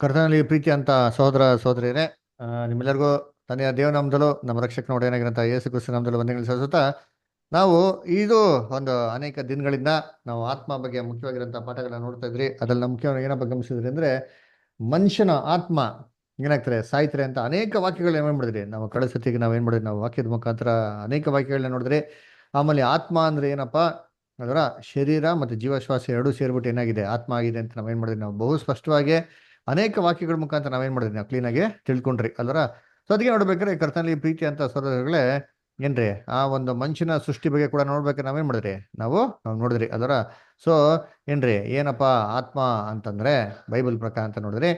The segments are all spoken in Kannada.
ಕರ್ತನಲ್ಲಿ ಪ್ರೀತಿ ಅಂತ ಸಹೋದರ ಸಹೋದರಿಯರೇ, ನಿಮ್ಮೆಲ್ಲರಿಗೂ ತಂದೆಯ ದೇವನಾಮದಲ್ಲೂ ನಮ್ಮ ರಕ್ಷಕನ ಒಡೆಯನಾಗಿರಂತ ಯೇಸು ಕ್ರಿಸ್ತ ನಾಮದಲ್ಲೂ ವಂದನೆಗಳು ಸಲ್ಲಿಸುತ್ತಾ ನಾವು ಇದು ಒಂದು ಅನೇಕ ದಿನಗಳಿಂದ ನಾವು ಆತ್ಮ ಬಗ್ಗೆ ಮುಖ್ಯವಾಗಿರುವಂತಹ ಪಾಠಗಳನ್ನ ನೋಡ್ತಾ ಇದ್ರಿ. ಅದ್ರಲ್ಲಿ ನಮ್ಮ ಮುಖ್ಯವಾಗಿ ಏನಪ್ಪ ಗಮನಿಸಿದ್ರಿ ಅಂದ್ರೆ ಮನುಷ್ಯನ ಆತ್ಮ ಏನಾಗ್ತಾರೆ ಸಾಯ್ತಾರೆ ಅಂತ ಅನೇಕ ವಾಕ್ಯಗಳು ಏನ್ ಮಾಡಿದ್ರಿ. ನಾವು ಕಳೆದ ಸತಿಗೆ ನಾವು ಏನ್ ಮಾಡಿದ್ರಿ, ನಾವು ವಾಕ್ಯದ ಮುಖಾಂತರ ಅನೇಕ ವಾಕ್ಯಗಳನ್ನ ನೋಡಿದ್ರಿ. ಆಮೇಲೆ ಆತ್ಮ ಅಂದ್ರೆ ಏನಪ್ಪ, ಅದರ ಶರೀರ ಮತ್ತು ಜೀವಶ್ವಾಸ ಎರಡೂ ಸೇರ್ಬಿಟ್ಟು ಏನಾಗಿದೆ ಆತ್ಮ ಆಗಿದೆ ಅಂತ ನಾವೇನ್ ಮಾಡಿದ್ವಿ, ನಾವು ಬಹು ಸ್ಪಷ್ಟವಾಗಿ ಅನೇಕ ವಾಕ್ಯಗಳ ಮುಖಾಂತರ ನಾವೇನ್ ಮಾಡಿದ್ವಿ, ನಾವು ಕ್ಲೀನಾಗಿ ತಿಳ್ಕೊಂಡ್ರಿ ಅಲ್ವರ. ಸೊ ಅದಕ್ಕೆ ನೋಡ್ಬೇಕಾದ್ರೆ ಕರ್ತನಲ್ಲಿ ಪ್ರೀತಿ ಅಂತ ಸಹೋದರಗಳೇ, ಏನ್ರಿ ಆ ಒಂದು ಮನುಷ್ಯನ ಸೃಷ್ಟಿ ಬಗ್ಗೆ ಕೂಡ ನೋಡ್ಬೇಕಾದ್ರೆ ನಾವೇನ್ ಮಾಡಿದ್ರಿ, ನಾವು ನೋಡಿದ್ರಿ ಅದರ. ಸೊ ಏನ್ರಿ ಏನಪ್ಪಾ ಆತ್ಮ ಅಂತಂದ್ರೆ ಬೈಬಲ್ ಪ್ರಕಾರ ಅಂತ ನೋಡಿದ್ರಿ.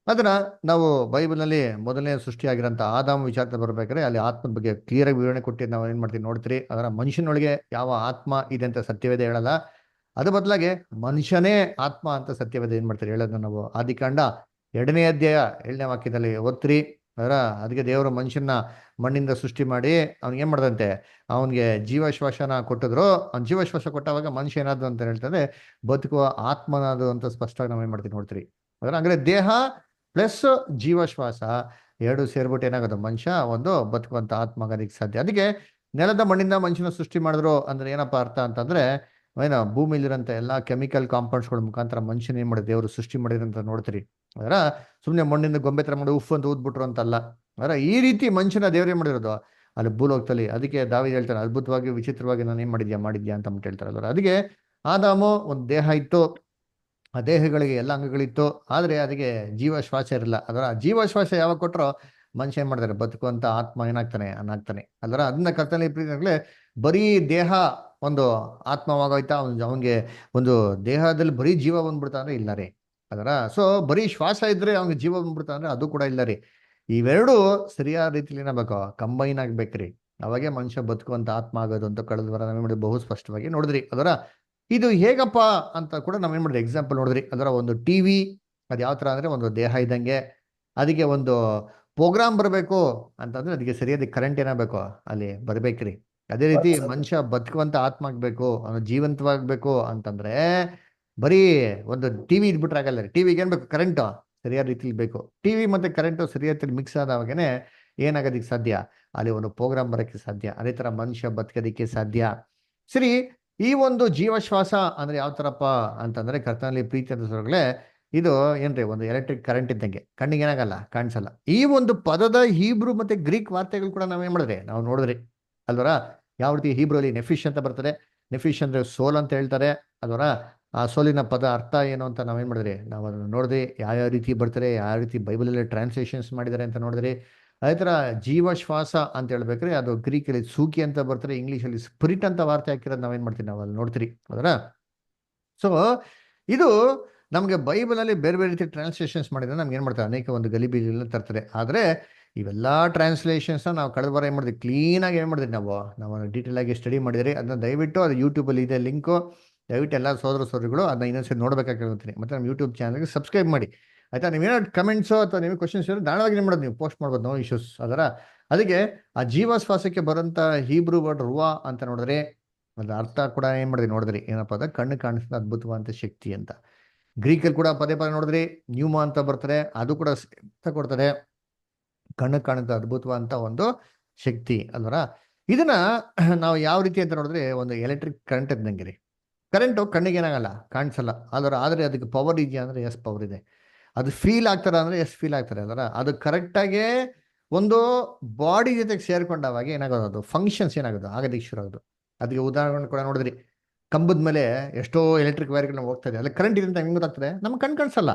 ಅದನ್ನ ನಾವು ಬೈಬಲ್ನಲ್ಲಿ ಮೊದಲನೇ ಸೃಷ್ಟಿಯಾಗಿರೋಂಥ ಆದಾಮ ವಿಚಾರ ಬರ್ಬೇಕಾದ್ರೆ ಅಲ್ಲಿ ಆತ್ಮದ ಬಗ್ಗೆ ಕ್ಲಿಯರ್ ಆಗಿ ವಿವರಣೆ ಕೊಟ್ಟು ನಾವು ಏನ್ ಮಾಡ್ತೀವಿ ನೋಡ್ತೀರಿ. ಅದರ ಮನುಷ್ಯನೊಳಗೆ ಯಾವ ಆತ್ಮ ಇದೆ ಅಂತ ಸತ್ಯವೇದ ಹೇಳಲ್ಲ, ಅದ್ರ ಬದಲಾಗಿ ಮನುಷ್ಯನೇ ಆತ್ಮ ಅಂತ ಸತ್ಯವೇದ ಏನ್ ಮಾಡ್ತಾರೆ ಹೇಳೋದನ್ನ ನಾವು ಆದಿಕಾಂಡ 2ನೇ ಅಧ್ಯಾಯ 7ನೇ ವಾಕ್ಯದಲ್ಲಿ ಓದ್ತ್ರಿ. ಅದರ ಅದಕ್ಕೆ ದೇವರು ಮನುಷ್ಯನ ಮಣ್ಣಿಂದ ಸೃಷ್ಟಿ ಮಾಡಿ ಅವ್ನಿಗೆ ಏನ್ ಮಾಡ್ದಂತೆ, ಅವನಿಗೆ ಜೀವಶ್ವಾಸನ ಕೊಟ್ಟಿದ್ರು. ಅವ್ನ ಜೀವಶ್ವಾಸ ಕೊಟ್ಟವಾಗ ಮನುಷ್ಯ ಏನಾದ್ರು ಅಂತ ಹೇಳ್ತಾರೆ, ಬದುಕುವ ಆತ್ಮನಾದು ಅಂತ ಸ್ಪಷ್ಟವಾಗಿ ನಾವೇನ್ ಮಾಡ್ತೀವಿ ನೋಡ್ತೀರಿ. ಅದರ ಅಂದ್ರೆ ದೇಹ ಪ್ಲಸ್ ಜೀವಶ್ವಾಸ ಎರಡು ಸೇರ್ಬಿಟ್ಟು ಏನಾಗೋದು ಮನುಷ್ಯ ಒಂದು ಬದುಕುವಂತ ಆತ್ಮ ಆಗೋದಕ್ಕೆ ಸಾಧ್ಯ. ಅದಕ್ಕೆ ನೆಲದ ಮಣ್ಣಿಂದ ಮನುಷ್ಯನ ಸೃಷ್ಟಿ ಮಾಡಿದ್ರು ಅಂದ್ರೆ ಏನಪ್ಪಾ ಅರ್ಥ ಅಂತಂದ್ರೆ, ಏನೋ ಭೂಮಿಲಿರೋಂಥ ಎಲ್ಲಾ ಕೆಮಿಕಲ್ ಕಾಂಪೌಂಡ್ಸ್ಗಳ ಮುಖಾಂತರ ಮನುಷ್ಯನ ಏನ್ ಮಾಡಿದ್ರು ದೇವರು ಸೃಷ್ಟಿ ಮಾಡಿದ್ರಂತ ನೋಡ್ತೀರಿ. ಅದರ ಸುಮ್ಮನೆ ಮಣ್ಣಿಂದ ಗೊಂಬೆ ತರ ಮಾಡಿ ಉಫ್ ಅಂತ ಊದ್ಬಿಟ್ರು ಅಂತಲ್ಲ. ಅದರ ಈ ರೀತಿ ಮನುಷ್ಯನ ದೇವರೇ ಮಾಡಿರೋದು ಅಲ್ಲಿ ಭೂಲೋಕದಲ್ಲಿ. ಅದಕ್ಕೆ ದಾವೀದ ಹೇಳ್ತಾನೆ, ಅದ್ಭುತವಾಗಿ ವಿಚಿತ್ರವಾಗಿ ನಾನು ಏನ್ ಮಾಡಿದ್ಯಾ ಅಂತ ಅಂದ್ಬಿಟ್ಟು ಹೇಳ್ತಾರೆ ಅಲ್ವ. ಅದಕ್ಕೆ ಆದಾಮು ಒಂದು ದೇಹ ಇತ್ತು, ಆ ದೇಹಗಳಿಗೆ ಎಲ್ಲ ಅಂಗಗಳಿತ್ತು, ಆದ್ರೆ ಅದಕ್ಕೆ ಜೀವಶ್ವಾಸ ಇರಲ್ಲ. ಅದರ ಜೀವಶ್ವಾಸ ಯಾವಾಗ ಕೊಟ್ಟರೋ ಮನುಷ್ಯ ಏನ್ ಮಾಡ್ತಾರೆ, ಬದುಕುವಂತ ಆತ್ಮ ಏನಾಗ್ತಾನೆ ಅನ್ನಾಗ್ತಾನೆ ಅಲ್ವರ. ಅದನ್ನ ಕರ್ತನಲ್ಲಿ ಪ್ರೀತಿಯಾಗಲೇ ಬರೀ ದೇಹ ಒಂದು ಆತ್ಮವಾಗೋಯ್ತಾ, ಅವನಿಗೆ ಒಂದು ದೇಹದಲ್ಲಿ ಬರೀ ಜೀವ ಬಂದ್ಬಿಡ್ತಾ ಅಂದ್ರೆ ಇಲ್ಲ ರೀ. ಅದರ ಸೊ ಬರೀ ಶ್ವಾಸ ಇದ್ರೆ ಅವ್ನಿಗೆ ಜೀವ ಬಂದ್ಬಿಡ್ತಾ ಅಂದ್ರೆ ಅದು ಕೂಡ ಇಲ್ಲ ರೀ. ಇವೆರಡು ಸರಿಯಾದ ರೀತಿಲಿ ಏನಾಗಬೇಕು, ಕಂಬೈನ್ ಆಗ್ಬೇಕ್ರಿ. ಅವಾಗೆ ಮನುಷ್ಯ ಬದುಕುವಂತ ಆತ್ಮ ಆಗೋದು ಅಂತ ಕಳೆದ ವಾರ ನಾವೇನ್ ಮಾಡಿ ಬಹು ಸ್ಪಷ್ಟವಾಗಿ ನೋಡಿದ್ರಿ. ಅದರ ಇದು ಹೇಗಪ್ಪ ಅಂತ ಕೂಡ ನಾವೇನ್ ಮಾಡಿದ್ರಿ ಎಕ್ಸಾಂಪಲ್ ನೋಡಿದ್ರಿ. ಅದರ ಒಂದು ಟಿವಿ ಅದು ಯಾವ ತರ ಅಂದ್ರೆ ಒಂದು ದೇಹ ಇದ್ದಂಗೆ. ಅದಕ್ಕೆ ಒಂದು ಪ್ರೋಗ್ರಾಮ್ ಬರಬೇಕು ಅಂತಂದ್ರೆ ಅದಕ್ಕೆ ಸರಿಯಾದ ಕರೆಂಟ್ ಏನಾಗಬೇಕು ಅಲ್ಲಿ ಬರ್ಬೇಕ್ರಿ. ಅದೇ ರೀತಿ ಮನುಷ್ಯ ಬದುಕುವಂತ ಆತ್ಮ ಆಗ್ಬೇಕು, ಅವನು ಜೀವಂತವಾಗ್ಬೇಕು ಅಂತಂದ್ರೆ ಬರೀ ಒಂದು ಟಿವಿ ಇದ್ಬಿಟ್ರೆ ಆಗಲ್ಲ ರೀ. ಟಿವಿಗೆ ಏನ್ ಬೇಕು, ಕರೆಂಟ್ ಸರಿಯಾದ ರೀತಿಲಿ ಬೇಕು. ಟಿವಿ ಮತ್ತೆ ಕರೆಂಟ್ ಸರಿಯಾದ ರೀತಿಲಿ ಮಿಕ್ಸ್ ಆದವಾಗನೇ ಏನಾಗೋದಿಕ್ಕೆ ಸಾಧ್ಯ, ಅಲ್ಲಿ ಒಂದು ಪ್ರೋಗ್ರಾಮ್ ಬರೋಕ್ಕೆ ಸಾಧ್ಯ. ಅದೇ ತರ ಮನುಷ್ಯ ಬದುಕೋದಿಕ್ಕೆ ಸಾಧ್ಯ. ಸರಿ, ಈ ಒಂದು ಜೀವಶ್ವಾಸ ಅಂದ್ರೆ ಯಾವ ತರಪ್ಪ ಅಂತಂದ್ರೆ ಕರ್ತನಲ್ಲಿ ಪ್ರೀತಿ ಅಂತ ಸೊರಗಳೆ ಇದು ಏನ್ರಿ ಒಂದು ಎಲೆಕ್ಟ್ರಿಕ್ ಕರೆಂಟ್ ಇದ್ದಂಗೆ, ಕಣ್ಣಿಗೆ ಏನಾಗಲ್ಲ, ಕಾಣಿಸಲ್ಲ. ಈ ಒಂದು ಪದದ ಹೀಬ್ರು ಮತ್ತೆ ಗ್ರೀಕ್ ವಾರ್ತೆಗಳು ಕೂಡ ನಾವೇನ್ ಮಾಡಿದ್ರಿ, ನಾವು ನೋಡಿದ್ರಿ ಅಲ್ವರ. ಯಾವ ರೀತಿ ಹೀಬ್ರು ಅಲ್ಲಿ ನೆಫಿಶ್ ಅಂತ ಬರ್ತದೆ. ನೆಫಿಶ್ ಅಂದ್ರೆ ಸೋಲ್ ಅಂತ ಹೇಳ್ತಾರೆ ಅಲ್ವರ. ಆ ಸೋಲಿನ ಪದ ಅರ್ಥ ಏನು ಅಂತ ನಾವೇನ್ ಮಾಡಿದ್ರಿ, ನಾವು ಅದನ್ನು ನೋಡಿದ್ರಿ. ಯಾವ ರೀತಿ ಬರ್ತಾರೆ, ಯಾವ ರೀತಿ ಬೈಬಲಲ್ಲಿ ಟ್ರಾನ್ಸ್ಲೇಷನ್ಸ್ ಮಾಡಿದ್ದಾರೆ ಅಂತ ನೋಡಿದ್ರಿ. ಅದೇ ತರ ಜೀವಶ್ವಾಸ ಅಂತ ಹೇಳ್ಬೇಕ್ರೆ ಅದು ಗ್ರೀಕಲ್ಲಿ ಸೂಕಿ ಅಂತ ಬರ್ತಾರೆ, ಇಂಗ್ಲೀಷಲ್ಲಿ ಸ್ಪಿರಿಟ್ ಅಂತ ವಾರ್ತೆ ಹಾಕಿರೋದು ನಾವೇನ್ ಮಾಡ್ತೀವಿ, ನಾವು ಅಲ್ಲಿ ನೋಡ್ತೀರಿ ಅದರ. ಸೊ ಇದು ನಮಗೆ ಬೈಬಲಲ್ಲಿ ಬೇರೆ ಬೇರೆ ರೀತಿ ಟ್ರಾನ್ಸ್ಲೇಷನ್ಸ್ ಮಾಡಿದ್ರೆ ನಮ್ಗೆ ಏನ್ ಮಾಡ್ತಾರೆ, ಅನೇಕ ಒಂದು ಗಲಿಬಿಲಿನ ತರ್ತಾರೆ. ಆದ್ರೆ ಇವೆಲ್ಲ ಟ್ರಾನ್ಸ್ಲೇಷನ್ಸ್ ನಾವು ಕಳೆದ ವಾರ ಏನ್ ಮಾಡಿದ್ವಿ, ಕ್ಲೀನಾಗಿ ಏನ್ ಮಾಡಿದ್ವಿ, ನಾವು ಡೀಟೇಲ್ ಆಗಿ ಸ್ಟಡಿ ಮಾಡಿದ್ರಿ. ಅದನ್ನ ದಯವಿಟ್ಟು ಅದು ಯೂಟ್ಯೂಬಲ್ಲಿ ಇದೆ ಲಿಂಕು, ದಯವಿಟ್ಟು ಎಲ್ಲ ಸೋದರ ಸೋದರಿಗಳು ಅದನ್ನ ಇನ್ನೊಂದ್ಸರಿ ನೋಡ್ಬೇಕಾಗಿರ್ತೀನಿ. ಮತ್ತೆ ನಮ್ಮ ಯೂಟ್ಯೂಬ್ ಚಾನಲ್ಗೆ ಸಬ್ಸ್ಕ್ರೈಬ್ ಮಾಡಿ ಆಯ್ತಾ. ನೀವೇನೋ ಕಮೆಂಟ್ಸು ಅಥವಾ ನೀವು ಕ್ವಶನ್ಸ್ ಇರೋ ದಾಳವಾಗಿ ಏನು ಮಾಡೋದು, ನೀವು ಪೋಸ್ಟ್ ಮಾಡ್ಬೋದು, ನೋ ಇಶ್ಯೂಸ್ ಅದರ. ಅದಕ್ಕೆ ಆ ಜೀವಶ್ವಾಸಕ್ಕೆ ಬರೋಂಥ ಹೀಬ್ರು ವರ್ಡ್ ರುವಾ ಅಂತ ನೋಡಿದ್ರೆ ಅದ್ರ ಅರ್ಥ ಕೂಡ ಏನ್ ಮಾಡಿದ್ರಿ ನೋಡಿದ್ರಿ, ಏನಪ್ಪ ಅದ ಕಣ್ಣು ಕಾಣಿಸಿದ ಅದ್ಭುತವಾದಂಥ ಶಕ್ತಿ ಅಂತ. ಗ್ರೀಕಲ್ಲಿ ಕೂಡ ಪದೇ ಪದೇ ನೋಡಿದ್ರಿ, ನ್ಯೂಮಾ ಅಂತ ಬರ್ತಾರೆ, ಅದು ಕೂಡ ಅರ್ಥ ಕೊಡ್ತಾರೆ, ಕಣ್ಣು ಕಾಣಿದ ಅದ್ಭುತವಾದಂಥ ಒಂದು ಶಕ್ತಿ ಅಲ್ವರ. ಇದನ್ನ ನಾವು ಯಾವ ರೀತಿ ಅಂತ ನೋಡಿದ್ರೆ ಒಂದು ಎಲೆಕ್ಟ್ರಿಕ್ ಕರೆಂಟ್ ಇದ್ದಂಗೆ ರೀ. ಕರೆಂಟು ಕಣ್ಣಿಗೆ ಏನಾಗಲ್ಲ, ಕಾಣಿಸಲ್ಲ ಅಲ್ವರ. ಆದರೆ ಅದಕ್ಕೆ ಪವರ್ ಇದೆಯಾ ಅಂದ್ರೆ ಎಸ್ ಪವರ್ ಇದೆ. ಅದು ಫೀಲ್ ಆಗ್ತಾರೆ ಅಂದ್ರೆ ಎಸ್ ಫೀಲ್ ಆಗ್ತಾರೆ ಅಲ್ವರ. ಅದು ಕರೆಕ್ಟಾಗಿ ಒಂದು ಬಾಡಿ ಜೊತೆಗೆ ಸೇರ್ಕೊಂಡಾಗ ಏನಾಗೋದು, ಅದು ಫಂಕ್ಷನ್ಸ್ ಏನಾಗೋದು ಆಗೋದಕ್ಕೆ ಶುರು ಆಗೋದು. ಅದಕ್ಕೆ ಉದಾಹರಣೆ ಕೂಡ ನೋಡಿದ್ರಿ, ಕಂಬದ ಮೇಲೆ ಎಷ್ಟೋ ಎಲೆಕ್ಟ್ರಿಕ್ ವೈರ್ಗಳನ್ನ ಹೋಗ್ತಾ ಇದೆ, ಅಲ್ಲಿ ಕರೆಂಟ್ ಇದೆ ಅಂತ ಹೆಂಗ್ ಗೊತ್ತಾಗ್ತದೆ, ನಮ್ಗೆ ಕಣ್ ಕಾಣಿಸಲ್ಲ.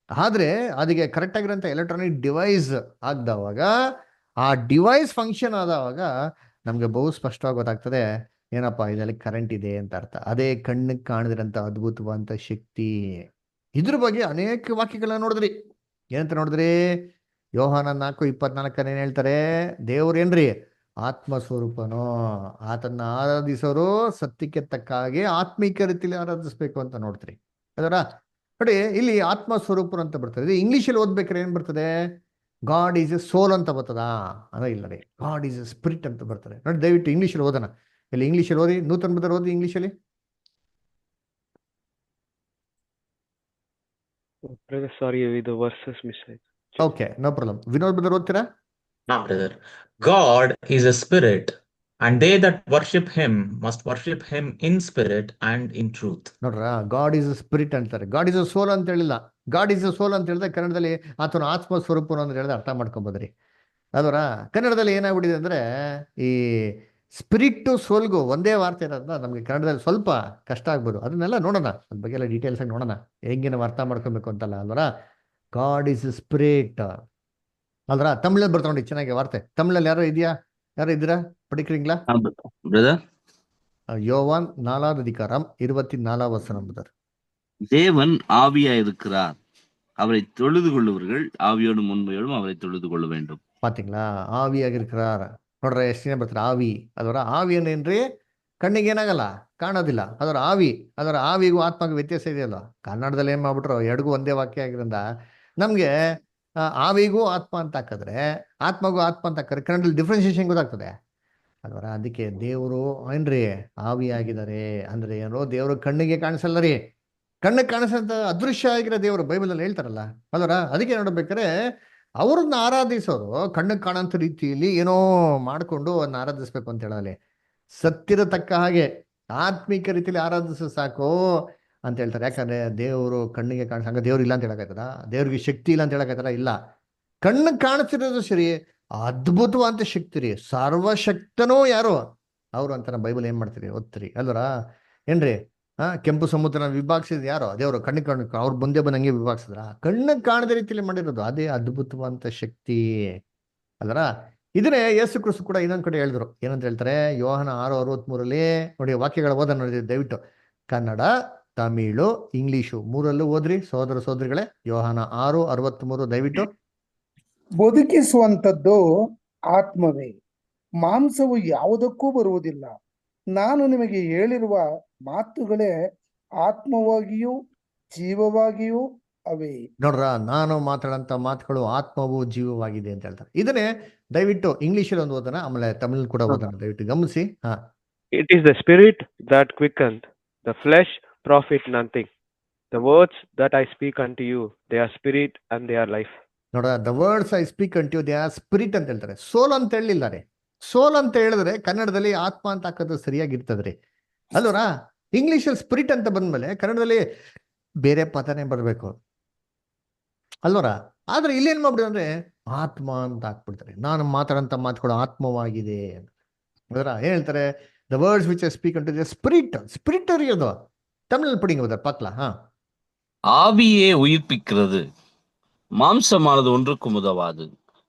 ಆದ್ರೆ ಅದಕ್ಕೆ ಕರೆಕ್ಟ್ ಆಗಿರೋಂಥ ಎಲೆಕ್ಟ್ರಾನಿಕ್ ಡಿವೈಸ್ ಆಗ್ದವಾಗ, ಆ ಡಿವೈಸ್ ಫಂಕ್ಷನ್ ಆದವಾಗ ನಮ್ಗೆ ಬಹು ಸ್ಪಷ್ಟವಾಗಿ ಗೊತ್ತಾಗ್ತದೆ, ಏನಪ್ಪಾ ಇದರಲ್ಲಿ ಕರೆಂಟ್ ಇದೆ ಅಂತ ಅರ್ಥ. ಅದೇ ಕಣ್ಣಿಗೆ ಕಾಣದಿರಂತ ಅದ್ಭುತವಾದಂತ ಶಕ್ತಿ. ಇದ್ರ ಬಗ್ಗೆ ಅನೇಕ ವಾಕ್ಯಗಳನ್ನ ನೋಡಿದ್ರಿ. ಏನಂತ ನೋಡಿದ್ರಿ, ಯೋಹಾನ 4:24 ಏನ್ ಹೇಳ್ತಾರೆ, ದೇವ್ರೇನ್ರಿ ಆತ್ಮ ಸ್ವರೂಪನೋ, ಆತನ್ನ ಆರಾಧಿಸೋರು ಸತ್ಯಕ್ಕೆ ತಕ್ಕ ಹಾಗೆ ಆತ್ಮೀಕ ರೀತಿಯಲ್ಲಿ ಆರಾಧಿಸ್ಬೇಕು ಅಂತ ನೋಡ್ತೀರಿ ಅದರ. ನೋಡಿ ಇಲ್ಲಿ ಆತ್ಮ ಸ್ವರೂಪರು ಅಂತ ಬರ್ತದೆ. ಇಂಗ್ಲೀಷಲ್ಲಿ ಓದ್ಬೇಕಾದ್ರೆ ಏನ್ ಬರ್ತದೆ, ಗಾಡ್ ಈಸ್ ಎ ಸೋಲ್ ಅಂತ ಬರ್ತದಾ ಅಂದ್ರೆ ಇಲ್ಲ ರೀ, ಗಾಡ್ ಈಸ್ ಎ ಸ್ಪಿರಿಟ್ ಅಂತ ಬರ್ತದೆ. ನೋಡಿ ದಯವಿಟ್ಟು ಇಂಗ್ಲೀಷಲ್ಲಿ ಓದೋಣ. ಇಲ್ಲಿ ಇಂಗ್ಲೀಷಲ್ಲಿ ಓದಿ, ನೂತನ ಬದಲು ಓದಿ ಇಂಗ್ಲೀಷಲ್ಲಿ. Brother, sorry, the verses missing. Okay, no problem. Vinod brother ಓದ್ತೀರಾ? Now, brother, God is a spirit, and they that worship him must worship him in spirit and in truth. ನೋಡ್ರ, ಗಾಡ್ ಈಸ್ ಅ ಸ್ಪಿರಿಟ್ ಅಂತಾರೆ. ಗಾಡ್ ಇಸ್ ಅ ಸೋಲ್ ಅಂತ ಹೇಳಿಲ್ಲ. ಗಾಡ್ ಇಸ್ ಅ ಸೋಲ್ ಅಂತ ಹೇಳಿದ್ರೆ ಕನ್ನಡದಲ್ಲಿ ಆತನ ಆತ್ಮ ಸ್ವರೂಪನು ಅಂತ ಹೇಳಿದ್ರೆ ಅರ್ಥ ಮಾಡ್ಕೊಬೋದ್ರಿ. ಅದರ ಕನ್ನಡದಲ್ಲಿ ಏನಾಗ್ಬಿಟ್ಟಿದೆ ಅಂದ್ರೆ, ಈ ಸ್ಪಿರಿಟ್ ಸೋಲ್ಗೂ ಒಂದೇ ವಾರ್ತೆ ಇರೋದ್ರಿಂದ ನಮಗೆ ಕನ್ನಡದಲ್ಲಿ ಸ್ವಲ್ಪ ಕಷ್ಟ ಆಗ್ಬೋದು. ಅದನ್ನೆಲ್ಲ ನೋಡೋಣ, ಅದ್ರ ಬಗ್ಗೆ ಎಲ್ಲ ಡೀಟೇಲ್ಸ್ ಆಗಿ ನೋಡೋಣ, ಹೆಂಗೆ ನಾವು ಅರ್ಥ ಮಾಡ್ಕೊಬೇಕು ಅಂತಲ್ಲ ಅಲ್ವರ. ಗಾಡ್ ಇಸ್ ಸ್ಪಿರಿಟ್ ಅಲ್ರ. ತಮಿಳಲ್ಲಿ ಬರ್ತಾ ಚೆನ್ನಾಗಿ ವಾರ್ತೆ. ತಮಿಳಲ್ಲಿ ಯಾರು ಇದೆಯಾ? ಯಾರು ಇದ್ದೀರಾ? படிக்கிறீங்களா? பிரதர், யோவான் 4வது அதிகாரம் 24வது வசனம் பிரதர். தேவன் ஆவியா இருக்கிறார், அவரை தொழுது கொள்ளுவர்கள் ஆவியோடும் உண்மையோடும் அவரை தொழுது கொள்ள வேண்டும். பாத்தீங்களா? ஆவியாக இருக்கிறார். ನೋಡ್ರೆ ಎಷ್ಟು ಜನ ಬರ್ತಾರೆ ಆವಿ. ಅದರ ಆವಿ ಏನೇನ್ರಿ? ಕಣ್ಣಿಗೆ ಏನಾಗಲ್ಲ, ಕಾಣೋದಿಲ್ಲ. ಅದರ ಆವಿ, ಅದರ ಆವಿಗೂ ಆತ್ಮಗೂ ವ್ಯತ್ಯಾಸ ಇದೆಯಲ್ಲ. ಕನ್ನಡದಲ್ಲಿ ಏನ್ ಮಾಡ್ಬಿಟ್ರು, ಎರಡಿಗೂ ಒಂದೇ ವಾಕ್ಯ ಆಗಿರೋದ್ರಿಂದ ನಮ್ಗೆ ಆವಿಗೂ ಆತ್ಮ ಅಂತ ಹಾಕಿದ್ರೆ, ಆತ್ಮಗೂ ಆತ್ಮ ಅಂತ ಹಾಕಿದ್ರೆ ಕನ್ನಡದಲ್ಲಿ ಡಿಫ್ರೆನ್ಸಿಯೇಷನ್ ಗೊತ್ತಾಗ್ತದೆ ಅಲ್ವರ. ಅದಕ್ಕೆ ದೇವರು ಏನ್ರಿ ಆವಿಯಾಗಿದ್ದಾರೆ ಅಂದ್ರೆ ಏನೋ, ದೇವರು ಕಣ್ಣಿಗೆ ಕಾಣಿಸಲ್ಲ ರೀ. ಕಣ್ಣಿಗೆ ಕಾಣಿಸಂತ ಅದೃಶ್ಯ ಆಗಿರೋ ದೇವರು ಬೈಬಲಲ್ಲಿ ಹೇಳ್ತಾರಲ್ಲ ಅಲ್ವರ. ಅದಕ್ಕೆ ನೋಡ್ಬೇಕಾದ್ರೆ ಅವ್ರನ್ನ ಆರಾಧಿಸೋರು ಕಣ್ಣಿಗೆ ಕಾಣಂತ ರೀತಿಯಲ್ಲಿ ಏನೋ ಮಾಡ್ಕೊಂಡು ಅದನ್ನ ಆರಾಧಿಸ್ಬೇಕು ಅಂತ ಹೇಳಲಿ. ಸತ್ಯದ ತಕ್ಕ ಹಾಗೆ ಆತ್ಮಿಕ ರೀತಿಯಲ್ಲಿ ಆರಾಧಿಸ ಸಾಕು ಅಂತ ಹೇಳ್ತಾರೆ. ಯಾಕಂದ್ರೆ ದೇವರು ಕಣ್ಣಿಗೆ ಕಾಣಿಸಂಗ ದೇವ್ರು ಇಲ್ಲ ಅಂತ ಹೇಳಕತ್ತಾರ? ದೇವ್ರಿಗೆ ಶಕ್ತಿ ಇಲ್ಲ ಅಂತ ಹೇಳಕತ್ತಾರ? ಇಲ್ಲ. ಕಣ್ಣಿಗೆ ಕಾಣಿಸ್ತಿರೋದು ಸರಿ, ಅದ್ಭುತವಾದ ಶಕ್ತಿ ರೀ. ಸರ್ವಶಕ್ತನೂ ಯಾರು ಅವರು ಅಂತ ನಾವು ಬೈಬಲ್ ಏನ್ ಮಾಡ್ತೀರಿ, ಓದ್ತೀರಿ ಅಲ್ವರ. ಏನ್ರಿ ಕೆಂಪು ಸಮುದ್ರ ವಿಭಾಗಿಸಿದ ಯಾರೋ ದೇವರು. ಕಣ್ಣಿಗೆ ಅವ್ರು ಬಂದೇ ಬಂದಂಗೆ ವಿಭಾಗಿಸಿದ್ರ? ಕಣ್ಣಿಗೆ ಕಾಣದ ರೀತಿಯಲ್ಲಿ ಮಾಡಿರೋದು ಅದೇ ಅದ್ಭುತವಂತ ಶಕ್ತಿ ಅಲ್ವರ. ಇದನ್ನೇ ಯೇಸು ಕ್ರಿಸ್ತು ಕೂಡ ಇನ್ನೊಂದ್ ಕಡೆ ಹೇಳಿದ್ರು. ಏನಂತ ಹೇಳ್ತಾರೆ? ಯೋಹನ 6:63 ನೋಡಿ, ವಾಕ್ಯಗಳ ಓದ ನೋಡಿ ದಯವಿಟ್ಟು. ಕನ್ನಡ, ತಮಿಳು, ಇಂಗ್ಲಿಷು ಮೂರಲ್ಲೂ ಓದ್ರಿ ಸಹೋದರ ಸಹೋದರಿಗಳೇ. ಯೋಹನ 6:63 ದಯವಿಟ್ಟು. ಬದುಕಿಸುವಂಥದ್ದು ಆತ್ಮವೇ, ಮಾಂಸವು ಯಾವುದಕ್ಕೂ ಬರುವುದಿಲ್ಲ. ನಾನು ನಿಮಗೆ ಹೇಳಿರುವ ಮಾತುಗಳೇ ಆತ್ಮವಾಗಿಯೂ ಜೀವವಾಗಿಯೂ ಅವೇ. ನೋಡ್ರ, ನಾನು ಮಾತಾಡಂತ ಮಾತುಗಳು ಆತ್ಮವು ಜೀವವಾಗಿದೆ ಅಂತ ಹೇಳ್ತಾರೆ. ಇದನ್ನೇ ದಯವಿಟ್ಟು ಇಂಗ್ಲಿಷಲ್ಲಿ ಒಂದು ಓದೋಣ, ಆಮೇಲೆ ತಮಿಳ್ ಕೂಡ ಓದೋಣ. ದಯವಿಟ್ಟು ಗಮನಿಸಿ. It is the spirit that quickened, the flesh profit nothing. The words that I speak unto you, they are spirit and they are life. ನೋಡ, ದ ವರ್ಡ್ಸ್ ಐ ಸ್ಪೀಕ್ ಅಂಟು ದೇ ಆರ್ ಸ್ಪಿರಿಟ್ ಅಂತ ಹೇಳ್ತಾರೆ. ಸೋಲ್ ಅಂತ ಹೇಳಿಲ್ಲ ರೀ. ಸೋಲ್ ಅಂತ ಹೇಳಿದ್ರೆ ಕನ್ನಡದಲ್ಲಿ ಆತ್ಮ ಅಂತ ಹಾಕೋದು ಸರಿಯಾಗಿರ್ತದ್ರಿ ಅಲ್ವರ. ಇಂಗ್ಲಿಷಲ್ಲಿ ಸ್ಪಿರಿಟ್ ಅಂತ ಬಂದ್ಮೇಲೆ ಕನ್ನಡದಲ್ಲಿ ಬೇರೆ ಪದನೇ ಬರ್ಬೇಕು ಅಲ್ವರ. ಆದ್ರೆ ಇಲ್ಲೇನ್ ಮಾಡ್ಬಿಡ್ತಾರೆ ಅಂದ್ರೆ ಆತ್ಮ ಅಂತ ಹಾಕ್ಬಿಡ್ತಾರೆ. ನಾನು ಮಾತಾಡಂತ ಮಾತುಗಳು ಆತ್ಮವಾಗಿದೆ ಅದರ. ಏನ್ ಹೇಳ್ತಾರೆ? The words which I speak ಅಂಟು ದೇ ಸ್ಪಿರಿಟ್. ಸ್ಪಿರಿಟ್ ಅದು ತಮಿಳಲ್ಲಿ ಪಡಿங்க பார்க்கலாம். ஆவியே உயிர்ப்பிக்கிறது, மாம்சமானது ஒன்றுக்கும் உதவாது.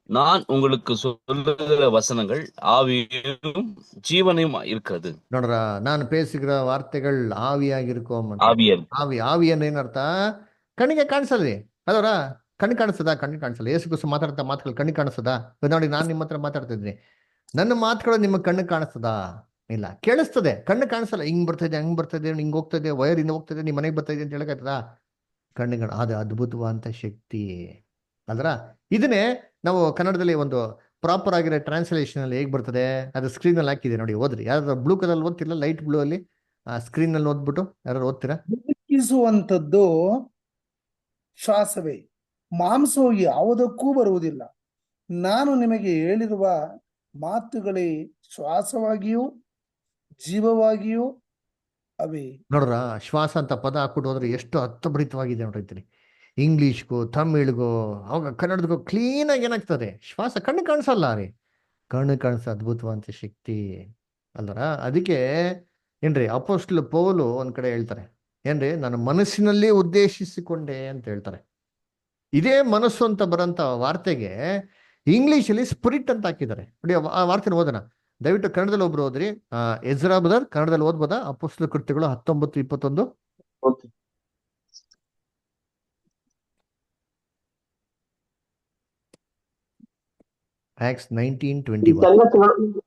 நான் உங்களுக்கு சொல்லுகிற வசனங்கள் ஆவியும் ஜீவனையும் இருக்கிறது. ನೋಡ್ರ, ನಾನು பேசுகிற ವಾರ್ತೆಗಳು ಆವಿಯಾಗಿರ್ಕೋಮ್. ಆವಿ, ಆವಿ ಅಂದ್ರೆ ಏನರ್ಥ? ಕಣ್ಣಿಗೆ ಕಾಣಿಸಲ್ರಿ ಅದರ. ಕಣ್ಣಿಗೆ ಕಾಣಿಸ್ತದ? ಕಣ್ಣಿಗೆ ಕಾಣಿಸಲ್ಲ. ಯೇಸು ಕ್ರಿಸ್ತು ಮಾತಾಡ್ತಾ ಮಾತುಗಳು ಕಣ್ಣಿಗೆ ಕಾಣಿಸ್ತದ? ನೋಡಿ, ನಾನು ನಿಮ್ಮ ಹತ್ರ ಮಾತಾಡ್ತಿದ್ದೀನಿ, ನನ್ನ ಮಾತುಗಳು ನಿಮ್ಮ ಕಣ್ಣಿಗೆ ಕಾಣಿಸ್ತದ? ಇಲ್ಲ. ಕೇಳಿಸ್ತದೆ, ಕಣ್ಣು ಕಾಣಿಸಲ್ಲ. ಹಿಂಗ್ ಬರ್ತಾಯಿದೆ, ಹಂಗ್ ಬರ್ತಾಯಿದೆ, ಹಿಂಗ್ ಹೋಗ್ತದೆ, ವೈರ್ ಇಂದ ಹೋಗ್ತದೆ, ನಿಮ್ಮ ಮನೆಗೆ ಬರ್ತಾ ಇದೆ ಅಂತ ಹೇಳಕತ್ತದ? ಕಣ್ಣಿಗೆ ಅದು ಅದ್ಭುತವಾದಂತ ಶಕ್ತಿ ಅಲ್ರ. ಇದನ್ನೇ ನಾವು ಕನ್ನಡದಲ್ಲಿ ಒಂದು ಪ್ರಾಪರ್ ಆಗಿರೋ ಟ್ರಾನ್ಸ್ಲೇಷನ್ ಅಲ್ಲಿ ಹೇಗ್ ಬರ್ತದೆ ಅದು ಸ್ಕ್ರೀನ್ ಅಲ್ಲಿ ಹಾಕಿದೆ ನೋಡಿ, ಓದ್ರಿ. ಯಾರು ಬ್ಲೂ ಕಲರ್ ಓದ್ತಿಲ್ಲ, ಲೈಟ್ ಬ್ಲೂ ಅಲ್ಲಿ ಸ್ಕ್ರೀನ್ ಅಲ್ಲಿ ಓದ್ಬಿಟ್ಟು ಯಾರು ಓದ್ತೀರಾ? ಬದುಕಿಸುವಂಥದ್ದು ಶ್ವಾಸವೇ, ಮಾಂಸವು ಯಾವುದಕ್ಕೂ ಬರುವುದಿಲ್ಲ. ನಾನು ನಿಮಗೆ ಹೇಳಿರುವ ಮಾತುಗಳೇ ಶ್ವಾಸವಾಗಿಯೂ ಜೀವವಾಗಿಯೂ ಅವೇ. ನೋಡ್ರ, ಶ್ವಾಸ ಅಂತ ಪದ ಹಾಕ್ಬಿಟ್ಟು ಹೋದ್ರೆ ಎಷ್ಟು ಅರ್ಥಭರಿತವಾಗಿದೆ ನೋಡ್ರಿ. ಇಂಗ್ಲಿಷ್ಗೂ ತಮಿಳ್ಗೂ ಅವಾಗ ಕನ್ನಡದಕ್ಕೂ ಕ್ಲೀನ್ ಆಗಿ ಏನಾಗ್ತದೆ? ಶ್ವಾಸ. ಕಣ್ಣು ಕಾಣಿಸಲ್ಲ ರೀ, ಕಣ್ಣು ಕಾಣಿಸ ಅದ್ಭುತವಂತ ಶಕ್ತಿ ಅಲ್ವರ. ಅದಕ್ಕೆ ಏನ್ರಿ ಅಪೊಸ್ತಲ ಪೌಲು ಒಂದ್ ಕಡೆ ಹೇಳ್ತಾರೆ ಏನ್ರಿ, ನಾನು ಮನಸ್ಸಿನಲ್ಲಿ ಉದ್ದೇಶಿಸಿಕೊಂಡೆ ಅಂತ ಹೇಳ್ತಾರೆ. ಇದೇ ಮನಸ್ಸು ಅಂತ ಬರೋಂಥ ವಾರ್ತೆಗೆ ಇಂಗ್ಲಿಷಲ್ಲಿ ಸ್ಪಿರಿಟ್ ಅಂತ ಹಾಕಿದ್ದಾರೆ ನೋಡಿ. ಆ ವಾರ್ತೆನ ಓದೋಣ ದಯವಿಟ್ಟು. ಕನ್ನಡದಲ್ಲಿ ಒಬ್ರು ಓದ್ರಿ. ಎಜ್ರಾ ಬ್ರದರ್ ಕನ್ನಡದಲ್ಲಿ ಓದ್ಬೋದಾ? ಅಪೊಸ್ತಲ ಕೃತ್ಯಗಳು 19:21. Acts 19:21.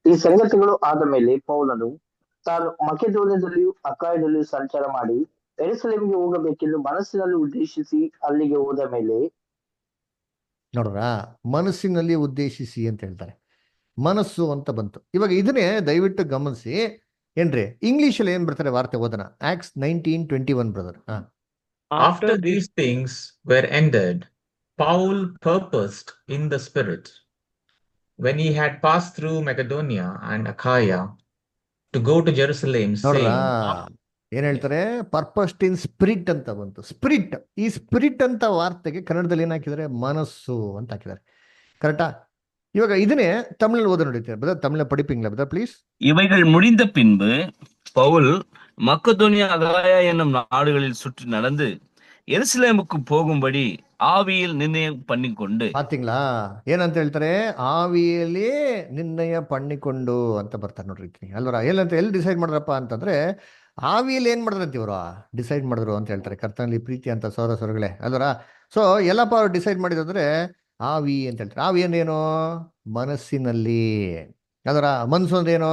ಈ ಸಂಗತಿಗಳು ಆದ ಮೇಲೆ ಪೌಲನು ತಾನು ಮಕೆದೋನ್ಯದಲ್ಲಿಯೂ ಅಖಾಯದಲ್ಲಿಯೂ ಸಂಚಾರ ಮಾಡಿ ಯೆರೂಸಲೇಮಿಗೆ ಹೋಗಬೇಕೆಂದು ಮನಸ್ಸಿನಲ್ಲಿ ಉದ್ದೇಶಿಸಿ ಅಲ್ಲಿಗೆ ಹೋದ ಮೇಲೆ. ನೋಡ್ರ, ಮನಸ್ಸಿನಲ್ಲಿ ಉದ್ದೇಶಿಸಿ ಅಂತ ಹೇಳ್ತಾರೆ. ಮನಸ್ಸು ಅಂತ ಬಂತು. ಇವಾಗ ಇದನ್ನೇ ದಯವಿಟ್ಟು ಗಮನಿಸಿ ಏನ್ರಿ. ಇಂಗ್ಲಿಷ್ ಅಲ್ಲಿ ಏನ್ ಬರ್ತಾರೆ ವಾರ್ತೆ ಓದೋಣ. Acts 19:21 brother. After these things were ended, Paul purposed in the Spirit, when he had passed through Macedonia and Achaia, to go to Jerusalem, ನೋಡ್ರ saying, ಏನ್ ಹೇಳ್ತಾರೆ, ಪರ್ಪಸ್ಟ್ ಇನ್ ಸ್ಪಿರಿಟ್ ಅಂತ ಬಂತು. ಸ್ಪಿರಿಟ್, ಈ ಸ್ಪಿರಿಟ್ ಅಂತ ವಾರ್ತೆಗೆ ಕನ್ನಡದಲ್ಲಿ ಏನ್ ಹಾಕಿದ್ದಾರೆ, ಮನಸ್ಸು ಅಂತ ಹಾಕಿದ್ದಾರೆ. ಕರೆಕ್ಟಾ? ಇವಾಗ ಇದನ್ನೇ ತಮಿಳಲ್ಲಿ ಓದ ನೋಡಿದ್ದಾರೆ ಬ್ರದರ್, ತಮಿಳ படிப்பீங்களா ಬ್ರದರ್ ப்ளீஸ்? இவைகள் முடிந்த பின்பு பவுல் மக்கதோனியா அகாயா என்னும் நாடுகளில் சுற்றி நடந்து எருசலேமுக்கு போகும்படி ஆவியில் நிர்ணயம் பண்ணிக்கொண்டு. பாத்தீங்களா ಏನಂತ ಹೇಳ್ತಾರೆ, ಆವಿಯಲ್ಲಿ ನಿರ್ಣಯ ಪಣ್ಣಿಕೊಂಡು ಅಂತ ಬರ್ತಾರೆ ನೋಡ್ರಿ ಅಲ್ವರ. ಏನಂತ ಎಲ್ಲಿ ಡಿಸೈಡ್ ಮಾಡಿದ್ರಪ್ಪ ಅಂತಂದ್ರೆ, ಆವಿಯಲ್ಲಿ ಏನ್ ಮಾಡಿದ್ರಂತ ಇವರು ಡಿಸೈಡ್ ಮಾಡಿದ್ರು ಅಂತ ಹೇಳ್ತಾರೆ. ಕರ್ತನಲ್ಲಿ ಪ್ರೀತಿ ಅಂತ ಸೌರ ಸ್ವರಗಳೇ ಅಲ್ವರ. ಸೊ ಎಲ್ಲಪ್ಪ ಅವ್ರು ಡಿಸೈಡ್ ಮಾಡಿದ್ರೆ ಆವಿ ಅಂತ ಹೇಳ್ತಾರೆ. ಆವಿ ಅಂದ್ರೇನು, ಮನಸ್ಸಿನಲ್ಲಿ. ಅದರ ಮನ್ಸು ಅಂದ್ರೇನು,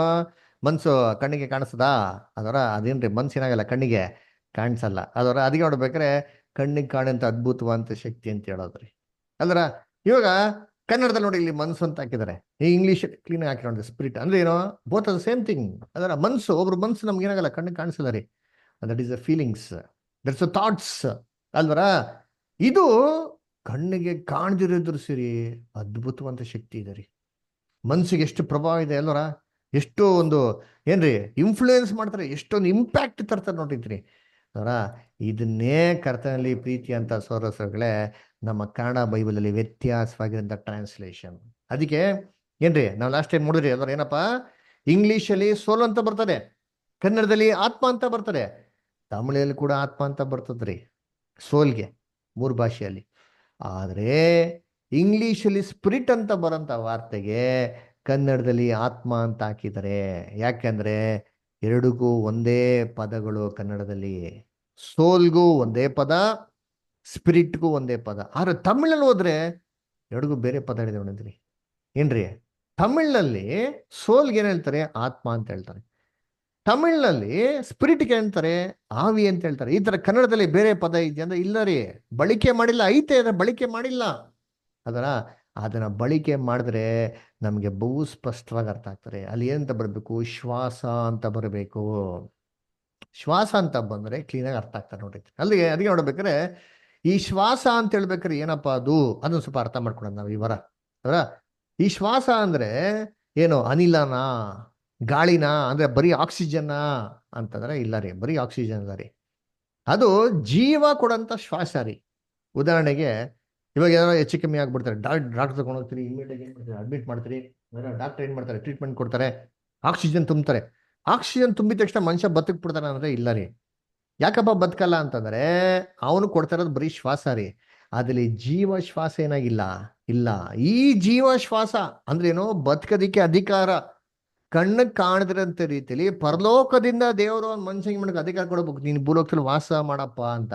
ಮನ್ಸು ಕಣ್ಣಿಗೆ ಕಾಣಿಸ್ತದಾ? ಅದರ ಅದೇನ್ರಿ ಮನ್ಸಿನಾಗಲ್ಲ, ಕಣ್ಣಿಗೆ ಕಾಣಿಸಲ್ಲ. ಅದರ ಅದಕ್ಕೆ ನೋಡ್ಬೇಕಾರೆ ಕಣ್ಣಿಗೆ ಕಾಣಂತ ಅದ್ಭುತವಾದಂತ ಶಕ್ತಿ ಅಂತ ಹೇಳೋದ್ರಿ ಅಲ್ರ. ಇವಾಗ ಕನ್ನಡದಲ್ಲಿ ನೋಡಿ ಇಲ್ಲಿ ಮನ್ಸು ಅಂತ ಹಾಕಿದ್ದಾರೆ, ಈ ಇಂಗ್ಲಿಷ್ ಕ್ಲೀನ್ ಹಾಕಿ ನೋಡಿದ್ರೆ ಸ್ಪಿರಿಟ್ ಅಂದ್ರೆ ಏನೋ, ಬೋತ್ ಆರ್ ಸೇಮ್ ಥಿಂಗ್. ಅದರ ಮನ್ಸು, ಒಬ್ರು ಮನ್ಸು ನಮ್ಗೆ ಏನಾಗಲ್ಲ, ಕಣ್ಣಿಗೆ ಕಾಣಿಸಲ್ಲ ರೀ. That is a feelings, that's a thoughts ಅಲ್ವರ. ಇದು ಕಣ್ಣಿಗೆ ಕಾಣದಿರೋದ್ರ ಸಿರಿ ಅದ್ಭುತವಂತ ಶಕ್ತಿ ಇದೆ ರೀ. ಮನ್ಸಿಗೆ ಎಷ್ಟು ಪ್ರಭಾವ ಇದೆ ಅಲ್ವರ, ಎಷ್ಟು ಒಂದು ಏನ್ರಿ ಇನ್ಫ್ಲೂಯೆನ್ಸ್ ಮಾಡ್ತಾರೆ, ಎಷ್ಟೊಂದು ಇಂಪ್ಯಾಕ್ಟ್ ತರ್ತಾರೆ ನೋಡಿದ್ರಿ ಅವರ. ಇದನ್ನೇ ಕರ್ತನಲ್ಲಿ ಪ್ರೀತಿ ಅಂತ ಸೋರಸಗಳೇ ನಮ್ಮ ಕನ್ನಡ ಬೈಬಲಲ್ಲಿ ವ್ಯತ್ಯಾಸವಾಗಿರೋಂಥ ಟ್ರಾನ್ಸ್ಲೇಷನ್. ಅದಕ್ಕೆ ಏನ್ರಿ ನಾವು ಲಾಸ್ಟ್ ಟೈಮ್ ನೋಡಿದ್ರಿ ಅಲ್ವರ, ಏನಪ್ಪಾ ಇಂಗ್ಲಿಷಲ್ಲಿ ಸೋಲ್ ಅಂತ ಬರ್ತದೆ, ಕನ್ನಡದಲ್ಲಿ ಆತ್ಮ ಅಂತ ಬರ್ತದೆ, ತಮಿಳಲ್ಲಿ ಕೂಡ ಆತ್ಮ ಅಂತ ಬರ್ತದ್ರಿ ಸೋಲ್ಗೆ, 3 ಭಾಷೆಯಲ್ಲಿ. ಆದರೆ ಇಂಗ್ಲಿಷಲ್ಲಿ ಸ್ಪಿರಿಟ್ ಅಂತ ಬರೋಂಥ ವಾರ್ತೆಗೆ ಕನ್ನಡದಲ್ಲಿ ಆತ್ಮ ಅಂತ ಹಾಕಿದ್ದಾರೆ. ಯಾಕೆಂದ್ರೆ ಎರಡಿಗೂ ಒಂದೇ ಪದಗಳು ಕನ್ನಡದಲ್ಲಿ. ಸೋಲ್ಗೂ ಒಂದೇ ಪದ, ಸ್ಪಿರಿಟ್ಗೂ ಒಂದೇ ಪದ. ಆದ್ರೆ ತಮಿಳಲ್ಲಿ ಹೋದ್ರೆ ಎರಡಿಗೂ ಬೇರೆ ಪದ ಇದೆ ನೋಡಿದ್ರಿ ಏನ್ರಿ. ತಮಿಳ್ನಲ್ಲಿ ಸೋಲ್ಗೆ ಏನ್ ಹೇಳ್ತಾರೆ, ಆತ್ಮ ಅಂತ ಹೇಳ್ತಾರೆ. ತಮಿಳ್ನಲ್ಲಿ ಸ್ಪಿರಿಟ್ಗೆ ಹೇಳ್ತಾರೆ ಆವಿ ಅಂತ ಹೇಳ್ತಾರೆ. ಈ ತರ ಕನ್ನಡದಲ್ಲಿ ಬೇರೆ ಪದ ಇದೆಯಾ ಅಂದ್ರೆ ಇಲ್ಲ ರೀ, ಬಳಕೆ ಮಾಡಿಲ್ಲ. ಐತೆ ಅದರ ಬಳಕೆ ಮಾಡಿಲ್ಲ. ಅದನ್ನ ಬಳಕೆ ಮಾಡಿದ್ರೆ ನಮ್ಗೆ ಬಹು ಸ್ಪಷ್ಟವಾಗಿ ಅರ್ಥ ಆಗ್ತಾರೆ. ಅಲ್ಲಿ ಏನಂತ ಬರಬೇಕು, ಶ್ವಾಸ ಅಂತ ಬರಬೇಕು. ಶ್ವಾಸ ಅಂತ ಬಂದ್ರೆ ಕ್ಲೀನಾಗಿ ಅರ್ಥ ಆಗ್ತಾರೆ ನೋಡ್ರಿ. ಅಲ್ಲಿಗೆ ಅದಕ್ಕೆ ನೋಡ್ಬೇಕಾದ್ರೆ ಈ ಶ್ವಾಸ ಅಂತ ಹೇಳ್ಬೇಕಾದ್ರೆ ಏನಪ್ಪಾ ಅದು, ಅದನ್ನ ಸ್ವಲ್ಪ ಅರ್ಥ ಮಾಡ್ಕೊಳೋಣ ನಾವು ಈ ವಾರ. ಅವರ ಈ ಶ್ವಾಸ ಅಂದ್ರೆ ಏನು, ಅನಿಲನಾ, ಗಾಳಿನ, ಅಂದ್ರೆ ಬರೀ ಆಕ್ಸಿಜನ್ ಅಂತಂದ್ರೆ ಇಲ್ಲ ರೀ, ಬರೀ ಆಕ್ಸಿಜನ್ ಅಲ್ಲ ರೀ, ಅದು ಜೀವ ಕೊಡಂತ ಶ್ವಾಸ ರೀ. ಉದಾಹರಣೆಗೆ ಇವಾಗ ಏನಾದ್ರು ಹೆಚ್ಚು ಕಮ್ಮಿ ಆಗ್ಬಿಡ್ತಾರೆ, ಡಾಕ್ಟರ್ ತಗೊಂಡು ಹೋಗ್ತೀರಿ, ಇಮಿಡಿಯೇಟ್ ಏನ್ ಮಾಡ್ತಾರೆ, ಅಡ್ಮಿಟ್ ಮಾಡ್ತೀರಿ. ಡಾಕ್ಟರ್ ಏನ್ ಮಾಡ್ತಾರೆ, ಟ್ರೀಟ್ಮೆಂಟ್ ಕೊಡ್ತಾರೆ, ಆಕ್ಸಿಜನ್ ತುಂಬ್ತಾರೆ. ಆಕ್ಸಿಜನ್ ತುಂಬಿದ ತಕ್ಷಣ ಮನುಷ್ಯ ಬದುಕ್ ಬಿಡ್ತಾನೆ ಅಂದ್ರೆ ಇಲ್ಲ ರೀ. ಯಾಕಪ್ಪ ಬದುಕಲ್ಲ ಅಂತಂದ್ರೆ ಅವನು ಕೊಡ್ತಾ ಇರೋದು ಬರೀ ಶ್ವಾಸ ರೀ. ಅದ್ರಲ್ಲಿ ಜೀವ ಶ್ವಾಸ ಏನಾಗಿಲ್ಲ, ಇಲ್ಲ. ಈ ಜೀವ ಶ್ವಾಸ ಅಂದ್ರೆ ಏನೋ, ಬದುಕೋದಿಕ್ಕೆ ಅಧಿಕಾರ, ಕಣ್ಣಿಗೆ ಕಾಣದಿರಂತ ರೀತಿಯಲ್ಲಿ ಪರಲೋಕದಿಂದ ದೇವರು ಒಂದು ಮನುಷ್ಯನಿಗೆ ಮಾಡಕ್ಕೆ ಅಧಿಕಾರ ಕೊಡಬೇಕು, ನೀನು ಭೂಲೋಕದಲ್ಲಿ ವಾಸ ಮಾಡಪ್ಪ ಅಂತ.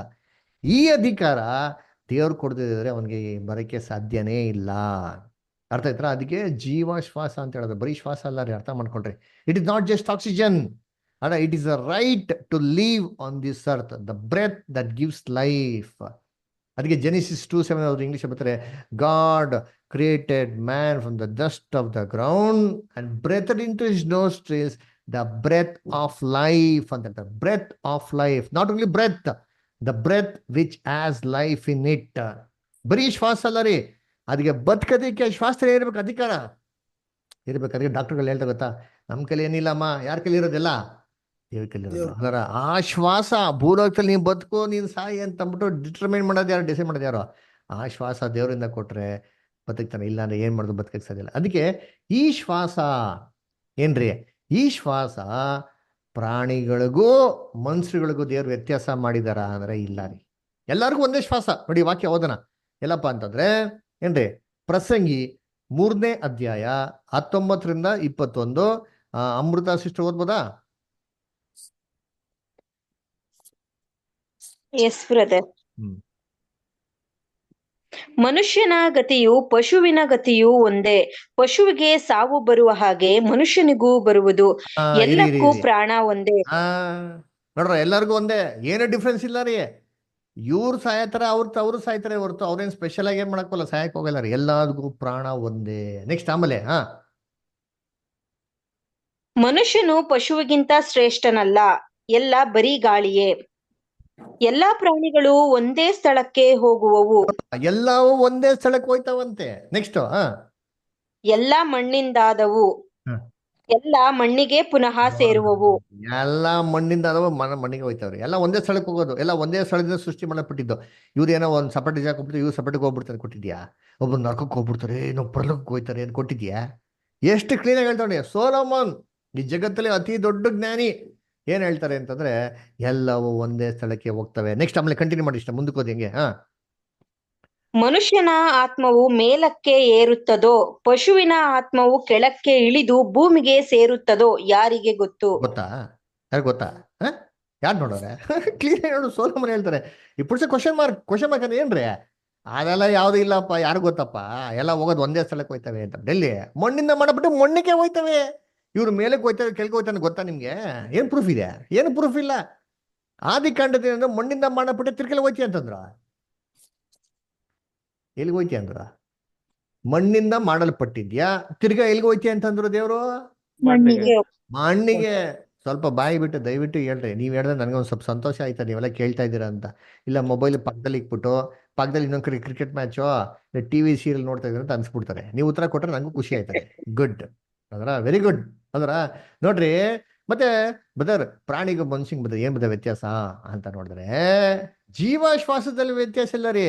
ಈ ಅಧಿಕಾರ ದೇವ್ರು ಕೊಡ್ದಿದ್ರೆ ಅವನಿಗೆ ಬರೋಕ್ಕೆ ಸಾಧ್ಯನೇ ಇಲ್ಲ. ಅರ್ಥ ಆಯ್ತಾ? ಅದಕ್ಕೆ ಜೀವ ಶ್ವಾಸ ಅಂತ ಹೇಳೋದು, ಬರೀ ಶ್ವಾಸ ಅಲ್ಲ ರೀ, ಅರ್ಥ ಮಾಡ್ಕೊಂಡ್ರಿ. It is not just oxygen, ಅಲ್ಲ, it is a right to live on this earth, the breath that gives life. ಅದಕ್ಕೆ ಜೆನಿಸಿಸ್ 2:7 ಅವ್ರು ಇಂಗ್ಲಿಷ್ ಬರ್ತಾರೆ, God created man from the dust of the ground and breathed into his nostrils the breath of life. And the breath of life, not only breath, the breath which has life in it. ಬರೀ ಶ್ವಾಸ ಅಲ್ಲ ರೀ, ಅದಕ್ಕೆ ಬದುಕೋದಕ್ಕೆ ಶ್ವಾಸ ಇರ್ಬೇಕು, ಅಧಿಕಾರ ಇರ್ಬೇಕು. ಅದಕ್ಕೆ ಡಾಕ್ಟರ್ಗಳು ಹೇಳ್ತಾ ಗೊತ್ತಾ, ನಮ್ಮ ಕೈಲಿ ಏನಿಲ್ಲಮ್ಮ, ಯಾರ ಕೈಲಿ ಇರೋದಿಲ್ಲ, ದೇವ್ರ ಕೈಲಿ ಇರೋದು. ಅದರ ಆ ಶ್ವಾಸ ಭೂಲೋಕದಲ್ಲಿ ನೀನು ಬದುಕು, ನೀನು ಸಾಯಿ ಅಂತ ಅಂದ್ಬಿಟ್ಟು ಡಿಟರ್ಮೈನ್ ಮಾಡೋದು ಯಾರು, ಡಿಸೈಡ್ ಮಾಡೋದು ಯಾರು? ಆ ಶ್ವಾಸ ದೇವರಿಂದ ಕೊಟ್ರೆ ಬದುಕ್ತಾನೆ, ಇಲ್ಲ ಅಂದ್ರೆ ಏನ್ ಮಾಡೋದು, ಬದುಕಕ್ಕೆ ಸಾಧ್ಯ ಇಲ್ಲ. ಅದಕ್ಕೆ ಈ ಶ್ವಾಸ ಏನ್ರಿ, ಈ ಶ್ವಾಸ ಪ್ರಾಣಿಗಳಿಗೂ ಮನುಷ್ಯರಿಗಳಿಗೂ ದೇವ್ರು ವ್ಯತ್ಯಾಸ ಮಾಡಿದಾರ ಅಂದ್ರೆ ಇಲ್ಲ ರೀ, ಎಲ್ಲರಿಗೂ ಒಂದೇ ಶ್ವಾಸ. ನೋಡಿ ವಾಕ್ಯ ಓದೋಣ, ಎಲ್ಲಪ್ಪ ಅಂತಂದ್ರೆ ಏನ್ರಿ, ಪ್ರಸಂಗಿ 3ನೇ ಅಧ್ಯಾಯ 19ರಿಂದ 21. ಅಮೃತ ಸಿಸ್ಟರ್ ಓದ್ಬೋದಾ? Yes brother. ಮನುಷ್ಯನ ಗತಿಯು ಪಶುವಿನ ಗತಿಯು ಒಂದೇ. ಪಶುವಿಗೆ ಸಾವು ಬರುವ ಹಾಗೆ ಮನುಷ್ಯನಿಗೂ ಬರುವುದು. ಎಲ್ಲಕ್ಕೂ ಪ್ರಾಣ ಒಂದೇ. ನೋಡ್ರ, ಎಲ್ಲರಿಗೂ ಒಂದೇ, ಏನು ಡಿಫ್ರೆನ್ಸ್ ಇಲ್ಲ ರೀ. ಇವ್ರು ಸಾಯತಾರ, ಅವ್ರು ಸಾಯ್ತಾರೆ ಹೊರತು ಅವ್ರೇನ್ ಸ್ಪೆಷಲ್ ಆಗಿ ಏನ್ ಮಾಡಕ್ಕಲ್ಲ, ಸಾಯಕ್ ಹೋಗಲ್ಲ ರೀ. ಎಲ್ಲರಿಗೂ ಪ್ರಾಣ ಒಂದೇ. ನೆಕ್ಸ್ಟ್ ಆಮೇಲೆ ಮನುಷ್ಯನು ಪಶುವಿಗಿಂತ ಶ್ರೇಷ್ಠನಲ್ಲ, ಎಲ್ಲ ಬರೀ ಗಾಳಿಯೇ. ಎಲ್ಲಾ ಪ್ರಾಣಿಗಳು ಒಂದೇ ಸ್ಥಳಕ್ಕೆ ಹೋಗುವವು. ಎಲ್ಲವೂ ಒಂದೇ ಸ್ಥಳಕ್ಕೆ ಹೋಯ್ತಾವಂತೆ. ನೆಕ್ಸ್ಟ್ ಎಲ್ಲಾ ಮಣ್ಣಿಂದಾದವು. ಎಲ್ಲ ಮಣ್ಣಿಗೆ ಪುನಃ ಸೇರುವವು. ಎಲ್ಲ ಮಣ್ಣಿಂದ ಅದಾವ, ಮಣ್ಣಿಗೆ ಹೋಯ್ತಾವ್ರಿ. ಎಲ್ಲ ಒಂದೇ ಸ್ಥಳಕ್ಕೆ ಹೋಗೋದು, ಎಲ್ಲ ಒಂದೇ ಸ್ಥಳದಿಂದ ಸೃಷ್ಟಿ ಮಾಡಲ್ಪಟ್ಟಿದ್ದು. ಇವ್ರು ಏನೋ ಒಂದು ಸಪರೇಟ್ ಜಾಗ ಹೋಗ್ಬಿಟ್ಟು ಇವ್ರು ಸಪರೇಟ್ಗೆ ಹೋಗ್ಬಿಡ್ತಾರೆ ಕೊಟ್ಟಿದ್ಯಾ? ಒಬ್ಬರು ನರಕಕ್ಕೆ ಹೋಗ್ಬಿಡ್ತಾರೆ, ಇನ್ನೊಬ್ಬ ಪರಲೋಕಕ್ಕೆ ಹೋಯ್ತಾರೆ ಅಂತ ಕೊಟ್ಟಿದ್ಯಾ? ಎಷ್ಟು ಕ್ಲೀನಾಗಿ ಹೇಳ್ತಾನೆ ಸೋಲೋಮನ್, ಈ ಜಗತ್ತಲ್ಲಿ ಅತಿ ದೊಡ್ಡ ಜ್ಞಾನಿ. ಏನ್ ಹೇಳ್ತಾರೆ ಅಂತಂದ್ರೆ ಎಲ್ಲವೂ ಒಂದೇ ಸ್ಥಳಕ್ಕೆ ಹೋಗ್ತವೆ. ನೆಕ್ಸ್ಟ್ ಆಮೇಲೆ ಕಂಟಿನ್ಯೂ ಮಾಡಿ, ಇಷ್ಟ ಮುಂದಕ್ಕೆ ಹೋದಿ ಹೆಂಗೆ? ಮನುಷ್ಯನ ಆತ್ಮವು ಮೇಲಕ್ಕೆ ಏರುತ್ತದೋ, ಪಶುವಿನ ಆತ್ಮವು ಕೆಳಕ್ಕೆ ಇಳಿದು ಭೂಮಿಗೆ ಸೇರುತ್ತದೋ ಯಾರಿಗೆ ಗೊತ್ತು? ಗೊತ್ತಾ? ಯಾರು ಗೊತ್ತಾ? ಯಾರು ನೋಡೋರೆ? ಕ್ಲೀನ್ ನೋಡು, ಸೋಲಮನ್ ಹೇಳ್ತಾರೆ. ಈ ಪುರುಷ ಕ್ವಶನ್ ಮಾರ್ಕ್ ಅಂದ್ರೆ ಏನ್ರಿ? ಅದೆಲ್ಲ ಯಾವ್ದು ಇಲ್ಲಪ್ಪ, ಯಾರು ಗೊತ್ತಪ್ಪ, ಎಲ್ಲ ಹೋಗೋದು ಒಂದೇ ಸ್ಥಳಕ್ಕೆ ಹೋಯ್ತವೆ ಅಂತ. ಡೆಲ್ಲಿ ಮಣ್ಣಿಂದ ಮಾಡಬಿಟ್ಟು ಮಣ್ಣಿಗೆ ಹೋಯ್ತವೆ. ಇವ್ರು ಮೇಲಕ್ಕೆ ಹೋಯ್ತವೆ, ಕೆಳಗೆ ಹೋಯ್ತಾನೆ. ಗೊತ್ತಾ ನಿಮ್ಗೆ? ಏನ್ ಪ್ರೂಫ್ ಇದೆ? ಏನು ಪ್ರೂಫ್ ಇಲ್ಲ. ಆದಿಕಾಂಡದಿಂದ ಮಣ್ಣಿಂದ ಮಾಡಬಿಟ್ಟು ತಿರ್ಕೆಲ್ ಹೋಯ್ತಿ ಅಂತಂದ್ರ, ಎಲ್ಲಿಗೆ ಹೋಯ್ತಿ ಅಂದ್ರ? ಮಣ್ಣಿಂದ ಮಾಡಲ್ಪಟ್ಟಿದ್ಯಾ, ತಿರ್ಗಾ ಎಲ್ಲಿಗೆ ಹೋಯ್ತಿ ಅಂತಂದ್ರು ದೇವ್ರು? ಮಣ್ಣಿಗೆ. ಮಣ್ಣಿಗೆ. ಸ್ವಲ್ಪ ಬಾಯಿ ಬಿಟ್ಟು ದಯವಿಟ್ಟು ಹೇಳ್ರಿ. ನೀವ್ ಹೇಳಿದ್ರೆ ನನಗೊಂದು ಸ್ವಲ್ಪ ಸಂತೋಷ ಆಯ್ತಾ, ನೀವೆಲ್ಲ ಕೇಳ್ತಾ ಇದ್ದೀರಾ ಅಂತ. ಇಲ್ಲ ಮೊಬೈಲ್ ಪಕ್ಕದಲ್ಲಿ ಇಕ್ಬಿಟ್ಟು ಪಕ್ಕದಲ್ಲಿ ಇನ್ನೊಂದ್ ಕಡೆ ಕ್ರಿಕೆಟ್ ಮ್ಯಾಚು, ಟಿವಿ ಸೀರಿಯಲ್ ನೋಡ್ತಾ ಇದ್ರೆ ಅಂತ ಅನ್ಸ್ಬಿಡ್ತಾರೆ. ನೀವು ಉತ್ತರ ಕೊಟ್ರೆ ನನಗೂ ಖುಷಿ ಆಯ್ತದೆ. ಗುಡ್ ಅದರ, ವೆರಿ ಗುಡ್ ಅದರ. ನೋಡ್ರಿ, ಮತ್ತೆ ಬದರ್ ಪ್ರಾಣಿಗೂ ಮನುಷ್ಯಂಗೆ ಬದ ಏನ್ ಬದ ವ್ಯತ್ಯಾಸ ಅಂತ ನೋಡಿದ್ರೆ, ಜೀವಶ್ವಾಸದಲ್ಲಿ ವ್ಯತ್ಯಾಸ ಇಲ್ಲ ರೀ.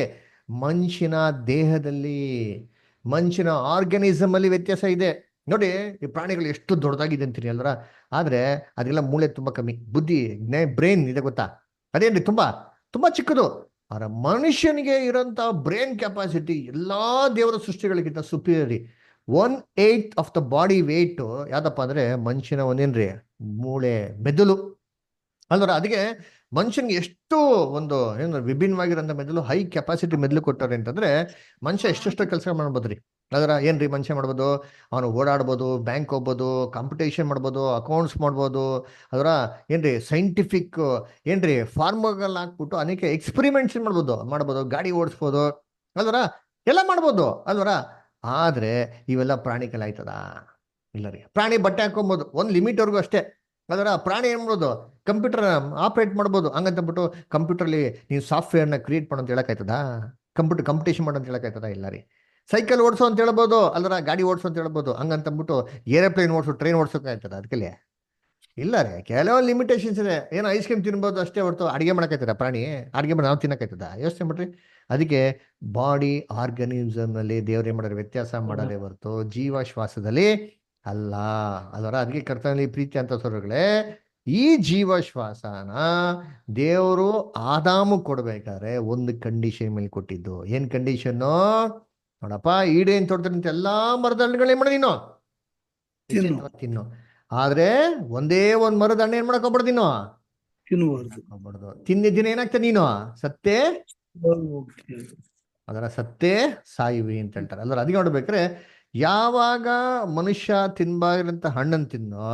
ಮನುಷ್ಯನ ದೇಹದಲ್ಲಿ, ಮನುಷ್ಯನ ಆರ್ಗನಿಸಮ್ ಅಲ್ಲಿ ವ್ಯತ್ಯಾಸ ಇದೆ. ನೋಡಿ, ಈ ಪ್ರಾಣಿಗಳು ಎಷ್ಟು ದೊಡ್ಡದಾಗಿದೆ ಅಂತೀರಿ ಅಲ್ರ, ಆದ್ರೆ ಅದೆಲ್ಲ ಮೂಳೆ ತುಂಬಾ ಕಮ್ಮಿ, ಬುದ್ಧಿ ಬ್ರೈನ್ ಇದೆ ಗೊತ್ತಾ, ಅದೇನ್ರಿ ತುಂಬಾ ತುಂಬಾ ಚಿಕ್ಕದು. ಆದ್ರೆ ಮನುಷ್ಯನಿಗೆ ಇರೋಂಥ ಬ್ರೈನ್ ಕೆಪಾಸಿಟಿ ಎಲ್ಲಾ ದೇವರ ಸೃಷ್ಟಿಗಳಿಗಿಂತ ಸುಪೀರಿಯರಿ. 1/8 ಆಫ್ ದ ಬಾಡಿ ವೇಟ್ ಯಾವ್ದಪ್ಪ ಅಂದ್ರೆ ಮನುಷ್ಯನ ಒಂದೇನ್ರಿ ಮೂಳೆ, ಮೆದುಳು ಅಲ್ವರ. ಅದಕ್ಕೆ ಮನುಷ್ಯನ್ಗೆ ಎಷ್ಟು ಒಂದು ಏನು ವಿಭಿನ್ನವಾಗಿರೋಂಥ ಮೆದುಳು, ಹೈ ಕೆಪಾಸಿಟಿ ಮೆದುಳು ಕೊಟ್ಟಾರೆ ಅಂತಂದ್ರೆ ಮನುಷ್ಯ ಎಷ್ಟೆಷ್ಟೋ ಕೆಲಸ ಮಾಡ್ಬೋದ್ರಿ. ಅದರ ಏನ್ರಿ ಮನುಷ್ಯ ಮಾಡ್ಬೋದು? ಅವನು ಓಡಾಡ್ಬೋದು, ಬ್ಯಾಂಕ್ ಹೋಗ್ಬೋದು, ಕಾಂಪಿಟೇಷನ್ ಮಾಡ್ಬೋದು, ಅಕೌಂಟ್ಸ್ ಮಾಡ್ಬೋದು, ಅದರ ಏನ್ರಿ ಸೈಂಟಿಫಿಕ್ ಏನ್ರಿ ಫಾರ್ಮುಗಳ ಹಾಕ್ಬಿಟ್ಟು ಅನೇಕ ಎಕ್ಸ್ಪೆರಿಮೆಂಟ್ಸ್ ಮಾಡ್ಬೋದು, ಗಾಡಿ ಓಡಿಸ್ಬೋದು ಅಲ್ವರ, ಎಲ್ಲ ಮಾಡ್ಬೋದು ಅಲ್ವರ. ಆದ್ರೆ ಇವೆಲ್ಲ ಪ್ರಾಣಿಗೆಲ್ಲ ಆಯ್ತದ? ಇಲ್ಲ ರೀ. ಪ್ರಾಣಿ ಬಟ್ಟೆ ಹಾಕೊಬೋದು ಒಂದು ಲಿಮಿಟ್ವರೆಗೂ ಅಷ್ಟೇ. ಅದರ ಪ್ರಾಣಿ ಏನ್ ಮಾಡ್ಬೋದು? ಕಂಪ್ಯೂಟರ್ ಆಪರೇಟ್ ಮಾಡ್ಬೋದು. ಹಂಗಂತಬಿಟ್ಟು ಕಂಪ್ಯೂಟರ್ಲಿ ನೀವು ಸಾಫ್ಟ್ವೇರ್ನ ಕ್ರಿಯೇಟ್ ಮಾಡೋ ಅಂತ ಹೇಳಕ್ಕಾಯ್ತದ? ಕಂಪ್ಯೂಟರ್ ಕಾಂಪಿಟೇಷನ್ ಮಾಡೋ ಅಂತ ಹೇಳಕ್ಕಾಯ್ತದ? ಇಲ್ಲ ರೀ. ಸೈಕಲ್ ಓಡಿಸೋ ಅಂತ ಹೇಳ್ಬೋದು, ಅಲ್ರ ಗಾಡಿ ಓಡಿಸೋ ಅಂತ ಹೇಳ್ಬೋದು. ಹಂಗಂತಂದ್ಬಿಟ್ಟು ಏರೋಪ್ಲೇನ್ ಓಡಿಸೋ, ಟ್ರೈನ್ ಓಡಿಸೋಕಾಯ್ತದ? ಅದಕ್ಕೆ ಇಲ್ಲ ರೀ. ಕೆಲವೊಂದು ಲಿಮಿಟೇಷನ್ಸ್ ಇದೆ. ಏನೋ ಐಸ್ ಕ್ರೀಮ್ ತಿನ್ಬೋದು ಅಷ್ಟೇ ಹೊರತು ಅಡಿಗೆ ಮಾಡಕ್ಕಾಯ್ತದ? ಪ್ರಾಣಿ ಅಡಿಗೆ ಮಾಡಿ ನಾವು ತಿನ್ನಕ್ಕಾಯ್ತದ? ಯೋಚನೆ ಮಾಡ್ರಿ. ಅದಕ್ಕೆ ಬಾಡಿ ಆರ್ಗನಿಸಮ್ ನಲ್ಲಿ ದೇವ್ರು ಏನ್ ಮಾಡೋರು? ವ್ಯತ್ಯಾಸ ಮಾಡಲೇ ಹೊರತು ಜೀವಶ್ವಾಸದಲ್ಲಿ ಅಲ್ಲ ಅದರ. ಅದಕ್ಕೆ ಕರ್ತನಲ್ಲಿ ಪ್ರೀತಿ ಅಂತ ಸ್ವರಗಳೇ, ಈ ಜೀವಶ್ವಾಸನ ದೇವರು ಆದಾಮು ಕೊಡ್ಬೇಕಾದ್ರೆ ಒಂದು ಕಂಡೀಷನ್ ಮೇಲೆ ಕೊಟ್ಟಿದ್ದು. ಏನ್ ಕಂಡೀಷನ್ನು? ನೋಡಪ್ಪ, ಈಡೇನ್ ತೋಟದಂತೆ ಎಲ್ಲಾ ಮರದ ಹಣ್ಣುಗಳೇನ್ ಮಾಡ ನೀನು ತಿನ್ನು, ಆದ್ರೆ ಒಂದೇ ಒಂದ್ ಮರದ ಹಣ್ಣು ಏನ್ ಮಾಡಕ್ ಹೋಗ್ಬಾರ್ದು ನೀನು, ತಿನ್ನಬಾರ್ದು. ತಿಂದಿದ್ದೀನ ಏನಾಗ್ತದೆ ನೀನು? ಸತ್ತೇ ಅದರ ಸತ್ತೇ ಸಾಯುವಿ ಅಂತ ಹೇಳ್ತಾರೆ ಅಲ್ವ. ಅದಕ್ಕೆ ನೋಡ್ಬೇಕ್ರೆ ಯಾವಾಗ ಮನುಷ್ಯ ತಿನ್ಬಾರಂತ ಹಣ್ಣನ್ನು ತಿನ್ನೋ,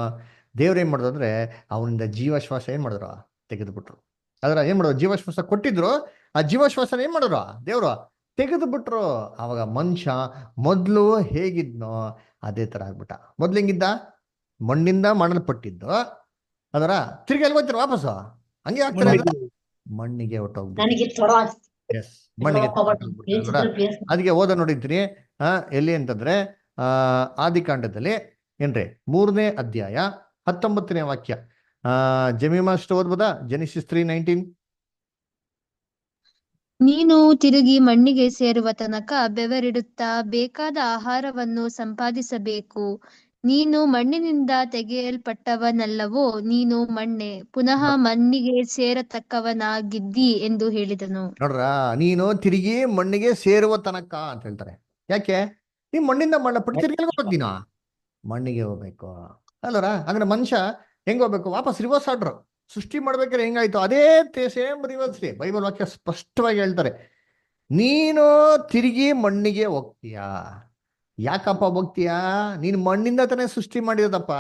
ದೇವ್ರು ಏನ್ ಮಾಡಿದ್ರು ಅಂದ್ರೆ ಅವನಿಂದ ಜೀವಶ್ವಾಸ ಏನ್ ಮಾಡಿದ್ರು? ತೆಗೆದುಬಿಟ್ರು. ಅದರ ಏನ್ ಮಾಡೋದು? ಜೀವಶ್ವಾಸ ಕೊಟ್ಟಿದ್ರು, ಆ ಜೀವಶ್ವಾಸನ ಏನ್ ಮಾಡಿದ್ರು? ದೇವ್ರು ತೆಗೆದು ಬಿಟ್ರು. ಅವಾಗ ಮನುಷ್ಯ ಮೊದ್ಲು ಹೇಗಿದ್ನೋ ಅದೇ ತರ ಆಗ್ಬಿಟ್ಟ. ಮೊದ್ಲು ಹೆಂಗಿದ್ದ? ಮಣ್ಣಿಂದ ಮಾಡಲ್ಪಟ್ಟಿದ್ದು. ಅದರ ತಿರ್ಗಿ ಎಲ್ಲಿ ಹೋಗ್ತಾರೆ? ವಾಪಸ್ಸು ಹಂಗೆ ಆಗ್ತಾರೆ, ಮಣ್ಣಿಗೆ ಹೊಟ್ಟೋಗ್ಬಿಟ್ಟು. ಎಸ್, ಮಣ್ಣಿಗೆ. ಅದಕ್ಕೆ ಓದ ನೋಡಿರ್ತೀನಿ ಎಲ್ಲಿ ಅಂತಂದ್ರೆ ಆದಿಕಾಂಡದಲ್ಲಿ ಏನ್ರಿ 3ನೇ ಅಧ್ಯಾಯ 19ನೇ ವಾಕ್ಯ. ಜಮೀಮಾ ಅಷ್ಟು ಓದ್ಬೋದಾ? Genesis 3:19. ನೀನು ತಿರುಗಿ ಮಣ್ಣಿಗೆ ಸೇರುವ ತನಕ ಬೆವರಿಡುತ್ತಾ ಬೇಕಾದ ಆಹಾರವನ್ನು ಸಂಪಾದಿಸಬೇಕು. ನೀನು ಮಣ್ಣಿನಿಂದ ತೆಗೆಯಲ್ಪಟ್ಟವನಲ್ಲವೋ? ನೀನು ಮಣ್ಣೆ, ಪುನಃ ಮಣ್ಣಿಗೆ ಸೇರತಕ್ಕವನಾಗಿದ್ದಿ ಎಂದು ಹೇಳಿದನು. ನೋಡ್ರ, ನೀನು ತಿರುಗಿ ಮಣ್ಣಿಗೆ ಸೇರುವ ತನಕ ಅಂತ ಹೇಳ್ತಾರೆ. ಯಾಕೆ? ನೀವ್ ಮಣ್ಣಿಂದ ಮಾಡಲ್ಪಟ್ಟು ತಿರುಗಿ ಹೋಗ್ಬೇಕು, ನೀನು ಮಣ್ಣಿಗೆ ಹೋಗ್ಬೇಕು ಅಲ್ಲರ. ಹಂಗಾರೆ ಮನುಷ್ಯ ಹೆಂಗ್ ಹೋಗ್ಬೇಕು? ವಾಪಸ್ ರಿವರ್ಸ್ ಆರ್ಡರ್. ಸೃಷ್ಟಿ ಮಾಡ್ಬೇಕಾದ್ರೆ ಹೆಂಗಾಯ್ತು ಅದೇ ಸೇಮ್ ರಿವರ್ಸ್ ರೀ. ಬೈಬಲ್ ವಾಕ್ಯ ಸ್ಪಷ್ಟವಾಗಿ ಹೇಳ್ತಾರೆ, ನೀನು ತಿರುಗಿ ಮಣ್ಣಿಗೆ ಹೋಗ್ತೀಯಾ. ಯಾಕಪ್ಪ ಹೋಗ್ತೀಯಾ? ನೀನು ಮಣ್ಣಿಂದ ತಾನೇ ಸೃಷ್ಟಿ ಮಾಡಿರೋದಪ್ಪ,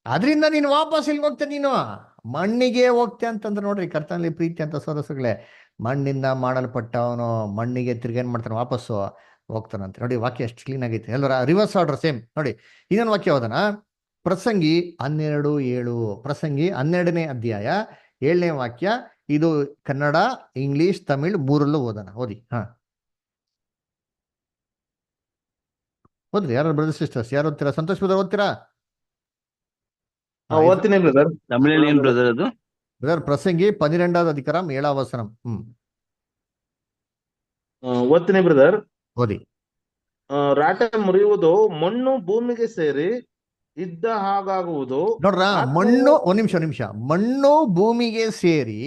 ಅದರಿಂದ ನೀನು ವಾಪಸ್ ಇಲ್ಲಿಗೆ ಹೋಗ್ತೀಯ, ನೀನು ಮಣ್ಣಿಗೆ ಹೋಗ್ತೀಯ ಅಂತಂದ್ರೆ ನೋಡ್ರಿ, ಕರ್ತನಲ್ಲಿ ಪ್ರೀತಿ ಅಂತ ಸದಸ್ಯಗಳೇ, ಮಣ್ಣಿಂದ ಮಾಡಲ್ಪಟ್ಟವನು ಮಣ್ಣಿಗೆ ತಿರ್ಗಿ ಏನ್ ಮಾಡ್ತಾನೆ? ವಾಪಸ್ಸು ಹೋಗ್ತಾನಂತೆ. ನೋಡಿ, ವಾಕ್ಯ ಎಷ್ಟು ಕ್ಲೀನ್ ಆಗೈತೆ ಎಲ್ಲರ. Reverse order same. ನೋಡಿ, ಇನ್ನೊಂದು ವಾಕ್ಯ ಹೋದನ, ಪ್ರಸಂಗಿ 12:7. ಪ್ರಸಂಗಿ 12ನೇ ಅಧ್ಯಾಯ 7ನೇ ವಾಕ್ಯ. ಇದು ಕನ್ನಡ, ಇಂಗ್ಲಿಷ್, ತಮಿಳ್ ಮೂರಲ್ಲೂ ಓದೋಣ. ಓದಿ. ಹಾ, ಓದ್ರಿ. ಯಾರು ಬ್ರದರ್ ಸಿಸ್ಟರ್ಸ್ ಯಾರು ಓದ್ತೀರಾ? ಸಂತೋಷ್ ಬ್ರದರ್ ಓದ್ತೀರಾ? ಓದ್ತೀನಿ ಬ್ರದರ್. ತಮಿಳಲ್ಲಿ ಏನ್ ಬ್ರದರ್ ಅದು? ಬ್ರದರ್ ಪ್ರಸಂಗಿ 12வது அதிகாரம் 7வது வசனம். ಓದ್ತೀನಿ ಬ್ರದರ್. ಓದಿ. ರಾಟೆ ಮುರಿಯುವುದು, ಮಣ್ಣು ಭೂಮಿಗೆ ಸೇರಿ ಇದ್ದ ಹಾಗಾಗುವುದು. ನೋಡ್ರ, ಮಣ್ಣು, ಒಂದ್ ನಿಮಿಷ, ಮಣ್ಣು ಭೂಮಿಗೆ ಸೇರಿ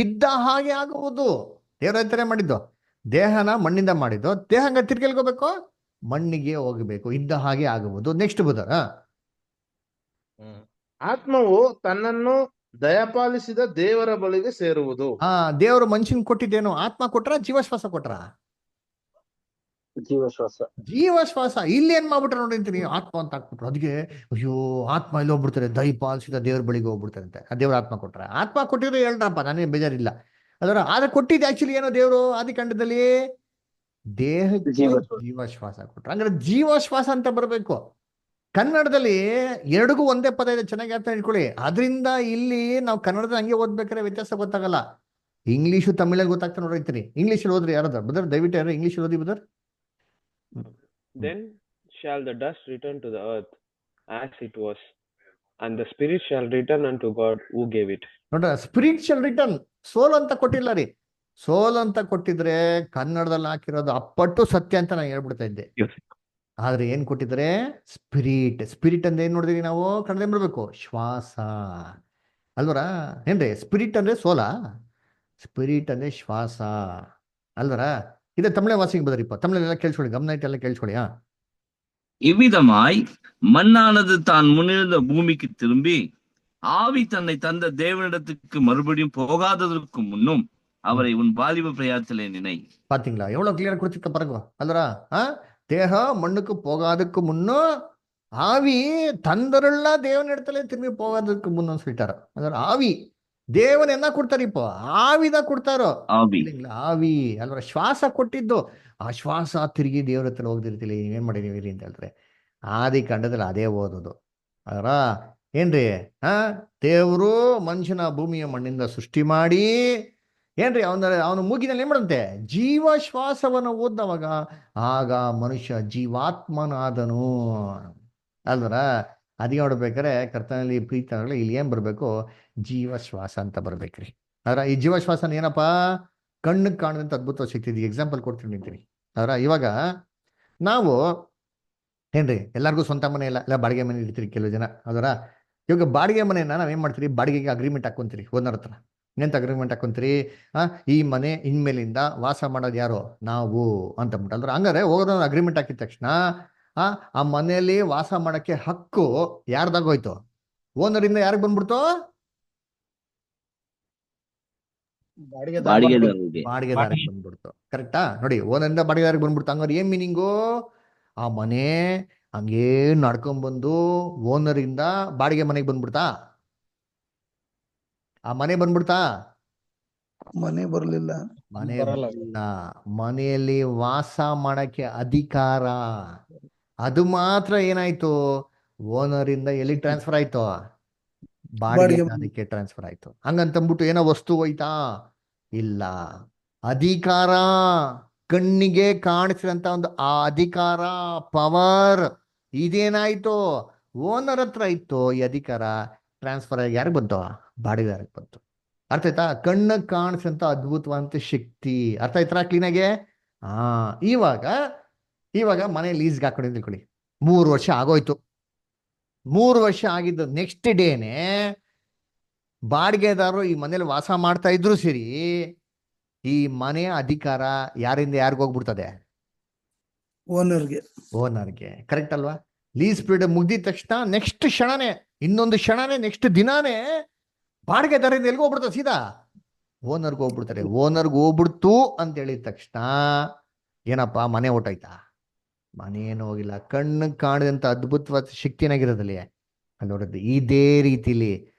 ಇದ್ದ ಹಾಗೆ ಆಗುವುದು. ದೇವರ ಮಾಡಿದ್ದು, ದೇಹನ ಮಣ್ಣಿಂದ ಮಾಡಿದ್ದು, ದೇಹ ಹಂಗ ತಿರ್ಗೆಲ್ಕೋಬೇಕು, ಮಣ್ಣಿಗೆ ಹೋಗಬೇಕು, ಇದ್ದ ಹಾಗೆ ಆಗುವುದು. ನೆಕ್ಸ್ಟ್ ಬುಧರ, ಆತ್ಮವು ತನ್ನನ್ನು ದಯಪಾಲಿಸಿದ ದೇವರ ಬಳಿಗೆ ಸೇರುವುದು. ದೇವರು ಮನುಷ್ಯನ್ ಕೊಟ್ಟಿದ್ದೇನು? ಆತ್ಮ ಕೊಟ್ರ, ಜೀವಶ್ವಾಸ ಕೊಟ್ರ? ಜೀವಶ್ವಾಸ. ಇಲ್ಲಿ ಏನ್ ಮಾಡ್ಬಿಟ್ರೆ ನೋಡಿರ್ತೀನಿ, ಆತ್ಮ ಅಂತ ಹಾಕ್ಬಿಟ್ರು. ಅದಕ್ಕೆ ಅಯ್ಯೋ ಆತ್ಮ ಇಲ್ಲಿ ಹೋಗ್ಬಿಡ್ತಾರೆ, ದಯಪಾಲಿಸಿದ ದೇವ್ರ ಬಳಿಗೆ ಹೋಗ್ಬಿಡ್ತಾರೆ ಅಂತ. ದೇವ್ರ ಆತ್ಮ ಕೊಟ್ರ? ಆತ್ಮ ಕೊಟ್ಟಿದ್ರೆ ಹೇಳ್ರಪ್ಪ, ನಾನೇನು ಬೇಜಾರಿಲ್ಲ. ಆದ್ರೆ ಕೊಟ್ಟಿದ್ದು ಆಕ್ಚುಲಿ ಏನೋ ದೇವರು ಆದಿಕಾಂಡದಲ್ಲಿ ದೇಹಕ್ಕೆ ಜೀವಶ್ವಾಸ ಕೊಟ್ರ. ಹಂಗಾರೆ ಜೀವಶ್ವಾಸ ಅಂತ ಬರಬೇಕು. ಕನ್ನಡದಲ್ಲಿ ಎರಡಿಗೂ ಒಂದೇ ಪದ ಇದೆ, ಚೆನ್ನಾಗಿ ಅರ್ಥ ಇಟ್ಕೊಳ್ಳಿ. ಅದರಿಂದ ಇಲ್ಲಿ ನಾವು ಕನ್ನಡದ ಹಂಗೆ ಓದ್ಬೇಕಾದ್ರೆ ವ್ಯತ್ಯಾಸ ಗೊತ್ತಾಗಲ್ಲ. ಇಂಗ್ಲೀಷು ತಮಿಳಲ್ಲಿ ಗೊತ್ತಾಗ್ತಾ ನೋಡಿರ್ತೀನಿ. ಇಂಗ್ಲೀಷಲ್ಲಿ ಓದ್ರಿ ಯಾರಾದ್ರು ಬದರ್, ದಯವಿಟ್ಟು ಯಾರು ಇಂಗ್ಲೀಷ್ ಓದಿ Badr. Then shall the dust return to the earth as it was, and the spirit shall return unto God who gave it. ನೋಡ್ರ, ಸ್ಪಿರಿಟ್ ಶಾಲ್ ರಿಟರ್ನ್. ಸೋಲ್ ಅಂತ ಕೊಟ್ಟಿಲ್ಲ ರೀ. ಸೋಲ್ ಅಂತ ಕೊಟ್ಟಿದ್ರೆ ಕನ್ನಡದಲ್ಲಿ ಹಾಕಿರೋದು ಅಪ್ಪಟ್ಟು ಸತ್ಯ ಅಂತ ನಾನು ಹೇಳ್ಬಿಡ್ತಾ ಇದ್ದೆ. ಆದ್ರೆ ಏನ್ ಕೊಟ್ಟಿದ್ರೆ ಸ್ಪಿರಿಟ್. ಸ್ಪಿರಿಟ್ ಅಂದ್ರೆ ಏನ್ ನೋಡಿದ್ರಿ ನಾವು ಕನ್ನಡ ಬರ್ಬೇಕು? ಶ್ವಾಸ ಅಲ್ವರ ಏನ್ರಿ? ಸ್ಪಿರಿಟ್ ಅಂದ್ರೆ ಸೋಲ, ಸ್ಪಿರಿಟ್ ಅಂದ್ರೆ ಶ್ವಾಸ ಅಲ್ವರ. ಇದೇ ತಮಿಳ ವಾಸಿಗೆ ಬದರಿಪ್ಪ. ತಮಿಳೆಲ್ಲ ಕೇಳಿಸ್ಕೊಳ್ಳಿ, ಗಮನ ಇಟ್ಟೆಲ್ಲ ಕೇಳಿಸ್ಕೊಳ್ಳಿ. இவ்விதமாய் மண்ணானது தான் முன்னிருந்த பூமிக்கு திரும்பி ஆவி தன்னை தந்த தேவனிடத்துக்கு மறுபடியும் போகாததற்கு முன்னும் அவரை உன் வாலிப பிரயாத்திலே நினை. பாத்தீங்களா எவ்வளவு கிளியர் கொடுத்துருக்க பாருங்க அல்லரா. தேக மண்ணுக்கு போகாததுக்கு முன்னும் ஆவி தந்தருள்ள தேவனிடத்துல திரும்பி போகாததுக்கு முன்னு சொல்லிட்டாரு. ஆவி ದೇವನ್ ಎನ್ನ ಕೊಡ್ತಾರೆ? ಇಪ್ಪ ಆವಿದ ಕೊಡ್ತಾರೋ? ಆವಿ ಅಲ್ವರ. ಶ್ವಾಸ ಕೊಟ್ಟಿದ್ದು, ಆ ಶ್ವಾಸ ತಿರುಗಿ ದೇವ್ರ ಹತ್ರ ಹೋಗ್ದಿರ್ತಿಲ್ಲ. ನೀವೇನ್ ಮಾಡಿದೀವಿ ಅಂತ ಹೇಳ್ತಾರೆ. ಆದಿ ಕಾಂಡದಲ್ಲಿ ಅದೇ ಓದೋದು ಅದರ ಏನ್ರಿ. ದೇವರು ಮನುಷ್ಯನ ಭೂಮಿಯ ಮಣ್ಣಿಂದ ಸೃಷ್ಟಿ ಮಾಡಿ ಏನ್ರಿ ಅವನ ಮೂಗಿನಲ್ಲಿ ಏನ್ ಮಾಡಂತೆ? ಜೀವಶ್ವಾಸವನ್ನು ಓದ್ದವಾಗ ಆಗ ಮನುಷ್ಯ ಜೀವಾತ್ಮನಾದನು ಅಲ್ವರ. ಅದಿಗೆ ನೋಡ್ಬೇಕಾರೆ ಕರ್ತನಲ್ಲಿ ಪ್ರೀತಿ ಇಲ್ಲಿ ಏನ್ ಬರ್ಬೇಕು? ಜೀವಶ್ವಾಸ ಅಂತ ಬರ್ಬೇಕ್ರಿ. ಅದರ ಈ ಜೀವಶ್ವಾಸನ ಏನಪ್ಪಾ? ಕಣ್ಣಿಗೆ ಕಾಣದಂತ ಅದ್ಭುತ ಶಕ್ತಿ ಇದೆ. ಎಕ್ಸಾಂಪಲ್ ಕೊಡ್ತೀನಿ ನಿಂತೀನಿ. ಅದರ ಇವಾಗ ನಾವು ಏನ್ರಿ ಎಲ್ಲರಿಗೂ ಸ್ವಂತ ಮನೆ ಇಲ್ಲ ಬಾಡಿಗೆ ಮನೆ ಇರ್ತೀರಿ ಕೆಲವು ಜನ. ಅದರ ಇವಾಗ ಬಾಡಿಗೆ ಮನೆಯನ್ನ ನಾವೇನ್ ಮಾಡ್ತೀರಿ? ಬಾಡಿಗೆಗೆ ಅಗ್ರಿಮೆಂಟ್ ಹಾಕೊಂತೀರಿ ಓನರ್ ಹತ್ರ. ಎಂತ ಅಗ್ರಿಮೆಂಟ್ ಹಾಕೊಂತೀರಿ? ಈ ಮನೆ ಇನ್ಮೇಲಿಂದ ವಾಸ ಮಾಡೋದು ಯಾರು? ನಾವು ಅಂತ ಅಂದ್ಬಿಟ್ಟು. ಅಂದ್ರೆ ಹಂಗಾರೆ ಹೋಗೋದು ಅಗ್ರಿಮೆಂಟ್ ಹಾಕಿದ ತಕ್ಷಣ ಆ ಮನೆಯಲ್ಲಿ ವಾಸ ಮಾಡಕ್ಕೆ ಹಕ್ಕು ಯಾರ್ದಾಗೋಯ್ತು? ಓನರಿಂದ ಯಾರಿಗೆ ಬಂದ್ಬಿಡ್ತು? ಬಾಡಿಗೆದಾರಿಗೆ ಬಂದ್ಬಿಡ್ತು. ಕರೆಕ್ಟಾ? ನೋಡಿ, ಓನರಿಂದ ಬಾಡಿಗೆದಾರಿಗೆ ಬಂದ್ಬಿಡ್ತು. ಹಂಗಾರೆ ಏನ್ ಮೀನಿಂಗು? ಆ ಮನೆ ಹಂಗೇ ನಡ್ಕೊಂಡ್ಬಂದು ಓನರಿಂದ ಬಾಡಿಗೆ ಮನೆಗೆ ಬಂದ್ಬಿಡ್ತಾ? ಆ ಮನೆ ಬಂದ್ಬಿಡ್ತಾ? ಮನೆ ಬರಲಿಲ್ಲ. ಮನೆ ಬರಲಿಲ್ಲ. ಮನೆಯಲ್ಲಿ ವಾಸ ಮಾಡಕ್ಕೆ ಅಧಿಕಾರ ಅದು ಮಾತ್ರ ಏನಾಯ್ತು? ಓನರಿಂದ ಎಲ್ಲಿ ಟ್ರಾನ್ಸ್ಫರ್ ಆಯ್ತು? ಬಾಡಿಗೆ ಅದಕ್ಕೆ ಟ್ರಾನ್ಸ್ಫರ್ ಆಯ್ತು. ಹಂಗಂತಂದ್ಬಿಟ್ಟು ಏನೋ ವಸ್ತು ಹೋಯ್ತಾ? ಇಲ್ಲ. ಅಧಿಕಾರ, ಕಣ್ಣಿಗೆ ಕಾಣಿಸಿದಂತ ಒಂದು ಆ ಅಧಿಕಾರ, ಪವರ್ ಇದೇನಾಯ್ತು? ಓನರ್ ಹತ್ರ ಇತ್ತು ಈ ಅಧಿಕಾರ. ಟ್ರಾನ್ಸ್ಫರ್ ಆಗಿ ಯಾರಿಗೆ ಬಂತು? ಬಾಡಿಗೆದಾರಕ್ಕೆ ಬಂತು. ಅರ್ಥ ಆಯ್ತಾ? ಕಣ್ಣಿಗೆ ಕಾಣಿಸಂತ ಅದ್ಭುತವಾದಂತ ಶಕ್ತಿ. ಅರ್ಥ ಆಯ್ತಾ ಕ್ಲೀನಾಗೆ? ಇವಾಗ ಮನೆ ಲೀಸ್ಗೆ ಹಾಕೊಂಡು ತಿಳ್ಕೊಳ್ಳಿ. 3 ವರ್ಷ ಆಗೋಯ್ತು. 3 ವರ್ಷ ಆಗಿದ್ದು ನೆಕ್ಸ್ಟ್ ಡೇನೆ ಬಾಡಿಗೆದಾರರು ಈ ಮನೇಲಿ ವಾಸ ಮಾಡ್ತಾ ಇದ್ರು ಸರಿ, ಈ ಮನೆಯ ಅಧಿಕಾರ ಯಾರಿಂದ ಯಾರಿಗ ಹೋಗ್ಬಿಡ್ತದೆ? ಓನರ್ಗೆ. ಕರೆಕ್ಟ್ ಅಲ್ವಾ? ಲೀಸ್ ಪೀರಿಯಡ್ ಮುಗ್ದಿದ ತಕ್ಷಣ ನೆಕ್ಸ್ಟ್ ಕ್ಷಣನೇ, ಇನ್ನೊಂದು ಕ್ಷಣನೇ, ನೆಕ್ಸ್ಟ್ ದಿನಾನೇ ಬಾಡಿಗೆದಾರರಿಂದ ಎಲ್ಗೆ ಹೋಗ್ಬಿಡ್ತದೆ? ಸೀದಾ ಓನರ್ಗೆ ಹೋಗ್ಬಿಡ್ತಾರೆ. ಓನರ್ಗೆ ಹೋಗ್ಬಿಡ್ತು ಅಂತ ಹೇಳಿದ ತಕ್ಷಣ ಏನಪ್ಪಾ? ಮನೆ ಹೊಟ್ಟೋಯ್ತಾ? ಮನೆ ಏನು ಹೋಗಿಲ್ಲ. ಕಣ್ಣಿಗೆ ಕಾಣದಂತ ಅದ್ಭುತವಾದ ಶಕ್ತಿ ಏನಾಗಿರೋದಲ್ಲಿ ಅಲ್ಲಿ ನೋಡಿದ್ವಿ. ಇದೇ ರೀತಿಲಿ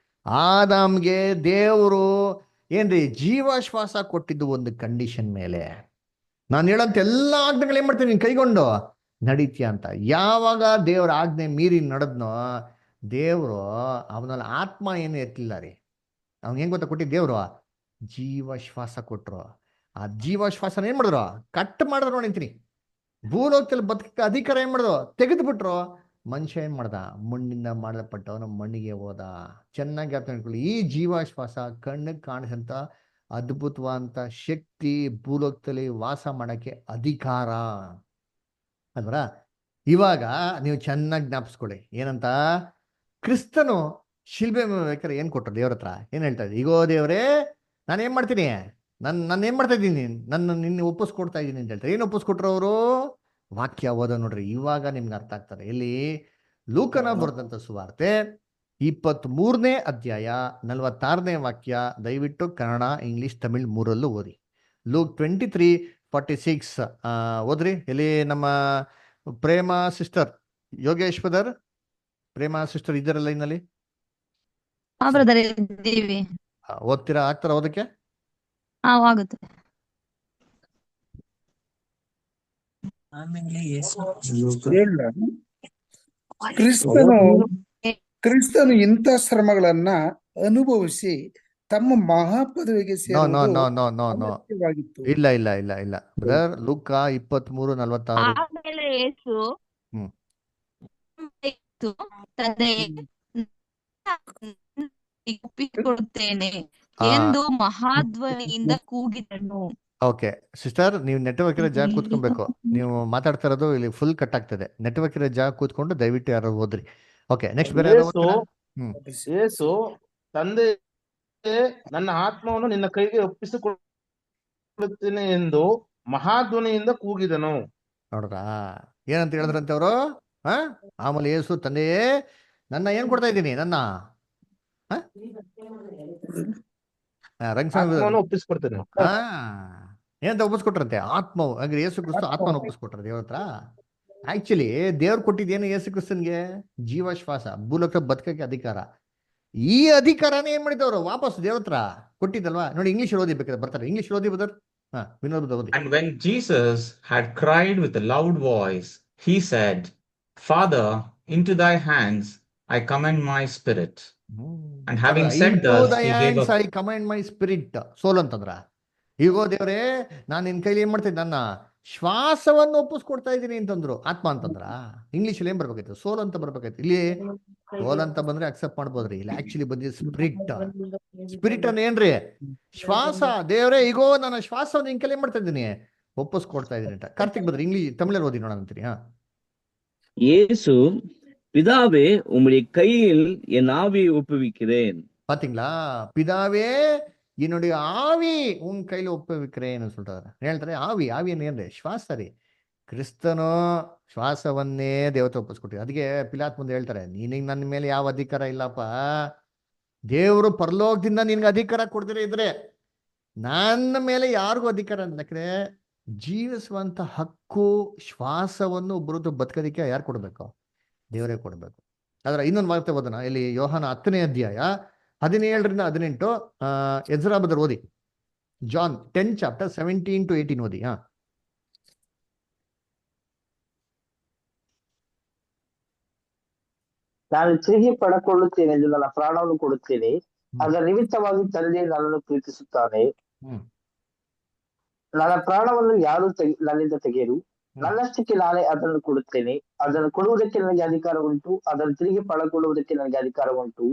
ಆದಾಮ್ಗೆ ದೇವರು ಏನ್ರಿ ಜೀವಶ್ವಾಸ ಕೊಟ್ಟಿದ್ದು ಒಂದು ಕಂಡೀಷನ್ ಮೇಲೆ. ನಾನು ಹೇಳಂತ ಎಲ್ಲ ಆಜ್ಞೆಗಳು ಏನ್ ಮಾಡ್ತೀನಿ ನೀನ್ ಕೈಗೊಂಡು ನಡೀತೀಯ ಅಂತ. ಯಾವಾಗ ದೇವ್ರ ಆಜ್ಞೆ ಮೀರಿ ನಡೆದ್ನೋ ದೇವ್ರು ಅವನಲ್ಲಿ ಆತ್ಮ ಏನು ಎತ್ತಿಲ್ಲ ರೀ. ಅವ್ನಿಗೆ ಹೆಂಗ್ ಗೊತ್ತಾ ಕೊಟ್ಟಿದ್ದು ದೇವ್ರು? ಜೀವ ಶ್ವಾಸ ಕೊಟ್ರು. ಆ ಜೀವ ಶ್ವಾಸನ ಏನ್ ಮಾಡಿದ್ರು? ಕಟ್ ಮಾಡಿದ್ರು ನೋಡಿಂತೀನಿ. ಭೂಲೋಕದಲ್ಲಿ ಬದುಕಕ್ಕೆ ಅಧಿಕಾರ ಏನ್ ಮಾಡಿದ್ರು? ತೆಗೆದು ಬಿಟ್ರು. ಮನುಷ್ಯ ಏನ್ ಮಾಡ್ದ? ಮಣ್ಣಿಂದ ಮಾಡಲ್ಪಟ್ಟವನು ಮಣ್ಣಿಗೆ ಹೋದ. ಚೆನ್ನಾಗಿ ಜ್ಞಾಪಕ ಇಟ್ಕೊಳ್ಳಿ. ಈ ಜೀವಾಶ್ವಾಸ ಕಣ್ಣಿಗೆ ಕಾಣಿಸಂತ ಅದ್ಭುತವಾದಂತ ಶಕ್ತಿ, ಭೂಲೋಕದಲ್ಲಿ ವಾಸ ಮಾಡಕ್ಕೆ ಅಧಿಕಾರ ಅಲ್ವರ. ಇವಾಗ ನೀವು ಚೆನ್ನಾಗಿ ಜ್ಞಾಪಿಸ್ಕೊಳ್ಳಿ. ಏನಂತ? ಕ್ರಿಸ್ತನು ಶಿಲ್ಬೆ ಬೇಕಾದ್ರೆ ಏನ್ ಕೊಟ್ರು ದೇವ್ರ ಹತ್ರ? ಏನ್ ಹೇಳ್ತಾ ಇದ್ದೆ? ಈಗೋ ದೇವ್ರೇ, ನಾನು ಏನ್ ಮಾಡ್ತೀನಿ, ನಾನು ಏನ್ ಮಾಡ್ತಾ ಇದ್ದೀನಿ, ನನ್ನ ನಿನ್ನೆ ಒಪ್ಪಿಸ್ಕೊಡ್ತಾ ಇದ್ದೀನಿ ಅಂತ ಹೇಳ್ತಾರೆ. ಏನು ಒಪ್ಪಿಸ್ಕೊಟ್ರು ಅವರು? ವಾಕ್ಯ ಓದ ನೋಡ್ರಿ, ಇವಾಗ ನಿಮ್ಗೆ ಅರ್ಥ ಆಗ್ತಾರೆ. ಇಲ್ಲಿ ಲೂಕನ ಬರೆದಂತ ಸುವಾರ್ತೆ 23ನೇ ಅಧ್ಯಾಯ 46ನೇ ವಾಕ್ಯ. ದಯವಿಟ್ಟು ಕನ್ನಡ, ಇಂಗ್ಲಿಷ್, ತಮಿಳ್ ಮೂರಲ್ಲೂ ಓದಿ. ಲೂಕ್ 23:46 ಓದ್ರಿ. ಇಲ್ಲಿ ನಮ್ಮ ಪ್ರೇಮ ಸಿಸ್ಟರ್, ಯೋಗೇಶ್ವರ್ ಪ್ರೇಮ ಸಿಸ್ಟರ್ ಇದ್ದಾರಲ್ಲ ಇನ್ನಲ್ಲಿ, ಬ್ರದರ್ ಇದ್ದೀವಿ. ಓದ್ತೀರಾ? ಆಗ್ತಾರ ಓದಕ್ಕೆ? ಆಗುತ್ತೆ. ಕ್ರಿಸ್ತನು ಇಂಥ ಶ್ರಮಗಳನ್ನ ಅನುಭವಿಸಿ ತಮ್ಮ ಮಹಾಪದವಿಗೆ ನೋ ನೋ ಸೇರುವುದು ನೋ ನೋ ನೋ ನೋ ಅಗತ್ಯವಾಗಿತ್ತು. ಇಲ್ಲ ಇಲ್ಲ ಇಲ್ಲ ಇಲ್ಲ ಬ್ರದರ್. ಲೂಕ 23:46. ಆಮೇಲೆ ಯೇಸು ಹ್ಮ್ ತಂದೆಯೇ, ಒಪ್ಪಿಕೊಡುತ್ತೇನೆ ಎಂದು ಮಹಾಧ್ವನಿಯಿಂದ ಕೂಗಿದನು. ಓಕೆ ಸಿಸ್ಟರ್, ನೀವು ನೆಟ್ವರ್ಕ್ ಇರೋ ಜಾಗ ಕೂತ್ಕೊಬೇಕು. ನೀವು ಮಾತಾಡ್ತಾ ಇರೋದು ಇಲ್ಲಿ ಫುಲ್ ಕಟ್ ಆಗ್ತದೆ. ನೆಟ್ವರ್ಕ್ ಇರೋ ಜಾಗ ಕೂತ್ಕೊಂಡು ದಯವಿಟ್ಟು ಯಾರು ಓದ್ರಿ. ಓಕೆ, ನೆಕ್ಸ್ಟ್ ಬೇರೆ ಯಾರು ಓದ್ತೀರಾ? ಯೇಸು ತಂದೆ, ನನ್ನ ಆತ್ಮವನ್ನು ನಿನ್ನ ಕೈಗೆ ಒಪ್ಪಿಸಿಕೊಳ್ಳುತ್ತೇನೆ ಎಂದು ಮಹಾಧ್ವನಿಯಿಂದ ಕೂಗಿದನು. ನೋಡ್ರಾ ಏನಂತ ಹೇಳಿದ್ರಂತೆ ಅವರು? ಆಮೇಲೆ ಯೇಸು, ತಂದೆಯೇ, ನನ್ನ ಏನ್ ಕೊಡ್ತಾ ಇದ್ದೀನಿ, ನನ್ನ ಆತ್ಮವನ್ನು ಒಪ್ಪಿಸಿಕೊಡ್ತೇನೆ. ಏನಂತ ಒಪ್ಪಿಸ್ಕೊಟ್ರಂತೆ? ಆತ್ಮವು. ಹಾಗೆ ಯೇಸು ಕ್ರಿಸ್ತು ಆತ್ಮನ ಒಪ್ಪಿಸ್ಕೊಟ್ರ ದೇವ್ರ ಹತ್ರ. ಆಕ್ಚುಲಿ ದೇವ್ರು ಕೊಟ್ಟಿದ್ದೇನು ಯೇಸು ಕ್ರಿಸ್ತನ್ಗೆ? ಜೀವಶ್ವಾಸ, ಭೂಲೋಕ ಬದುಕಕ್ಕೆ ಅಧಿಕಾರ. ಈ ಅಧಿಕಾರನೇ ಏನ್ ಮಾಡಿದವರು? ವಾಪಸ್ ದೇವ್ರ ಹತ್ರ ಕೊಟ್ಟಿದ್ದಲ್ವಾ? ನೋಡಿ, ಇಂಗ್ಲಿಷ್ ಓದಿ ಬೇಕಾದ್ರೆ ಬರ್ತಾರೆ. ಇಂಗ್ಲಿಷ್ ಓದಿ ಬದರ್. ವಿನೋದ್ ಓದಿ. And when Jesus had cried with a loud voice, he said, Father, into thy hands I commend my spirit. And having said thus, he gave up. I commend my spirit. ಸೋಲ್ ಅಂತಂದ್ರ, ಈಗೋ ದೇವ್ರೆ, ನಾನು ನಿನ್ ಕೈಲಿ ಏನ್ ಮಾಡ್ತೀನಿ, ನನ್ನ ಶ್ವಾಸವನ್ನು ಒಪ್ಪಿಸ್ಕೊಡ್ತಾ ಇದ್ದೀನಿ ಅಂತಂದ್ರು. ಆತ್ಮ ಅಂತಂದ್ರ ಇಂಗ್ಲಿಷ್ ಏನ್ ಬರ್ಬೇಕಾಯ್ತು? ಸೋಲ್ ಅಂತ ಬರ್ಬೇಕಾಯ್ತು. ಇಲ್ಲಿ ಸೋಲ್ ಅಂತ ಬಂದ್ರೆ ಅಕ್ಸೆಪ್ಟ್ ಮಾಡ್ಬೋದ್ರಿ. ಇಲ್ಲಿ ಆಕ್ಚುಲಿ ಬಂದಿದೆ ಸ್ಪಿರಿಟ್. ಸ್ಪಿರಿಟ್ ಅನ್ನ ಏನ್ರಿ? ಶ್ವಾಸ. ದೇವ್ರೆ, ಈಗೋ ನನ್ನ ಶ್ವಾಸವನ್ನು ನಿನ್ ಕೈಲಿ ಏನ್ ಮಾಡ್ತಾ ಇದ್ದೀನಿ, ಒಪ್ಪಿಸ್ಕೊಡ್ತಾ ಇದ್ದೀನಿ ಅಂತ. ಕಾರ್ತಿಕ್ ಬಂದ್ರಿ, ಇಂಗ್ಲಿಷ್ ತಮಿಳಲ್ಲಿ ಓದಿ ನೋಡೋಣ ಅಂತೀರಿ. இயேசு, பிதாவே உம்முடைய கையில் என் ஆவியை ஒப்புவிக்கிறேன். பாத்தீங்களா? பிதாவே என்னுடைய ஆவி உன் கையில ஒப்புவிக்கிறேன்னு சொல்றாரு. ಹೇಳ್ತಾರೆ ಆವಿ. ಆವಿಯನ್ನು ಏನ್ರಿ? ಶ್ವಾಸ ರೀ. ಕ್ರಿಸ್ತನು ಶ್ವಾಸವನ್ನೇ ದೇವತೆ ಒಪ್ಪಿಸ್ಕೊಟ್ಟಿದ್ರು. ಅದಕ್ಕೆ ಪಿಲಾತ್ ಮುಂದೆ ಹೇಳ್ತಾರೆ, ನಿನಗೆ ನನ್ನ ಮೇಲೆ ಯಾವ ಅಧಿಕಾರ ಇಲ್ಲಪ್ಪ. ದೇವರು ಪರಲೋಕದಿಂದ ನಿನ್ಗೆ ಅಧಿಕಾರ ಕೊಡ್ದಿರ ಇದ್ರೆ ನನ್ನ ಮೇಲೆ ಯಾರಿಗೂ ಅಧಿಕಾರ ಅಂದ್ರೆ ಜೀವಿಸುವಂತ ಹಕ್ಕು, ಶ್ವಾಸವನ್ನು ಒಬ್ಬರದ್ದು ಬದುಕೋದಿಕ್ಕೆ ಯಾರು ಕೊಡ್ಬೇಕು? ದೇವರೇ ಕೊಡ್ಬೇಕು. ಆದ್ರೆ ಇನ್ನೊಂದು ವಾರ್ತೆ ಓದೋಣ. ಇಲ್ಲಿ ಯೋಹಾನ 10ನೇ ಅಧ್ಯಾಯ 17-18. ಎಜ್ರಾ ಬದರ್ ಓದಿ. ಜಾನ್ 10 chapter 17 to 18 ಓದಿ. ನಾನು ತಿರುಗಿ ಪಡಕೊಳ್ಳುತ್ತೇನೆ ಎಂದು ನನ್ನ ಪ್ರಾಣವನ್ನು ಕೊಡುತ್ತೇನೆ. ಅದರ ನಿಮಿತ್ತವಾಗಿ ತಂದೆ ನನ್ನನ್ನು ಪ್ರೀತಿಸುತ್ತಾನೆ. ನನ್ನ ಪ್ರಾಣವನ್ನು ಯಾರು ನನ್ನಿಂದ ತೆಗೆಯರು. ನನ್ನಷ್ಟಕ್ಕೆ ನಾನೇ ಅದನ್ನು ಕೊಡುತ್ತೇನೆ. ಅದನ್ನು ಕೊಡುವುದಕ್ಕೆ ನನಗೆ ಅಧಿಕಾರ ಉಂಟು. ಅದನ್ನು ತಿರುಗಿ ಪಡಕೊಳ್ಳುವುದಕ್ಕೆ ನನಗೆ ಅಧಿಕಾರ ಉಂಟು.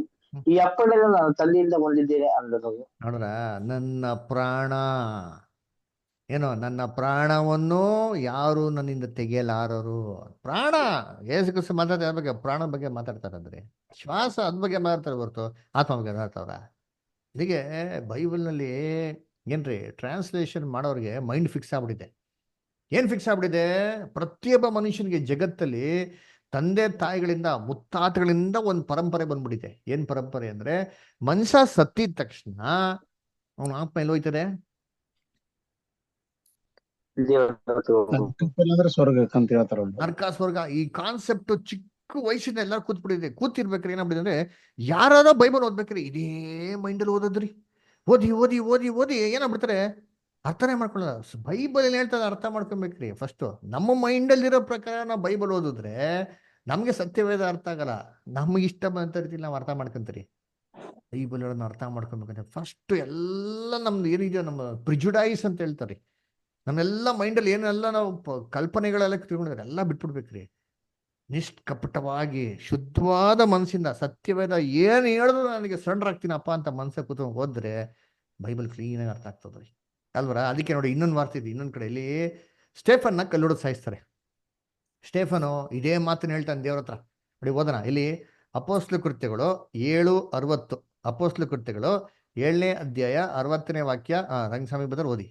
ಈ ಅಪ್ಪಣೆಯನ್ನು ನಾನು ತಂದೆಯಿಂದ ಹೊಂದಿದ್ದೇನೆ ಅಂದನು. ನೋಡ್ರ, ನನ್ನ ಪ್ರಾಣ ಏನೋ, ನನ್ನ ಪ್ರಾಣವನ್ನು ಯಾರು ನನ್ನಿಂದ ತೆಗೆಯಲಾರರು. ಪ್ರಾಣ ಯೇಸು ಕ್ರಿಸ್ತ ಮಾತಾಡ್ತಾರೆ ಬಗ್ಗೆ, ಪ್ರಾಣ ಬಗ್ಗೆ ಮಾತಾಡ್ತಾರಂದ್ರೆ ಶ್ವಾಸ ಅದ್ ಬಗ್ಗೆ ಮಾತಾಡ್ತಾರೆ ಹೊರತು ಆತ್ಮ ಬಗ್ಗೆ ಮಾತಾಡ್ತಾವ್ರ. ಹೀಗೆ ಬೈಬಲ್ನಲ್ಲಿ ಏನ್ರಿ ಟ್ರಾನ್ಸ್ಲೇಷನ್ ಮಾಡೋರಿಗೆ ಮೈಂಡ್ ಫಿಕ್ಸ್ ಆಗ್ಬಿಟ್ಟಿದೆ. ಏನ್ ಫಿಕ್ಸ್ ಆಗ್ಬಿಟ್ಟಿದೆ? ಪ್ರತಿಯೊಬ್ಬ ಮನುಷ್ಯನಿಗೆ ಜಗತ್ತಲ್ಲಿ ತಂದೆ ತಾಯಿಗಳಿಂದ, ಮುತ್ತಾತಗಳಿಂದ ಒಂದು ಪರಂಪರೆ ಬಂದ್ಬಿಟ್ಟಿದೆ. ಏನ್ ಪರಂಪರೆ ಅಂದ್ರೆ, ಮನುಷ್ಯ ಸತ್ತಿದ ತಕ್ಷಣ ಅವನ ಆತ್ಮ ಎಲ್ಲಿ ಹೋಯ್ತದೆ? ನರ್ಕ, ಸ್ವರ್ಗ. ಈ ಕಾನ್ಸೆಪ್ಟ್ ಚಿಕ್ಕ ವಯಸ್ಸಿನ ಎಲ್ಲರೂ ಕೂತ್ಬಿಟ್ಟಿದೆ. ಕೂತಿರ್ಬೇಕ್ರಿ ಏನಾಗ್ಬಿಟ್ಟಿದೆ ಅಂದ್ರೆ, ಯಾರಾದ್ರೂ ಬೈಬಲ್ ಓದ್ಬೇಕ್ರಿ ಇದೇ ಮೈಂಡಲ್ಲಿ ಓದೋದ್ರಿ. ಓದಿ ಓದಿ ಓದಿ ಓದಿ ಏನಾಗ್ಬಿಡ್ತಾರೆ? ಅರ್ಥನೇ ಮಾಡ್ಕೊಳ್ಳಲ್ಲ. ಬೈಬಲ್ ಏನ್ ಹೇಳ್ತಾರೆ ಅರ್ಥ ಮಾಡ್ಕೊಬೇಕ್ರಿ. ಫಸ್ಟ್ ನಮ್ಮ ಮೈಂಡಲ್ಲಿರೋ ಪ್ರಕಾರ ನಾವು ಬೈಬಲ್ ಓದಿದ್ರೆ ನಮ್ಗೆ ಸತ್ಯವೇದ ಅರ್ಥ ಆಗಲ್ಲ. ನಮ್ಗೆ ಇಷ್ಟ ಬಂತ ರೀತಿ ನಾವು ಅರ್ಥ ಮಾಡ್ಕೊಂತೀರಿ. ಬೈಬಲ್ ಹೇಳೋದನ್ನ ಅರ್ಥ ಮಾಡ್ಕೊಬೇಕಂದ್ರೆ ಫಸ್ಟ್ ಎಲ್ಲ ನಮ್ದು ಏನಿದೆಯೋ ನಮ್ಮ ಪ್ರಿಜುಡೈಸ್ ಅಂತ ಹೇಳ್ತಾರೆ, ನಮ್ಮೆಲ್ಲ ಮೈಂಡಲ್ಲಿ ಏನೆಲ್ಲ ನಾವು ಕಲ್ಪನೆಗಳೆಲ್ಲ ತಿಳ್ಕೊಂಡಿದ್ರೆ ಎಲ್ಲ ಬಿಟ್ಬಿಡ್ಬೇಕ್ರಿ. ನಿಷ್ಕಪಟವಾಗಿ ಶುದ್ಧವಾದ ಮನಸ್ಸಿಂದ ಸತ್ಯವೇದ ಏನು ಹೇಳಿದ್ರು ನನಗೆ ಸರೆಂಡರ್ ಆಗ್ತೀನಪ್ಪ ಅಂತ ಮನಸ್ಸೆ ಕೂತ್ಕೊಂಡು ಹೋದ್ರೆ ಬೈಬಲ್ ಕ್ಲೀನಾಗಿ ಅರ್ಥ ಆಗ್ತದೆ ಅಲ್ವರ. ಅದಕ್ಕೆ ನೋಡಿ ಇನ್ನೊಂದು ವಾರ್ತಿದ್ವಿ, ಇನ್ನೊಂದು ಕಡೆ ಇಲ್ಲಿ ಸ್ಟೇಫನ್ನ ಕಲ್ಲೊಡೆದು ಸಾಯಿಸ್ತಾರೆ. ಸ್ಟೇಫನು ಇದೇ ಮಾತನ್ನ ಹೇಳ್ತಾನೆ ದೇವ್ರ ಹತ್ರ. ನೋಡಿ ಓದೋಣ ಇಲ್ಲಿ ಅಪೊಸ್ತಲ ಕೃತ್ಯಗಳು 7:60. ಅಪೊಸ್ತಲ ಕೃತ್ಯಗಳು 7ನೇ ಅಧ್ಯಾಯ 60ನೇ ವಾಕ್ಯ. ರಂಗಸ್ವಾಮಿ ಬದರ್ ಓದಿ.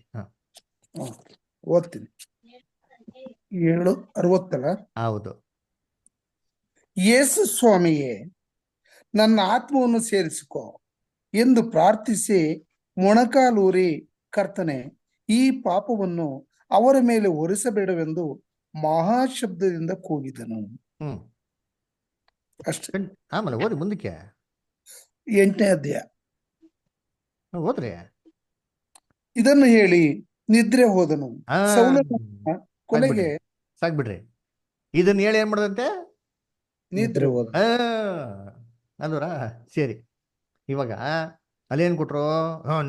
ಓದ್ತೀನಿ. 7:60. ಹೌದು. ಯೇಸು ಸ್ವಾಮಿಯೇ, ನನ್ನ ಆತ್ಮವನ್ನು ಸೇರಿಸಿಕೊ ಎಂದು ಪ್ರಾರ್ಥಿಸಿ ಮೊಣಕಾಲೂರಿ, ಕರ್ತನೆ, ಈ ಪಾಪವನ್ನು ಅವರ ಮೇಲೆ ಹೊರಿಸಬೇಡವೆಂದು ಮಹಾಶಬ್ದದಿಂದ ಕೂಗಿದನು. ಅಷ್ಟೇ. ಆಮೇಲೆ ಓದಿ ಮುಂದಕ್ಕೆ 8ನೇ ಅಧ್ಯಾಯ ಓದ್ರಿ. ಇದನ್ನು ಹೇಳಿ ನಿದ್ರೆ ಹೋದನು. ಸೌಲನ ಕೊಲೆಗೆ ಸಾಕ್ಬಿಡ್ರಿ. ಇದನ್ನ ಹೇಳಿ ಏನ್ ಮಾಡದಂತೆ? ನಿದ್ರೆ ಹೋದ. ಅಲ್ವರ. ಸರಿ, ಇವಾಗ ಅಲ್ಲೇನ್ ಕೊಟ್ರು?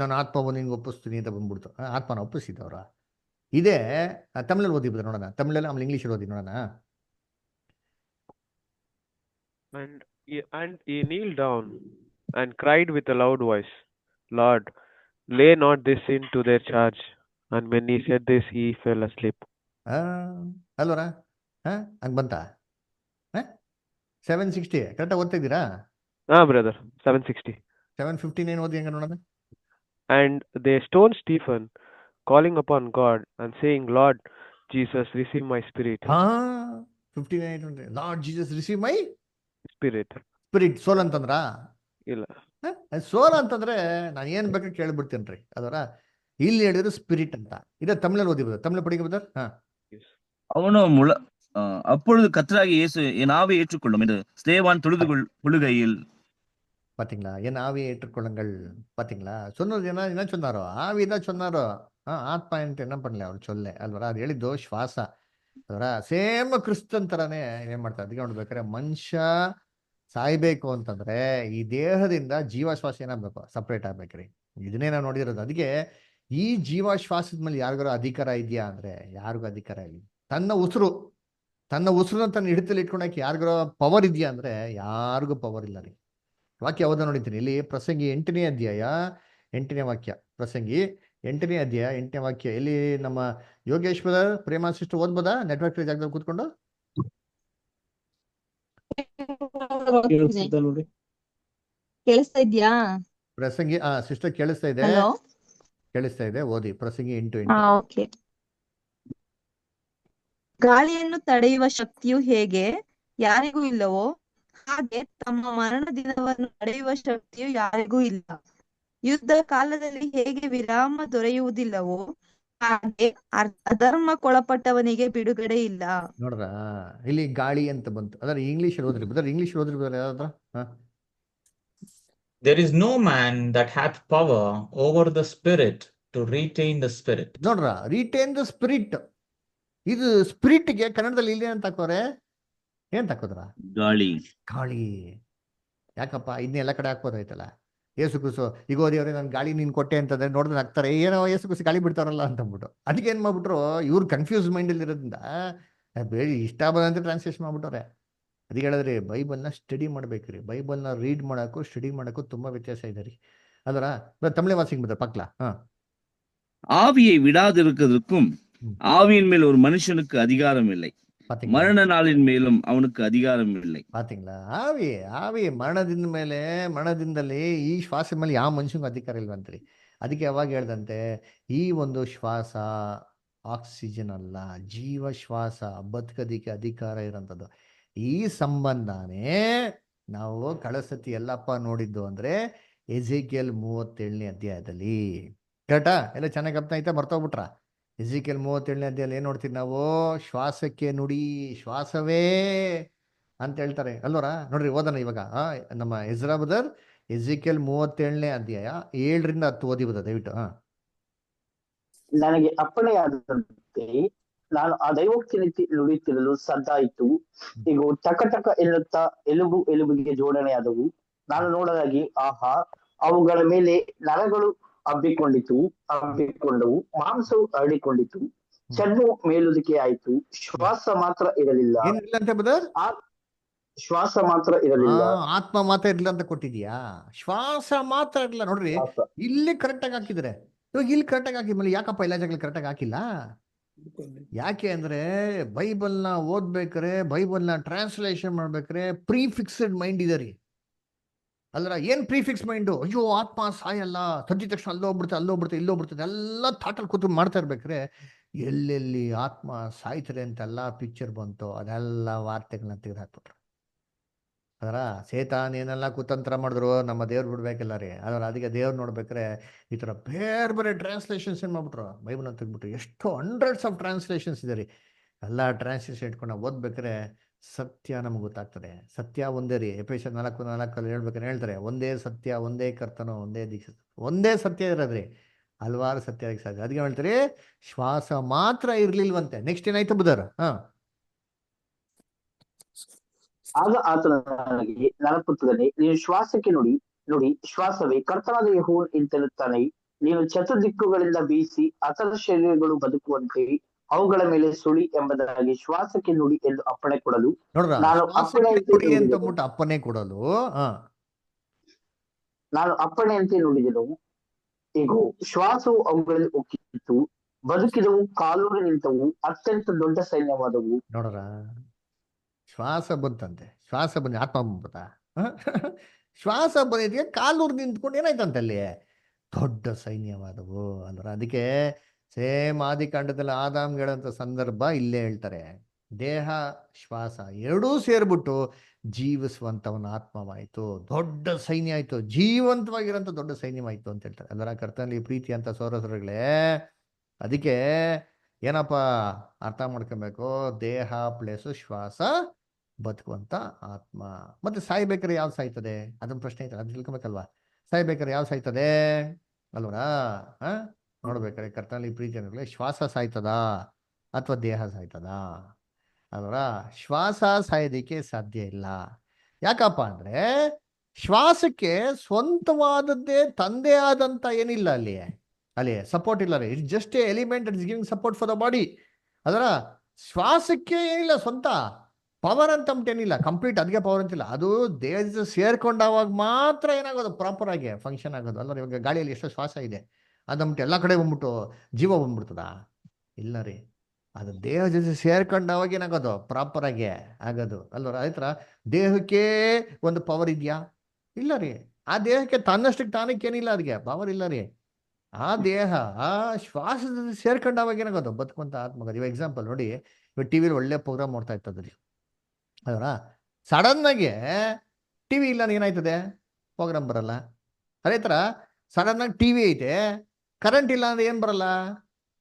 ನಾನು ಆತ್ಮವನ್ನು ನಿನ್ಗೆ ಒಪ್ಪಿಸ್ತೀನಿ ಅಂತ ಬಂದ್ಬಿಡ್ತು. ಆತ್ಮನ ಒಪ್ಪಿಸಿದವ್ರ. ಇದೇ ತಮಿಳಲ್ಲಿ ಓದಿ ಬಿಡ್ತಾರೆ ನೋಡೋಣ. ತಮಿಳಲ್ಲಿ ಆಮೇಲೆ ಇಂಗ್ಲೀಷ್ ಓದಿ ನೋಡೋಣ. And he kneeled down and cried with a loud voice, Lord, lay not this sin to their charge. And when he said this, he fell asleep. ಅಲ್ವರ. ಹಂಗ ಬಂತ. 760 ಕರೆಕ್ಟಾಗಿ ಓದ್ತಾ ಇದ್ದೀರಾ? Brother, 760. 7:15 ಏನು ಓದಿ ಹಂಗ ನೋಡೋಣ. And they stoned Stephen, calling upon God and saying, Lord Jesus, receive my spirit. 59 Lord Jesus receive my spirit. Soul ಅಂತಂದ್ರ ಇಲ್ಲ, ಸೋಲ್ ಅಂತಂದ್ರೆ ನಾನು ಏನ್ ಬೇಕಾದ್ರೆ ಕೇಳ್ಬಿಡ್ತೇನ್ರಿ. ಅದರ ಇಲ್ಲಿ ಹೇಳಿದ್ರು ಸ್ಪಿರಿಟ್ ಅಂತ. ಇದೇ ತಮಿಳಲ್ಲಿ ಓದಿಬೋದು. ತಮಿಳು படிக்க அவனோ அப்பொழுது கர்த்தராகிய இயேசு என் ஆவியை ஏற்றுக்கொள்ளும் என்று ஸ்தேவான் தொழுகையில். பாத்தீங்களா? என் ஆவியை ஏற்றுக்கொள்ளுங்கள். பாத்தீங்களா? சொன்னது என்ன சொன்னாரோ? ஆவிதான் சொன்னாரோ. ಆತ್ಮ ಅಂತ என்ன பண்ணல ಅವ್ರು ಚೊಲ್ಲೆ ಅಲ್ವರ. ಅದು ಹೇಳಿದ್ದು ಶ್ವಾಸ ಅದರ. ಸೇಮ್ ಕ್ರಿಸ್ತನ್ ತರಾನೇ ಏನ್ ಮಾಡ್ತಾರೆ. ಅದಕ್ಕೆ ನೋಡ್ಬೇಕಾದ್ರೆ ಮನುಷ್ಯ ಸಾಯ್ಬೇಕು ಅಂತಂದ್ರೆ ಈ ದೇಹದಿಂದ ಜೀವಶ್ವಾಸ ಏನಾಗ್ಬೇಕು? ಸಪ್ರೇಟ್ ಆಗ್ಬೇಕ್ರಿ. ಇದನ್ನೇ ನಾವು ನೋಡಿರೋದು. ಅದಕ್ಕೆ ಈ ಜೀವಶ್ವಾಸದ ಮೇಲೆ ಯಾರಿಗಾರು ಅಧಿಕಾರ ಇದೆಯಾ ಅಂದ್ರೆ ಯಾರಿಗೂ ಅಧಿಕಾರ ಇಲ್ಲ. ತನ್ನ ಉಸಿರನ್ನ ತನ್ನ ಹಿಡಿತಲ್ಲಿ ಇಟ್ಕೊಳಕ್ಕೆ ಯಾರಿಗಾರ ಪವರ್ ಇದೆಯಾ ಅಂದ್ರೆ ಯಾರಿಗೂ ಪವರ್ ಇಲ್ಲ ರೀ. ವಾಕ್ಯ ಯಾವ್ದ ನೋಡಿದ್ದೀನಿ ಇಲ್ಲಿ ಪ್ರಸಂಗಿ 8ನೇ ಅಧ್ಯಾಯ 8ನೇ ವಾಕ್ಯ. ಪ್ರಸಂಗಿ 8ನೇ ಅಧ್ಯಾಯ 8ನೇ ವಾಕ್ಯ. ಇಲ್ಲಿ ನಮ್ಮ ಯೋಗೇಶ್ವರ ಪ್ರೇಮ ಸಿಸ್ಟರ್ ಓದ್ಬೋದಾ? ನೆಟ್ವರ್ಕ್ ಜಾಗದಲ್ಲಿ ಕೂತ್ಕೊಂಡು ಕೇಳಿಸ್ತಾ ಇದ್ಯಾ? ಪ್ರಸಂಗಿ ಸಿಸ್ಟರ್ ಕೇಳಿಸ್ತಾ ಇದೆ, ಕೇಳಿಸ್ತಾ ಇದೆ. ಓದಿ ಪ್ರಸಂಗಿ 8:8. ಓಕೆ. ಗಾಳಿಯನ್ನು ತಡೆಯುವ ಶಕ್ತಿಯು ಹೇಗೆ ಯಾರಿಗೂ ಇಲ್ಲವೋ ಹಾಗೆ ತಮ್ಮ ಮರಣ ದಿನವನ್ನು ತಡೆಯುವ ಶಕ್ತಿಯು ಯಾರಿಗೂ ಇಲ್ಲ. ಯುದ್ಧ ಕಾಲದಲ್ಲಿ ಹೇಗೆ ವಿರಾಮ ದೊರೆಯುವುದಿಲ್ಲವೋ ಹಾಗೆ ಅಧರ್ಮಕ್ಕೊಳಪಟ್ಟವನಿಗೆ ಬಿಡುಗಡೆ ಇಲ್ಲ. ನೋಡ್ರ ಇಲ್ಲಿ ಗಾಳಿ ಅಂತ ಬಂತು. ಅದರ ಇಂಗ್ಲಿಷ್ ಓದ್ರಿ ಬ್ರದರ್. ಇಂಗ್ಲಿಷ್ ಓದ್ರಿ ಬ್ರದರ್. ಯಾವ್ದ್ರ? There is no man that hath power over the spirit to retain the spirit. ನೋಡ್ರ, ರಿಟೇನ್ ದ ಸ್ಪಿರಿಟ್. ಇದು ಸ್ಪಿರಿಟ್ಗೆ ಕನ್ನಡದಲ್ಲಿ ಇಲ್ಲಿ ಅಂತ ಹಾಕೋರೆ ಏನ್ ಹಾಕೋದ್ರ? ಗಾಳಿ. ಗಾಳಿ. ಯಾಕಪ್ಪ ಇದನ್ನ ಎಲ್ಲ ಕಡೆ ಹಾಕ್ಬೋದಾಯ್ತಲ್ಲ. ಏಸು ಕುಸು ಈಗ ಓದಿಯವ್ರೆ ನಾನು ಗಾಳಿ ನೀನ್ ಕೊಟ್ಟೆ ಅಂತಂದ್ರೆ ನೋಡಿದ್ರೆ ಹಾಕ್ತಾರೆ, ಏನೋ ಏಸು ಕುಸು ಗಾಳಿ ಬಿಡ್ತಾರಲ್ಲ ಅಂತ ಅಂದ್ಬಿಟ್ಟು. ಅದಕ್ಕೆ ಏನ್ ಮಾಡ್ಬಿಟ್ರು ಇವ್ರು ಕನ್ಫ್ಯೂಸ್ ಮೈಂಡಲ್ಲಿ ಇರೋದ್ರಿಂದ ಇಷ್ಟ ಬಂದಂತೆ ಟ್ರಾನ್ಸ್ಲೇಷನ್ ಮಾಡ್ಬಿಟ್ಟವ್ರೆ. ಅದಕ್ಕೆ ಹೇಳಿದ್ರಿ ಬೈಬಲ್ನ ಸ್ಟಡಿ ಮಾಡ್ಬೇಕ್ರಿ. ಬೈಬಲ್ನ ರೀಡ್ ಮಾಡೋಕ್ಕೂ ಸ್ಟಡಿ ಮಾಡೋಕ್ಕೂ ತುಂಬಾ ವ್ಯತ್ಯಾಸ ಇದೆ ರೀ. ಅದರ ತಮಿಳೇ ವಾಸಿಂಗ್ ಬದ ಪಕ್ಲ. ஆவியை விடாதிருக்கிறதுக்கும் ஆவியின் மேல் ஒரு மனுஷனுக்கு அதிகாரம் இல்லை, மரண நாளின் மேலும் அவனுக்கு அதிகாரம் இல்லை. பாத்தீங்களா? ಆವಿ ಮರಣದಿಂದಲೇ ಈ ಶ್ವಾಸ ಮೇಲೆ ಯಾವ ಮನುಷ್ಯನಿಗೂ ಅಧಿಕಾರ ಇಲ್ವಂತ್ರಿ. ಅದಕ್ಕೆ ಯಾವಾಗ ಹೇಳ್ದಂತೆ ಈ ಒಂದು ಶ್ವಾಸ ಆಕ್ಸಿಜನ್ ಅಲ್ಲ, ಜೀವ ಶ್ವಾಸ, ಬದುಕೋದಿಕ್ಕೆ ಅಧಿಕಾರ ಇರೋಂಥದ್ದು. ಈ ಸಂಬಂಧನೇ ನಾವು ಕಳಸತಿ ಎಲ್ಲಪ್ಪ ನೋಡಿದ್ದು ಅಂದ್ರೆ ಎಜೆಕಿಯಲ್ 37ನೇ ಅಧ್ಯಾಯದಲ್ಲಿ. ಕರೆಕ್ಟಾ? ಎಲ್ಲ ಚೆನ್ನಾಗಿ ಗಮನ ಆಯ್ತಾ? ಮರ್ತೋಗ್ಬಿಟ್ರ? ಎಜೆಕಿಯಲ್ 37ನೇ ಅಧ್ಯಾಯಲ್ಲಿ ಏನ್ ನೋಡ್ತೀವಿ ನಾವು? ಶ್ವಾಸಕ್ಕೆ ನುಡಿ, ಶ್ವಾಸವೇ ಅಂತ ಹೇಳ್ತಾರೆ ಅಲ್ವರ. ನೋಡ್ರಿ ಓದೋಣ ಇವಾಗ. ನಮ್ಮ ಎಜ್ರಾ ಬ್ರದರ್ ಎಜೆಕಿಯಲ್ 37ನೇ ಅಧ್ಯಾಯ 7ರಿಂದ 10 ಓದಿ ಬದ ದಯವಿಟ್ಟು. ನನಗೆ ಅಪ್ಪಣೆಯಾದಂತೆ ನಾನು ಆ ದೈವೋಕ್ತಿ ನುಡಿಯುತ್ತಿರಲು ಸದ್ದಾಯಿತು. ಈಗ ಟಕ ಟಕ ಎನ್ನುತ್ತಾ ಎಲುಬು ಎಲುಬಿಗೆ ಜೋಡಣೆಯಾದವು, ನಾನು ನೋಡಲಾಗಿ ಆಹಾ, ಅವುಗಳ ಮೇಲೆ ನರಗಳು ಹಬ್ಬಿಕೊಂಡವು, ಮಾಂಸವು ಹರಡಿಕೊಂಡಿತು, ಚರ್ಮವು ಮೇಲುದಿಕೆ ಆಯಿತು, ಶ್ವಾಸ ಮಾತ್ರ ಇರಲಿಲ್ಲ. ಏನಿಲ್ಲಂತೆ ಬ್ರದರ್? ಶ್ವಾಸ ಮಾತ್ರ ಇರಲಿಲ್ಲ. ಆತ್ಮ ಮಾತ್ರ ಇರ್ಲಿಲ್ಲ ಅಂತ ಕೊಟ್ಟಿದ್ಯಾ? ಶ್ವಾಸ ಮಾತ್ರ ಇರಲಿಲ್ಲ. ನೋಡ್ರಿ, ಇಲ್ಲಿ ಕರೆಕ್ಟ್ ಆಗಿ ಹಾಕಿದ್ರೆ, ಇವಾಗ ಇಲ್ಲಿ ಕರೆಕ್ಟ್ ಆಗಿ ಹಾಕಿದ್ಮೇಲೆ ಯಾಕಪ್ಪ ಎಲ್ಲ ಜಾಗದಲ್ಲಿ ಕರೆಕ್ಟ್ ಆಗಿ ಹಾಕಿಲ್ಲ? ಯಾಕೆ ಅಂದ್ರೆ ಬೈಬಲ್ನ ಓದ್ಬೇಕಾರೆ, ಬೈಬಲ್ನ ಟ್ರಾನ್ಸ್ಲೇಷನ್ ಮಾಡ್ಬೇಕಾರೆ ಪ್ರೀಫಿಕ್ಸ್ಡ್ ಮೈಂಡ್ ಇದೆ ರೀ. ಅಲ್ರ, ಏನ್ ಪ್ರೀಫಿಕ್ಸ್ ಮೈಂಡು? ಅಯ್ಯೋ ಆತ್ಮ ಸಾಯಲ್ಲ, ಸದ್ಯ ತಕ್ಷಣ ಅಲ್ಲೋಗ್ಬಿಡುತ್ತೆ ಇಲ್ಲೋಗ್ಬಿಡ್ತದೆ ಎಲ್ಲ ಥಾಟಲ್ಲಿ ಕೂತು ಮಾಡ್ತಾ ಇರ್ಬೇಕ್ರೆ ಎಲ್ಲೆಲ್ಲಿ ಆತ್ಮ ಸಾಯ್ತಾರೆ ಅಂತೆಲ್ಲ ಪಿಕ್ಚರ್ ಬಂತು, ಅದೆಲ್ಲ ವಾರ್ತೆಗಳನ್ನ ತೆಗೆದು ಹಾಕ್ಬಿಟ್ರು. ಅದರ ಸೇತಾನ್ ಏನೆಲ್ಲ ಕುತಂತ್ರ ಮಾಡಿದ್ರು, ನಮ್ಮ ದೇವ್ರು ಬಿಡ್ಬೇಕಿಲ್ಲ ರೀ. ಅದರ ಅದಕ್ಕೆ ದೇವ್ರು ನೋಡ್ಬೇಕಾರೆ ಈ ಥರ ಬೇರೆ ಬೇರೆ ಟ್ರಾನ್ಸ್ಲೇಷನ್ಸ್ ಏನು ಮಾಡ್ಬಿಟ್ರು, ಬೈಬಲ್ನ ತೆಗ್ಬಿಟ್ರು. ಎಷ್ಟು ಹಂಡ್ರೆಡ್ಸ್ ಆಫ್ ಟ್ರಾನ್ಸ್ಲೇಷನ್ಸ್ ಇದೆ ರೀ. ಎಲ್ಲ ಟ್ರಾನ್ಸ್ಲೇಷನ್ ಇಟ್ಕೊಂಡು ನಾವು ಓದ್ಬೇಕಾರೆ ಸತ್ಯ ನಮ್ಗೆ ಗೊತ್ತಾಗ್ತದೆ. ಸತ್ಯ ಒಂದೇ ರೀ. ಎಫೆಸರ್ 4:4 ಹೇಳ್ಬೇಕಾದ್ರೆ ಹೇಳ್ತಾರೆ, ಒಂದೇ ಸತ್ಯ, ಒಂದೇ ಕರ್ತನೋ, ಒಂದೇ ದೀಕ್ಷೆ, ಒಂದೇ ಸತ್ಯ ಇರೋದ್ರಿ, ಹಲವಾರು ಸತ್ಯ ಸಾಧ್ಯ. ಅದಕ್ಕೆ ಹೇಳ್ತಾರೆ ಶ್ವಾಸ ಮಾತ್ರ ಇರ್ಲಿಲ್ವಂತೆ. ನೆಕ್ಸ್ಟ್ ಏನಾಯ್ತು ಬುಧರ್? ಆಗ ಆತನು ನನಗೆ, ನರಪುತ್ರನೇ, ನೀನು ಶ್ವಾಸಕ್ಕೆ ನುಡಿ, ಶ್ವಾಸವೇ ಕರ್ತನಾದ ಯೆಹೋವನು ಇಂತೆನ್ನುತ್ತಾನೆ, ನೀನು ಚತುರ್ದಿಕ್ಕುಗಳಿಂದ ಬೀಸಿ ಅತರ ಶರೀರಗಳು ಬದುಕುವಂತೆ ಅವುಗಳ ಮೇಲೆ ಸುಳಿ ಎಂಬುದಾಗಿ ಶ್ವಾಸಕ್ಕೆ ನುಡಿ ಎಂದು ಅಪ್ಪಣೆ ಕೊಡಲು ನಾನು ಅಪ್ಪಣೆಯಂತೆ ನುಡಿದೆನು. ಈಗೋ ಶ್ವಾಸವು ಅವುಗಳಲ್ಲಿ ಉಕ್ಕಿತು, ಬದುಕಿದವು, ಕಾಲೂರಿ ನಿಂತವು, ಅತ್ಯಂತ ದೊಡ್ಡ ಸೈನ್ಯವಾದವು. ನೋಡ್ರ, ಶ್ವಾಸ ಬಂತಂತೆ, ಶ್ವಾಸ ಬಂದು ಆತ್ಮ ಬಂದ್ಬಿಡ್ತಾ? ಶ್ವಾಸ ಬಂದಿದ್ಗೆ ಕಾಲೂರು ನಿಂತ್ಕೊಂಡು ಏನಾಯ್ತಂತೆ ಅಲ್ಲಿ? ದೊಡ್ಡ ಸೈನ್ಯವಾದವು ಅಂದ್ರೆ. ಅದಕ್ಕೆ ಸೇಮ್ ಆದಿಕಾಂಡದಲ್ಲಿ ಆದಾಮ್ ಹೇಳಂತ ಸಂದರ್ಭ ಇಲ್ಲೇ ಹೇಳ್ತಾರೆ. ದೇಹ ಶ್ವಾಸ ಎರಡೂ ಸೇರ್ಬಿಟ್ಟು ಜೀವಿಸುವಂತವನ ಆತ್ಮವಾಯ್ತು, ದೊಡ್ಡ ಸೈನ್ಯ ಆಯ್ತು, ಜೀವಂತವಾಗಿರೋಂಥ ದೊಡ್ಡ ಸೈನ್ಯವಾಯ್ತು ಅಂತ ಹೇಳ್ತಾರೆ. ಅದರ ಕರ್ತನಲ್ಲಿ ಪ್ರೀತಿ ಅಂತ ಸೋದರಗಳೇ, ಅದಕ್ಕೆ ಏನಪ್ಪ ಅರ್ಥ ಮಾಡ್ಕೊಬೇಕು? ದೇಹ ಪ್ಲೇಸು ಶ್ವಾಸ, ಬದುಕುವಂತ ಆತ್ಮ. ಮತ್ತೆ ಸಾಯ್ಬೇಕಾರೆ ಯಾವ್ದು ಸಾಯ್ತದೆ? ಅದೊಂದು ಪ್ರಶ್ನೆ ಐತಲ್ಲ, ಅದು ತಿಳ್ಕೊಬೇಕಲ್ವಾ? ಸಾಯ್ಬೇಕಾರೆ ಯಾವ್ದು ಸಾಯ್ತದೆ ಅಲ್ವರಾ? ನೋಡ್ಬೇಕಾರೆ ಕರ್ತನಲ್ಲಿ ಪ್ರೀತಿ ಅನ್ನೋದ್ರಲ್ಲಿ ಶ್ವಾಸ ಸಾಯ್ತದ ಅಥವಾ ದೇಹ ಸಾಯ್ತದ ಅಲ್ವರಾ? ಶ್ವಾಸ ಸಾಯೋದಿಕ್ಕೆ ಸಾಧ್ಯ ಇಲ್ಲ. ಯಾಕಪ್ಪ ಅಂದ್ರೆ ಶ್ವಾಸಕ್ಕೆ ಸ್ವಂತವಾದದ್ದೇ ತಂದೆ ಆದಂತ ಏನಿಲ್ಲ ಅಲ್ಲಿ ಸಪೋರ್ಟ್ ಇಲ್ಲ ರೀ. It's just A element it is giving support for the body. ಅದರ ಶ್ವಾಸಕ್ಕೆ ಏನಿಲ್ಲ ಸ್ವಂತ ಪವರ್ ಅಂತ ಏನಿಲ್ಲ, ಕಂಪ್ಲೀಟ್ ಅದಕ್ಕೆ ಪವರ್ ಅಂತಿಲ್ಲ. ಅದು ದೇಹದ ಸೇರ್ಕೊಂಡಾಗ ಮಾತ್ರ ಏನಾಗೋದು, ಪ್ರಾಪರ್ ಆಗಿ ಫಂಕ್ಷನ್ ಆಗೋದು. ಅಲ್ಲ, ಇವಾಗ ಗಾಳಿಯಲ್ಲಿ ಎಷ್ಟು ಶ್ವಾಸ ಇದೆ, ಅದಂಬಿಟ್ಟು ಎಲ್ಲ ಕಡೆ ಬಂದ್ಬಿಟ್ಟು ಜೀವ ಬಂದ್ಬಿಡ್ತದ? ಇಲ್ಲ ರೀ. ಅದು ದೇಹ ಜೊತೆ ಸೇರ್ಕೊಂಡಾಗ ಏನಾಗೋದು, ಪ್ರಾಪರ್ ಆಗಿ ಆಗೋದು ಅಲ್ವ? ಅದೇ ಥರ ದೇಹಕ್ಕೆ ಒಂದು ಪವರ್ ಇದೆಯಾ? ಇಲ್ಲ ರೀ. ಆ ದೇಹಕ್ಕೆ ತನ್ನಷ್ಟಕ್ಕೆ ತಾನಕ್ಕೇನಿಲ್ಲ, ಅದಕ್ಕೆ ಪವರ್ ಇಲ್ಲ ರೀ. ಆ ದೇಹ ಆ ಶ್ವಾಸದ ಸೇರ್ಕೊಂಡಾಗ ಏನಾಗೋದು, ಬದುಕುವಂತ ಆತ್ಮಗೋದು. ಇವಾಗ ಎಕ್ಸಾಂಪಲ್ ನೋಡಿ, ಇವಾಗ ಟಿವಿಲಿ ಒಳ್ಳೆ ಪ್ರೋಗ್ರಾಮ್ ನೋಡ್ತಾ ಇರ್ತದ್ರಿ ಅದರ, ಸಡನ್ ಆಗಿ ಟಿವಿ ಇಲ್ಲ ಏನಾಯ್ತದೆ, ಪ್ರೋಗ್ರಾಮ್ ಬರಲ್ಲ. ಅದೇ ಥರ ಸಡನ್ ಆಗಿ ಟಿವಿ ಐತೆ, ಕರೆಂಟ್ ಇಲ್ಲ ಅಂದ್ರೆ ಏನು ಬರಲ್ಲ?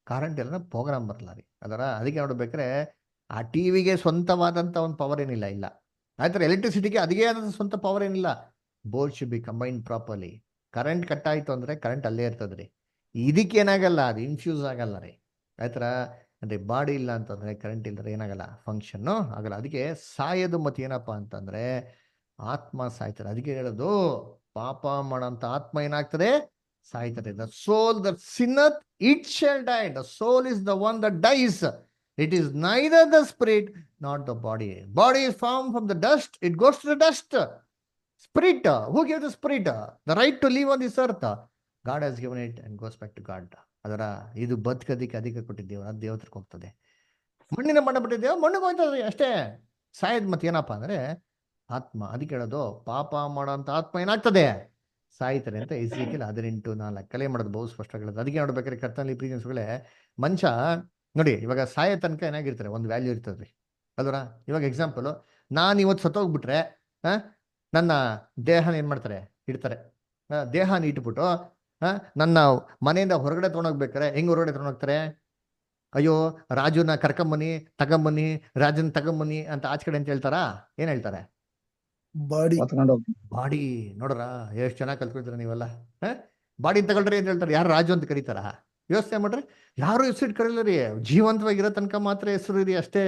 ಕರೆಂಟ್ ಇಲ್ಲ ಅಂದ್ರೆ ಪ್ರೋಗ್ರಾಮ್ ಬರಲ್ಲ ರೀ. ಅದರ ಅದಕ್ಕೆ ನೋಡ್ಬೇಕಾರೆ ಆ ಟಿವಿಗೆ ಸ್ವಂತವಾದಂಥ ಒಂದು ಪವರ್ ಏನಿಲ್ಲ. ಆಯ್ತರ ಎಲೆಕ್ಟ್ರಿಸಿಟಿಗೆ ಅದೇ ಆದಂಥ ಸ್ವಂತ ಪವರ್ ಏನಿಲ್ಲ. Both should be combined properly. Current cut ಆಯ್ತು ಅಂದ್ರೆ ಕರೆಂಟ್ ಅಲ್ಲೇ ಇರ್ತದ್ರಿ. ಇದಕ್ಕೇನಾಗಲ್ಲ, ಅದು ಇನ್ಫ್ಯೂಸ್ ಆಗಲ್ಲ ರೀ. ಆಯ್ತರ ಅಂದ್ರೆ ಬಾಡಿ ಇಲ್ಲ ಅಂತಂದ್ರೆ, ಕರೆಂಟ್ ಇಲ್ಲದ್ರೆ ಏನಾಗಲ್ಲ, ಫಂಕ್ಷನ್ನು ಆಗಲ್ಲ. ಅದಕ್ಕೆ ಸಾಯೋದು ಮತ್ತೆ ಏನಪ್ಪಾ ಅಂತಂದ್ರೆ ಆತ್ಮ ಸಾಯ್ತಾರೆ. ಅದಕ್ಕೆ ಹೇಳೋದು, ಪಾಪ ಮಾಡೋಂಥ ಆತ್ಮ ಏನಾಗ್ತದೆ, ಸಾಯ್ತದೆ. The soul that sinneth it shall die. The soul is the one that dies. It is neither the spirit not the body. Body is form from the dust, it goes to the dust. Spirit, who give the spirit the right to live on this earth? God has given it and goes back to God. ಅದರ ಇದು ಬದುಕೋದಿಕ್ಕೆ ಅಧಿಕ ಕೊಟ್ಟಿದ್ದೇವೆ, ಅದು ದೇವತ್ರಕ್ಕೆ ಹೋಗ್ತದೆ. ಮಣ್ಣಿನ ಬಣ್ಣ ಬಿಟ್ಟಿದ್ದೇವೆ, ಮಣ್ಣಿಗೆ ಹೋಗ್ತದೆ ಅಷ್ಟೇ. ಸಾಯದ್ ಮತ್ತೆ ಏನಪ್ಪಾ ಅಂದ್ರೆ ಆತ್ಮ. ಅದಕ್ಕೆ ಹೇಳೋದು, ಪಾಪ ಮಾಡೋಂಥ ಆತ್ಮ ಏನಾಗ್ತದೆ, ಸಾಯ್ತಾರೆ ಅಂತ ಎಸ್ರಿಕೆಲ್ 18:4 ಕಲೆ ಮಾಡೋದು ಬಹು ಸ್ಪಷ್ಟ ಹೇಳೋದು. ಅದಕ್ಕೆ ನೋಡ್ಬೇಕಾದ್ರೆ ಕರ್ತನಲ್ಲಿ ಪ್ರೀತಿಗಳೇ, ಮನುಷ್ಯ ನೋಡಿ ಇವಾಗ ಸಾಯೋ ತನಕ ಏನಾಗಿರ್ತಾರೆ, ಒಂದು ವ್ಯಾಲ್ಯೂ ಇರ್ತದ್ರಿ ಅಲ್ವರ? ಇವಾಗ ಎಕ್ಸಾಂಪಲ್, ನಾನು ಇವತ್ತು ಸತ್ತೋಗ್ಬಿಟ್ರೆ ನನ್ನ ದೇಹನ ಏನ್ ಮಾಡ್ತಾರೆ, ಇಡ್ತಾರೆ. ದೇಹನ ಇಟ್ಬಿಟ್ಟು ನನ್ನ ಮನೆಯಿಂದ ಹೊರಗಡೆ ತೊಗೊಂಡೋಗ್ಬೇಕಾರೆ ಹೆಂಗ್ ಹೊರಗಡೆ ತೊಗೊಂಡೋಗ್ತಾರೆ? ಅಯ್ಯೋ ರಾಜುನ ಕರ್ಕೊಂಬನ್ನಿ, ತಗೊಂಬನ್ನಿ, ರಾಜನ್ ತಗೊಂಬನ್ನಿ ಅಂತ ಆಚೆ ಕಡೆ ಅಂತ ಹೇಳ್ತಾರಾ? ಏನ್ ಹೇಳ್ತಾರೆ? ಬಾಡಿ. ನೋಡ್ರ ಎಷ್ಟು ಚೆನ್ನಾಗಿ ಕಲ್ತ್ಕೊಳ್ತೀರ ನೀವೆಲ್ಲ. ಬಾಡಿ ತಗೊಳ್ರಿ ಅಂತ ಹೇಳ್ತಾರೆ. ಯಾರು ರಾಜು ಅಂತ ಕರೀತಾರ? ಯೋಚನೆ ಮಾಡ್ರಿ, ಯಾರು ಹೆಸರು ಇಟ್ಟು ಕರೀಲ್ಲ ರೀ. ಜೀವಂತವಾಗಿರೋ ತನಕ ಮಾತ್ರ ಹೆಸರು ರೀ ಅಷ್ಟೇ.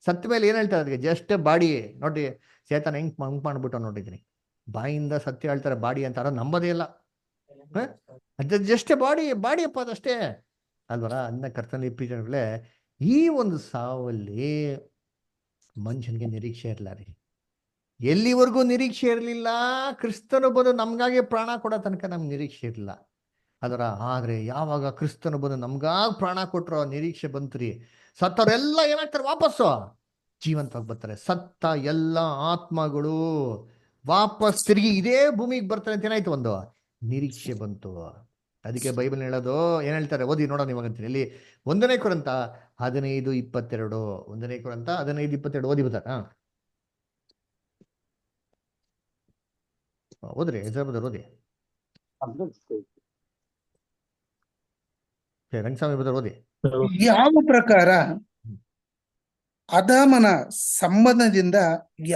ಸತ್ತ ಮೇಲೆ ಏನ್ ಹೇಳ್ತಾರೆ ಅದಕ್ಕೆ? Just body. ನೋಡಿ ಸೇತನ ಹೆಂಗ್ ಮಾಡ್ಬಿಟ್ಟು ನೋಡಿದ್ರಿ. ಬಾಯಿಂದ ಸತ್ಯ ಹೇಳ್ತಾರೆ ಬಾಡಿ ಅಂತಾರ, ನಂಬೋದೇ ಇಲ್ಲ. ಅದಷ್ಟೇ ಬಾಡಿ ಅಪ್ಪ ಅದಷ್ಟೇ ಅಲ್ವರ. ಅನ್ನ ಕರ್ತನ ಪ್ರೀತಿಗಳೇ, ಈ ಒಂದು ಸಾವಲ್ಲಿ ಮನುಷ್ಯನಿಗೆ ನಿರೀಕ್ಷೆ ಇರಲ್ಲ ರೀ. ಎಲ್ಲಿವರೆಗೂ ನಿರೀಕ್ಷೆ ಇರಲಿಲ್ಲ, ಕ್ರಿಸ್ತನು ಬಂದು ನಮ್ಗಾಗಿ ಪ್ರಾಣ ಕೊಡೋ ತನಕ ನಮ್ಗೆ ನಿರೀಕ್ಷೆ ಇರಲಿಲ್ಲ ಆದ್ರೆ ಯಾವಾಗ ಕ್ರಿಸ್ತನು ಬಂದು ನಮ್ಗಾಗಿ ಪ್ರಾಣ ಕೊಟ್ಟರು ನಿರೀಕ್ಷೆ ಬಂತ್ರಿ. ಸತ್ತವರೆಲ್ಲ ಏನಾಗ್ತಾರೆ? ವಾಪಸ್ಸು ಜೀವಂತವಾಗಿ ಬರ್ತಾರೆ. ಸತ್ತ ಎಲ್ಲ ಆತ್ಮಗಳು ವಾಪಸ್ ತಿರುಗಿ ಇದೇ ಭೂಮಿಗೆ ಬರ್ತಾರೆ ಅಂತ ಏನಾಯ್ತು? ಒಂದು ನಿರೀಕ್ಷೆ ಬಂತು. ಅದಕ್ಕೆ ಬೈಬಲ್ ಹೇಳೋದು ಏನ್ ಹೇಳ್ತಾರೆ? ಓದಿ ನೋಡೋಣ ಇವಾಗಂತೀನಿ. ಇಲ್ಲಿ 1 ಕೊರಿಂಥ 15:22. 1 ಕೊರಿಂಥ 15:22 ಓದಿ ಬರ್ತಾರ? ಓದ್ರಿ ಹೆಸರು ಓದಿ. ರಂಗಸ್ವಾಮಿ ಬದರ್ ಓದಿ. ಯಾವ ಪ್ರಕಾರ ಅದಾಮನ ಸಂಬಂಧದಿಂದ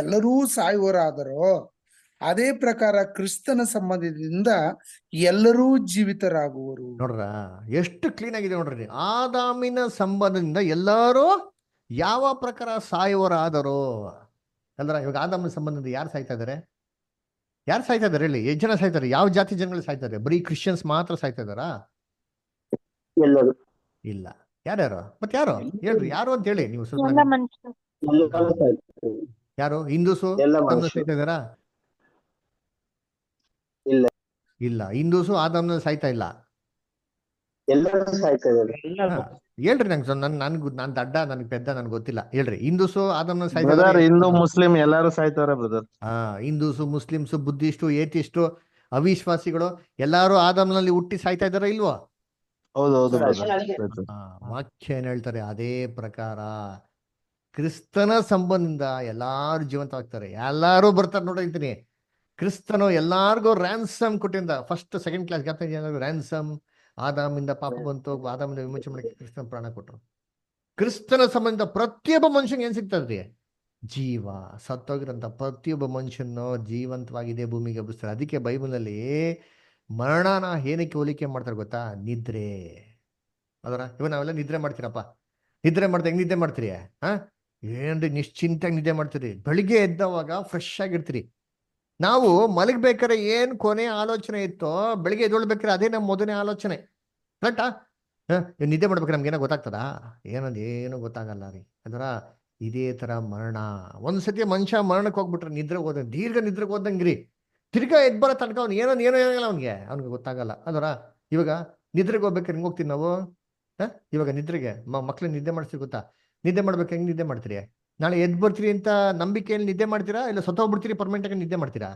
ಎಲ್ಲರೂ ಸಾಯುವರಾದರೋ ಅದೇ ಪ್ರಕಾರ ಕ್ರಿಸ್ತನ ಸಂಬಂಧದಿಂದ ಎಲ್ಲರೂ ಜೀವಿತರಾಗುವರು. ನೋಡ್ರ ಎಷ್ಟು ಕ್ಲೀನ್ ಆಗಿದೆ ನೋಡ್ರಿ. ಆದಾಮಿನ ಸಂಬಂಧದಿಂದ ಎಲ್ಲರೂ ಯಾವ ಪ್ರಕಾರ ಸಾಯುವರಾದರೋ ಅಲ್ರ. ಇವಾಗ ಆದಾಮಿನ ಸಂಬಂಧದಿಂದ ಯಾರು ಸಾಯ್ತಾ ಇದಾರೆ? ಯಾರು ಸಾಯ್ತಾ ಇದಾರೆ ಹೇಳಿ? ಎಷ್ಟು ಜನ ಸಾಯ್ತಾರೆ? ಯಾವ ಜಾತಿ ಜನಗಳು ಸಾಯ್ತಾರೆ? ಬರೀ ಕ್ರಿಶ್ಚಿಯನ್ಸ್ ಮಾತ್ರ ಸಾಯ್ತಾ ಇದಾರಾ? ಎಲ್ಲರೂ ಇಲ್ಲ. ಯಾರ್ಯಾರು? ಮತ್ತೆ ಯಾರು ಹೇಳ್ರಿ? ಯಾರು ಅಂತ ಹೇಳಿ ನೀವು ಸ್ವಲ್ಪ. ಎಲ್ಲ ಮನುಷ್ಯರು. ಎಲ್ಲರೂ ಸಾಯ್ತಾರೆ. ಯಾರು? ಹಿಂದೂಸು ಎಲ್ಲ ಆದಾಮ್ನ ಮನುಷ್ಯರು. ಸಾಯ್ತಾ ಇದಾರಾ? ಇಲ್ಲ. ಇಲ್ಲ. ಹಿಂದೂಸು ಆದಾಮ್ನ ಸಾಯ್ತಾ ಇಲ್ಲ. ಎಲ್ಲರೂ ಸಾಯ್ತಾ ಇದ್ದಾರೆ. ಹಾ, ಹೇಳ್ರಿ ನಂಗೆ. ನಾನು ದಡ್ಡ, ನನಗೆ ಪೆದ್ದ, ನನ್ಗೆ ಗೊತ್ತಿಲ್ಲ. ಹೇಳ್ರಿ, ಹಿಂದೂಸು ಆದಾಮ್ನ ಸಾಯ್ತಾ ಬ್ರದರ್, ಇದಾರಾ? ಹಿಂದೂ ಮುಸ್ಲಿಂ ಎಲ್ಲಾರು ಸಾಯ್ತಾರ ಬ್ರದರ್. ಹಿಂದೂಸು, ಮುಸ್ಲಿಮ್ಸು, ಬುದ್ಧಿಸ್ಟು, ಏತಿಸ್ಟು, ಅವಿಶ್ವಾಸಿಗಳು ಎಲ್ಲಾರು ಆದಾಮ್ನಲ್ಲಿ ಹುಟ್ಟಿ ಸಾಯ್ತಾ ಇದಾರ ಇಲ್ವೋ? ಹೌದು ಬ್ರದರ್. ವಾಕ್ಯ ಏನ್ ಹೇಳ್ತಾರೆ? ಅದೇ ಪ್ರಕಾರ ಕ್ರಿಸ್ತನ ಸಂಬಂಧದಿಂದ ಎಲ್ಲಾರು ಜೀವಂತವಾಗ್ತಾರೆ, ಎಲ್ಲಾರು ಬರ್ತಾರೆ. ನೋಡಿರ್ತೀನಿ, ಕ್ರಿಸ್ತನು ಎಲ್ಲಾರ್ಗೂ ರ್ಯಾನ್ಸಮ್ ಕೊಟ್ಟಿಂದ ಫಸ್ಟ್ ಸೆಕೆಂಡ್ ಕ್ಲಾಸ್ ರ್ಯಾನ್ಸಮ್. ಆದಾಮಿಂದ ಪಾಪ ಬಂತು, ಆದಾಮಿಂದ ವಿಮೋಚನೆ ಮಾಡಕ್ಕೆ ಕ್ರಿಸ್ತನ ಪ್ರಾಣ ಕೊಟ್ಟರು. ಕ್ರಿಸ್ತನ ಸಂಬಂಧ ಪ್ರತಿಯೊಬ್ಬ ಮನುಷ್ಯನಿಗೆ ಏನ್ ಸಿಗ್ತದ್ರಿ? ಜೀವ. ಸತ್ತೋಗಿರಂತ ಪ್ರತಿಯೊಬ್ಬ ಮನುಷ್ಯನು ಜೀವಂತವಾಗಿದೆ ಭೂಮಿಗೆ ಎಬ್ಬಿಸ್ತಾರೆ. ಅದಕ್ಕೆ ಬೈಬಲ್ನಲ್ಲಿ ಮರಣನ ಏನಕ್ಕೆ ಹೋಲಿಕೆ ಮಾಡ್ತಾರೆ ಗೊತ್ತಾ? ನಿದ್ರೆ. ಇವಾಗ ನಾವೆಲ್ಲ ನಿದ್ರೆ ಮಾಡ್ತೀರಪ್ಪ. ನಿದ್ರೆ ಮಾಡ್ತಾ ಹೆಂಗ್ ನಿದ್ದೆ ಮಾಡ್ತೀರಿ? ಏನ್ರಿ ನಿಶ್ಚಿಂತಾಗಿ ನಿದ್ದೆ ಮಾಡ್ತೀರಿ. ಬೆಳಿಗ್ಗೆ ಎದ್ದವಾಗ ಫ್ರೆಶ್ ಆಗಿರ್ತೀರಿ. ನಾವು ಮಲಗ್ಬೇಕಾರೆ ಏನ್ ಕೊನೆ ಆಲೋಚನೆ ಇತ್ತೋ ಬೆಳಿಗ್ಗೆ ಎದ್ದೊಳ್ಬೇಕಾರೆ ಅದೇ ನಮ್ಮ ಮೊದಲನೇ ಆಲೋಚನೆ. ಕರೆಕ್ಟಾ? ನಿದ್ದೆ ಮಾಡ್ಬೇಕಾರೆ ನಮ್ಗೇನೋ ಗೊತ್ತಾಗ್ತದಾ? ಏನು ಗೊತ್ತಾಗಲ್ಲ ರೀ. ಇದೇ ತರ ಮರಣ. ಒಂದ್ಸತಿ ಮನುಷ್ಯ ಮರಣಕ್ಕೆ ಹೋಗ್ಬಿಟ್ರೆ ನಿದ್ರೆ ಹೋದ ದೀರ್ಘ ನಿದ್ರೆಗೆ ಹೋದಂಗ್ರಿ. ತಿರ್ಗಾ ಎದ್ ಬರೋ ತನಕ ಅವ್ನು ಏನೋ ಆಗಲ್ಲ, ಅವ್ನಿಗೆ ಗೊತ್ತಾಗಲ್ಲ. ಇವಾಗ ನಿದ್ರೆಗೆ ಹೋಗ್ಬೇಕಾರೆ ಹೆಂಗ್ ಹೋಗ್ತೀವಿ ನಾವು? ಇವಾಗ ನಿದ್ರೆಗೆ ಮಕ್ಳಿಗೆ ನಿದ್ದೆ ಮಾಡಿಸ್ತೀವಿ ಗೊತ್ತಾ? ನಿದ್ದೆ ಮಾಡ್ಬೇಕು, ಹೆಂಗ್ ನಿದ್ದೆ ಮಾಡ್ತೀರಿ? ನಾಳೆ ಎದ್ ಬರ್ತೀರಿ ಅಂತ ನಂಬಿಕೆಯಲ್ಲಿ ನಿದ್ದೆ ಮಾಡ್ತೀರಾ, ಇಲ್ಲ ಸತ್ತೋಗ್ಬಿಡ್ತೀರಿ ಪರ್ಮನೆಂಟ್ ಆಗಿ ನಿದ್ದೆ ಮಾಡ್ತೀರಾ?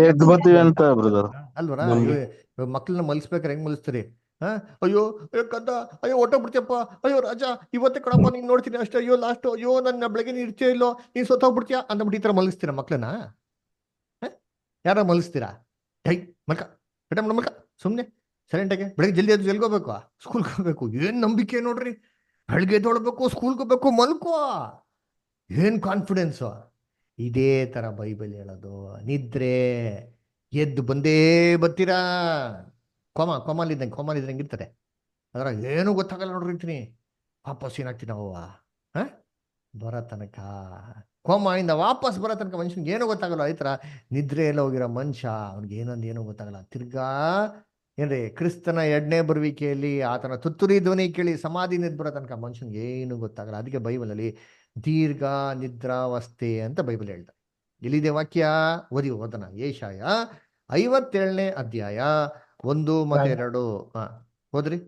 ಎದ್ದು ಬರ್ತೀವಿ ಅಂತ ಬ್ರದರ್. ಅಲ್ವರ? ಮಕ್ಳನ್ನ ಮಲ್ಸ್ಬೇಕಾರೆ ಹೆಂಗ್ ಮಲ್ಸ್ತೀರಿ? ಅಯ್ಯೋ ಕದ್ದ, ಅಯ್ಯೋ ಹೊಟ್ಟೋಗ್ಬಿಡ್ತೀಯಪ್ಪ, ಅಯ್ಯೋ ರಾಜ ಇವತ್ತೇ ಕಣಪ್ಪ ನೀನ್ ನೋಡ್ತೀನಿ ಅಷ್ಟೇ, ಅಯ್ಯೋ ಲಾಸ್ಟ್, ಅಯ್ಯೋ ನನ್ನ ಬೆಳಗ್ಗೆ ನೀನ್ ಇರ್ತೀಯೋ ಇಲ್ಲೋ, ನೀನ್ ಸತ್ತೋಗ್ಬಿಡ್ತೀಯಾ ಅಂದ್ಬಿಟ್ಟು ಈ ತರ ಮಲಗಿಸ್ತೀರಾ ಮಕ್ಳನ್ನ? ಯಾರ ಮಲಗಿಸ್ತೀರಾ? ಮಲ್ಕ ಕಟ ಮಲ್ಕ ಸುಮ್ನೆ ಸೈಲೆಂಟಾಗಿ. ಬೆಳಗ್ಗೆ ಜಲ್ದಿ ಎದ್ದು ಎಲ್ಗೋಬೇಕು, ಸ್ಕೂಲ್ಗೆ ಹೋಗ್ಬೇಕು. ಏನ್ ನಂಬಿಕೆ ನೋಡ್ರಿ. ಬೆಳಗ್ಗೆ ಎದ್ದೊಳ್ಬೇಕು, ಸ್ಕೂಲ್ಗೆ ಹೋಗ್ಬೇಕು, ಮಲ್ಕೋ. ಏನ್ ಕಾನ್ಫಿಡೆನ್ಸು. ಇದೇ ತರ ಬೈಬಲ್ ಹೇಳೋದು. ನಿದ್ರೆ ಎದ್ದು ಬಂದೇ ಬರ್ತೀರಾ. ಕೋಮಲಿದ್ದಂಗೆ ಇರ್ತಾರೆ. ಏನು ಗೊತ್ತಾಗಲ್ಲ ನೋಡ್ರಿರ್ತೀನಿ. ವಾಪಸ್ ಏನಾಗ್ತೀನಿ ನಾವು ಬರೋ ತನಕ, ಕೋಮಾಯಿಂದ ವಾಪಸ್ ಬರೋ ತನಕ ಮನುಷ್ಯನ್ಗೆ ಏನೂ ಗೊತ್ತಾಗಲ್ಲ. ಈ ಥರ ನಿದ್ರೆ ಎಲ್ಲ ಹೋಗಿರೋ ಮನುಷ್ಯ ಅವ್ನಿಗೆ ಏನೋ ಗೊತ್ತಾಗಲ್ಲ. ತಿರ್ಗಾ ಏನ್ರಿ ಕ್ರಿಸ್ತನ 2ನೇ ಬರುವಿಕೆಯಲ್ಲಿ ಆತನ ತುತ್ತೂರಿ ಧ್ವನಿ ಕೇಳಿ ಸಮಾಧಿ ನಿದ್ ಬರೋ ತನಕ ಮನುಷ್ಯನ್ಗೆ ಏನು ಗೊತ್ತಾಗಲ್ಲ. ಅದಕ್ಕೆ ಬೈಬಲಲ್ಲಿ ದೀರ್ಘ ನಿದ್ರಾವಸ್ಥೆ ಅಂತ ಬೈಬಲ್ ಹೇಳ್ತಾರೆ. ಎಲ್ಲಿದೆ ವಾಕ್ಯ? ಓದೋಣ. ಯೆಶಾಯ 57ನೇ ಅಧ್ಯಾಯ 1 ಮತ್ತು 2. ಹೋದ್ರಿ?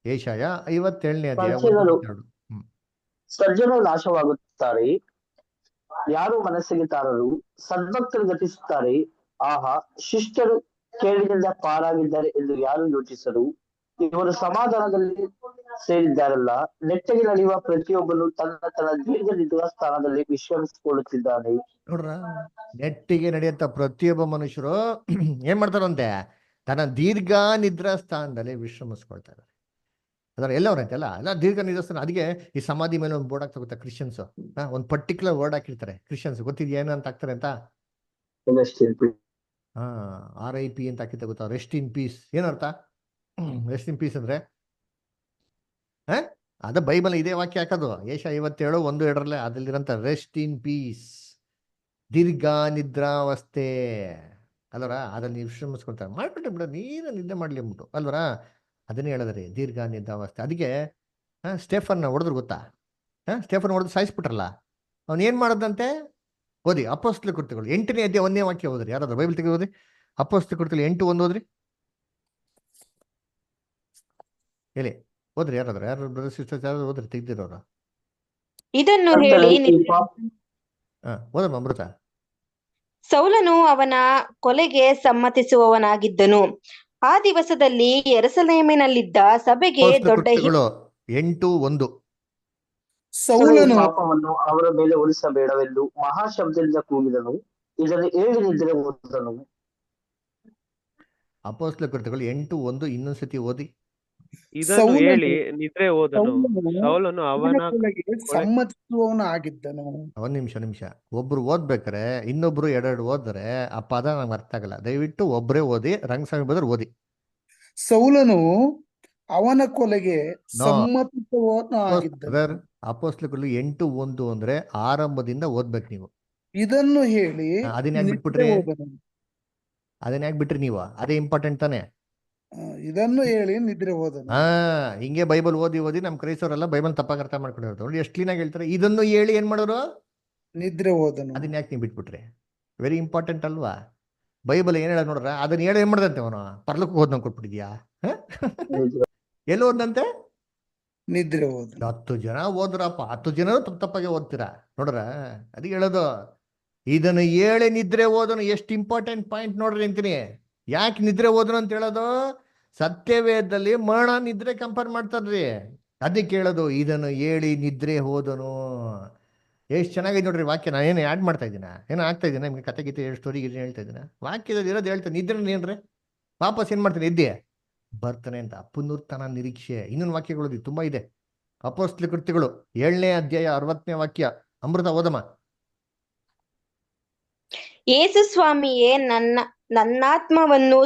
ಯೆಶಾಯ 57ನೇ ಅಧ್ಯಾಯ 1 ಮತ್ತು 2. ಸರ್ಜನರು ನಾಶವಾಗುತ್ತಾರೆ, ಯಾರು ಮನಸ್ಸಿಗೆ ತಾರರು. ಸದ್ಭಕ್ತರು ಗತಿಸುತ್ತಾರೆ, ಆಹಾ ಶಿಷ್ಟರು ಕೇಳಿನಿಂದ ಪಾರಾಗಿದ್ದಾರೆ ಎಂದು ಯಾರು ಯೋಚಿಸರು. ಇವರು ಸಮಾಧಾನದಲ್ಲಿ ಸೇರಿದ್ದಾರಲ್ಲ. ನೆಟ್ಟಗೆ ನಡೆಯುವ ಪ್ರತಿಯೊಬ್ಬನು ತನ್ನ ದೀರ್ಘ ನಿದ್ರಾ ಸ್ಥಾನದಲ್ಲಿ ವಿಶ್ರಮಿಸಿಕೊಳ್ಳುತ್ತಿದ್ದಾನೆ. ನೋಡ್ರ, ನೆಟ್ಟಿಗೆ ನಡೆಯುತ್ತ ಪ್ರತಿಯೊಬ್ಬ ಮನುಷ್ಯರು ಏನ್ ಮಾಡ್ತಾರಂತೆ? ತನ್ನ ದೀರ್ಘ ನಿದ್ರಾ ಸ್ಥಾನದಲ್ಲಿ ವಿಶ್ರಮಿಸ್ಕೊಳ್ತಾರೆ. ಎಲ್ಲವ್ರಂತೆ ಎಲ್ಲ ದೀರ್ಘ ನಿದ್ರಾಸ್ಥಾನ. ಅದಕ್ಕೆ ಈ ಸಮಾಧಿ ಮೇಲೆ ಒಂದು ಬೋರ್ಡ್ ಆಗ್ತಾ ಗೊತ್ತಾ ಕ್ರಿಶ್ಚಿಯನ್ಸ್? ಒಂದು ಪರ್ಟಿಕ್ಯುಲರ್ ವರ್ಡ್ ಹಾಕಿರ್ತಾರೆ ಕ್ರಿಶ್ಚಿಯನ್ಸ್. ಗೊತ್ತಿದ್ಯಾ ಏನು ಅಂತ ಹಾಕ್ತಾರೆ ಅಂತ? RIP ಅಂತ ಹಾಕಿರ್ತಾರೆ ಗೊತ್ತಾ? Rest in peace. ಏನರ್ಥ ರೆಸ್ಟ್ ಇನ್ ಪೀಸ್ ಅಂದ್ರೆ? ಅದ ಬೈಬಲ್ ಇದೇ ವಾಕ್ಯ ಹಾಕೋದು. ಏಷ 57:1-2 ಅದ್ರಲ್ಲಿರಂತ ರೆಸ್ಟ್ ಇನ್ ಪೀಸ್, ದೀರ್ಘ ನಿದ್ರಾವಸ್ಥೆ ಅಲ್ವರ, ಅದ್ರಲ್ಲಿ ನೀವು ವಿಶ್ರಮಿಸ್ಕೊಳ್ತಾರೆ ಮಾಡ್ಬಿಟ್ಟೆ ಬಿಡ, ನೀನು ನಿದ್ದೆ ಮಾಡ್ಲಿ ಅಂದ್ಬಿಟ್ಟು ಅಲ್ವರ, ಅದನ್ನೇ ಹೇಳದ್ರಿ ದೀರ್ಘ ನಿದ್ರಾವಸ್ಥೆ. ಅದಕ್ಕೆ ಸ್ಟೇಫನ್ ಹೊಡೆದ್ರು ಗೊತ್ತಾ? ಸ್ಟೇಫನ್ ಹೊಡೆದು ಸಾಯಿಸ್ಬಿಟ್ರಲ್ಲ, ಅವ್ನು ಏನ್ ಮಾಡದಂತೆ ಓದಿ. ಅಪೊಸ್ತಲ ಕೃತ್ಯಗಳು 8ನೇ ಅಧ್ಯಾಯ 1ನೇ ವಾಕ್ಯ ಓದ್ರಿ. ಯಾರಾದ್ರೂ ಬೈಬಲ್ ತೆಗೆದು ಓದ್ರಿ. ಅಪೊಸ್ತಲ ಕೃತ್ಯಗಳು 8:1 ಓದ್ರಿ. ಹೇಳಿ ಓದ್ರಿ, ಯಾರು ಬ್ರದರ್ ಸಿಸ್ಟರ್ಸ್ ಯಾರು ಓದ್ರಿ, ತೆಗ್ದಿರೋರು. ಇದನ್ನು ಹೇಳಿ ಓದಮ್ಮ ಅಮೃತ. ಸೌಲನು ಅವನ ಕೊಲೆಗೆ ಸಮ್ಮತಿಸುವವನಾಗಿದ್ದನು. ಆ ದಿವಸದಲ್ಲಿ ಯೆರೂಸಲೇಮಿನಲ್ಲಿದ್ದ ಸಭೆಗೆ ದೊಡ್ಡ 8:1 ಸೌಲನು ಪಾಪವನ್ನು ಅವರ ಮೇಲೆ ಹೊರಿಸಬೇಡವೆಂದು ಮಹಾಶಬ್ದದಿಂದ ಕೂಗಿದನು. ಇದನ್ನು ಹೇಳಿ ನಿದ್ರೆ ಹೋದನು. ಅಪೊಸ್ತಲ ಕೃತ್ಯಗಳು 8:1 ಇನ್ನೊಂದ್ಸತಿ ಓದಿ. ಇದನ್ನು ಹೇಳಿ ನಿದ್ರೆ ಹೋದನು. ಸೌಲನು ಅವನ ಕೊಲೆಗೆ ಸಮ್ಮತಿಸುವವನಾಗಿದ್ದನು. ಒಂದ್ ನಿಮಿಷ ಒಬ್ರು ಓದ್ಬೇಕಾರೆ ಇನ್ನೊಬ್ರು ಎರಡೆರಡು ಓದಿದ್ರೆ ಆ ಪದ ನಮ್ಗೆ ಅರ್ಥ ಆಗಲ್ಲ. ದಯವಿಟ್ಟು ಒಬ್ರೇ ಓದಿ, ರಂಗಸ್ವಾಮಿ ಬದ್ರ ಓದಿ. ಸೌಲನು ಅವನ ಕೊಲೆಗೆ ಸಮ್ಮತಿಸುವವನಾಗಿದ್ದನು. ಅಪೊಸ್ತಲಗಳು 8:1 ಅಂದ್ರೆ ಆರಂಭದಿಂದ ಓದ್ಬೇಕು ನೀವು. ಇದನ್ನು ಹೇಳಿ ಅದನ್ನ ಯಾಕೆ ಬಿಟ್ಬಿಟ್ರಿ? ನಿದ್ರೆ ಹೋದನು. ಅದನ್ನ ಯಾಕೆ ಬಿಟ್ರಿ ನೀವು? ಅದೇ ಇಂಪಾರ್ಟೆಂಟ್ ತಾನೆ. ಇದನ್ನು ಹೇಳಿ ನಿದ್ರೆ ಹೋದನು. ಹಿಂಗೆ ಬೈಬಲ್ ಓದಿ ನಮ್ ಕ್ರೈಸ್ತವರೆಲ್ಲ ಬೈಬಲ್ ತಪ್ಪಾಗಿ ಅರ್ಥ ಮಾಡ್ಕೊಂಡಿರ್ತಾರೆ. ನೋಡಿ ಎಷ್ಟು ಕ್ಲೀನಾಗಿ ಹೇಳ್ತಾರೆ. ಇದನ್ನು ಹೇಳಿ ಏನ್ ಮಾಡೋರು? ನಿದ್ರೆ ಹೋದನು. ಅದನ್ನ ಯಾಕೆ ನೀವು ಬಿಟ್ಬಿಟ್ರಿ? ವೆರಿ ಇಂಪಾರ್ಟೆಂಟ್ ಅಲ್ವಾ? ಬೈಬಲ್ ಏನ್ ಹೇಳ ನೋಡ್ರ, ಅದನ್ನ ಹೇಳಿ ಏನ್ ಮಾಡ್ದಂತೆ ಅವನು? ಪರ್ಲಕ್ಕೆ ಹೋದ್ನ ಕೊಟ್ಬಿಟ್ಟಿದ್ಯಾ? ಎಲ್ಲಿ ಹೋದಂತೆ? ನಿದ್ರೆ ಹೋದ. 10 ಜನ ಓದ್ರಪ್ಪ, 10 ಜನ ತಪ್ಪಾಗೆ ಓದ್ತೀರಾ ನೋಡ್ರ. ಅದಕ್ಕೆ ಹೇಳೋದು ಇದನ್ನು ಹೇಳಿ ನಿದ್ರೆ ಓದನು. ಎಷ್ಟು ಇಂಪಾರ್ಟೆಂಟ್ ಪಾಯಿಂಟ್ ನೋಡ್ರಿ ಅಂತೀನಿ. ಯಾಕೆ ನಿದ್ರೆ ಓದನು ಅಂತ ಹೇಳೋದು? ಸತ್ಯವೇದದಲ್ಲಿ ಮರಣ ನಿದ್ರೆ ಕಂಪೇರ್ ಮಾಡ್ತಾರ್ರಿ. ಅದಕ್ಕೆ ಹೇಳೋದು ಇದನ್ನು ಹೇಳಿ ನಿದ್ರೆ ಹೋದನು. ಎಷ್ಟು ಚೆನ್ನಾಗಿದೆ ನೋಡ್ರಿ ವಾಕ್ಯ. ನಾನು ಏನು ಆ್ಯಡ್ ಮಾಡ್ತಾ ಇದ್ದೀನ, ಏನೋ ಆಗ್ತಾ ಇದ್ದೀನ ನಿಮ್ಗೆ? ಕತೆ ಗೀತೆ ಸ್ಟೋರಿ ಗೀತೆ ಹೇಳ್ತಾ ಇದ್ದೀನ? ವಾಕ್ಯದಲ್ಲಿ ಇರೋದು ಹೇಳ್ತಾನೆ. ನಿದ್ರೆ ಏನ್ರಿ? ವಾಪಸ್ ಏನ್ ಮಾಡ್ತಾನೆ? ಎದ್ದೆ ಬರ್ತಾನೆ ಅಂತ. ಪುನರುತ್ಥಾನ ನಿರೀಕ್ಷೆ. ಇನ್ನೊಂದು ವಾಕ್ಯಗಳು ತುಂಬಾ ಇದೆ. ಅಪೊಸ್ತಲ ಕೃತ್ಯಗಳು 7ನೇ ಅಧ್ಯಾಯ 60ನೇ ವಾಕ್ಯ. ಅಮೃತ ಓದಮ್ಮ. ಯೇಸು ಸ್ವಾಮಿಯೇ ನನ್ನಾತ್ಮವನ್ನು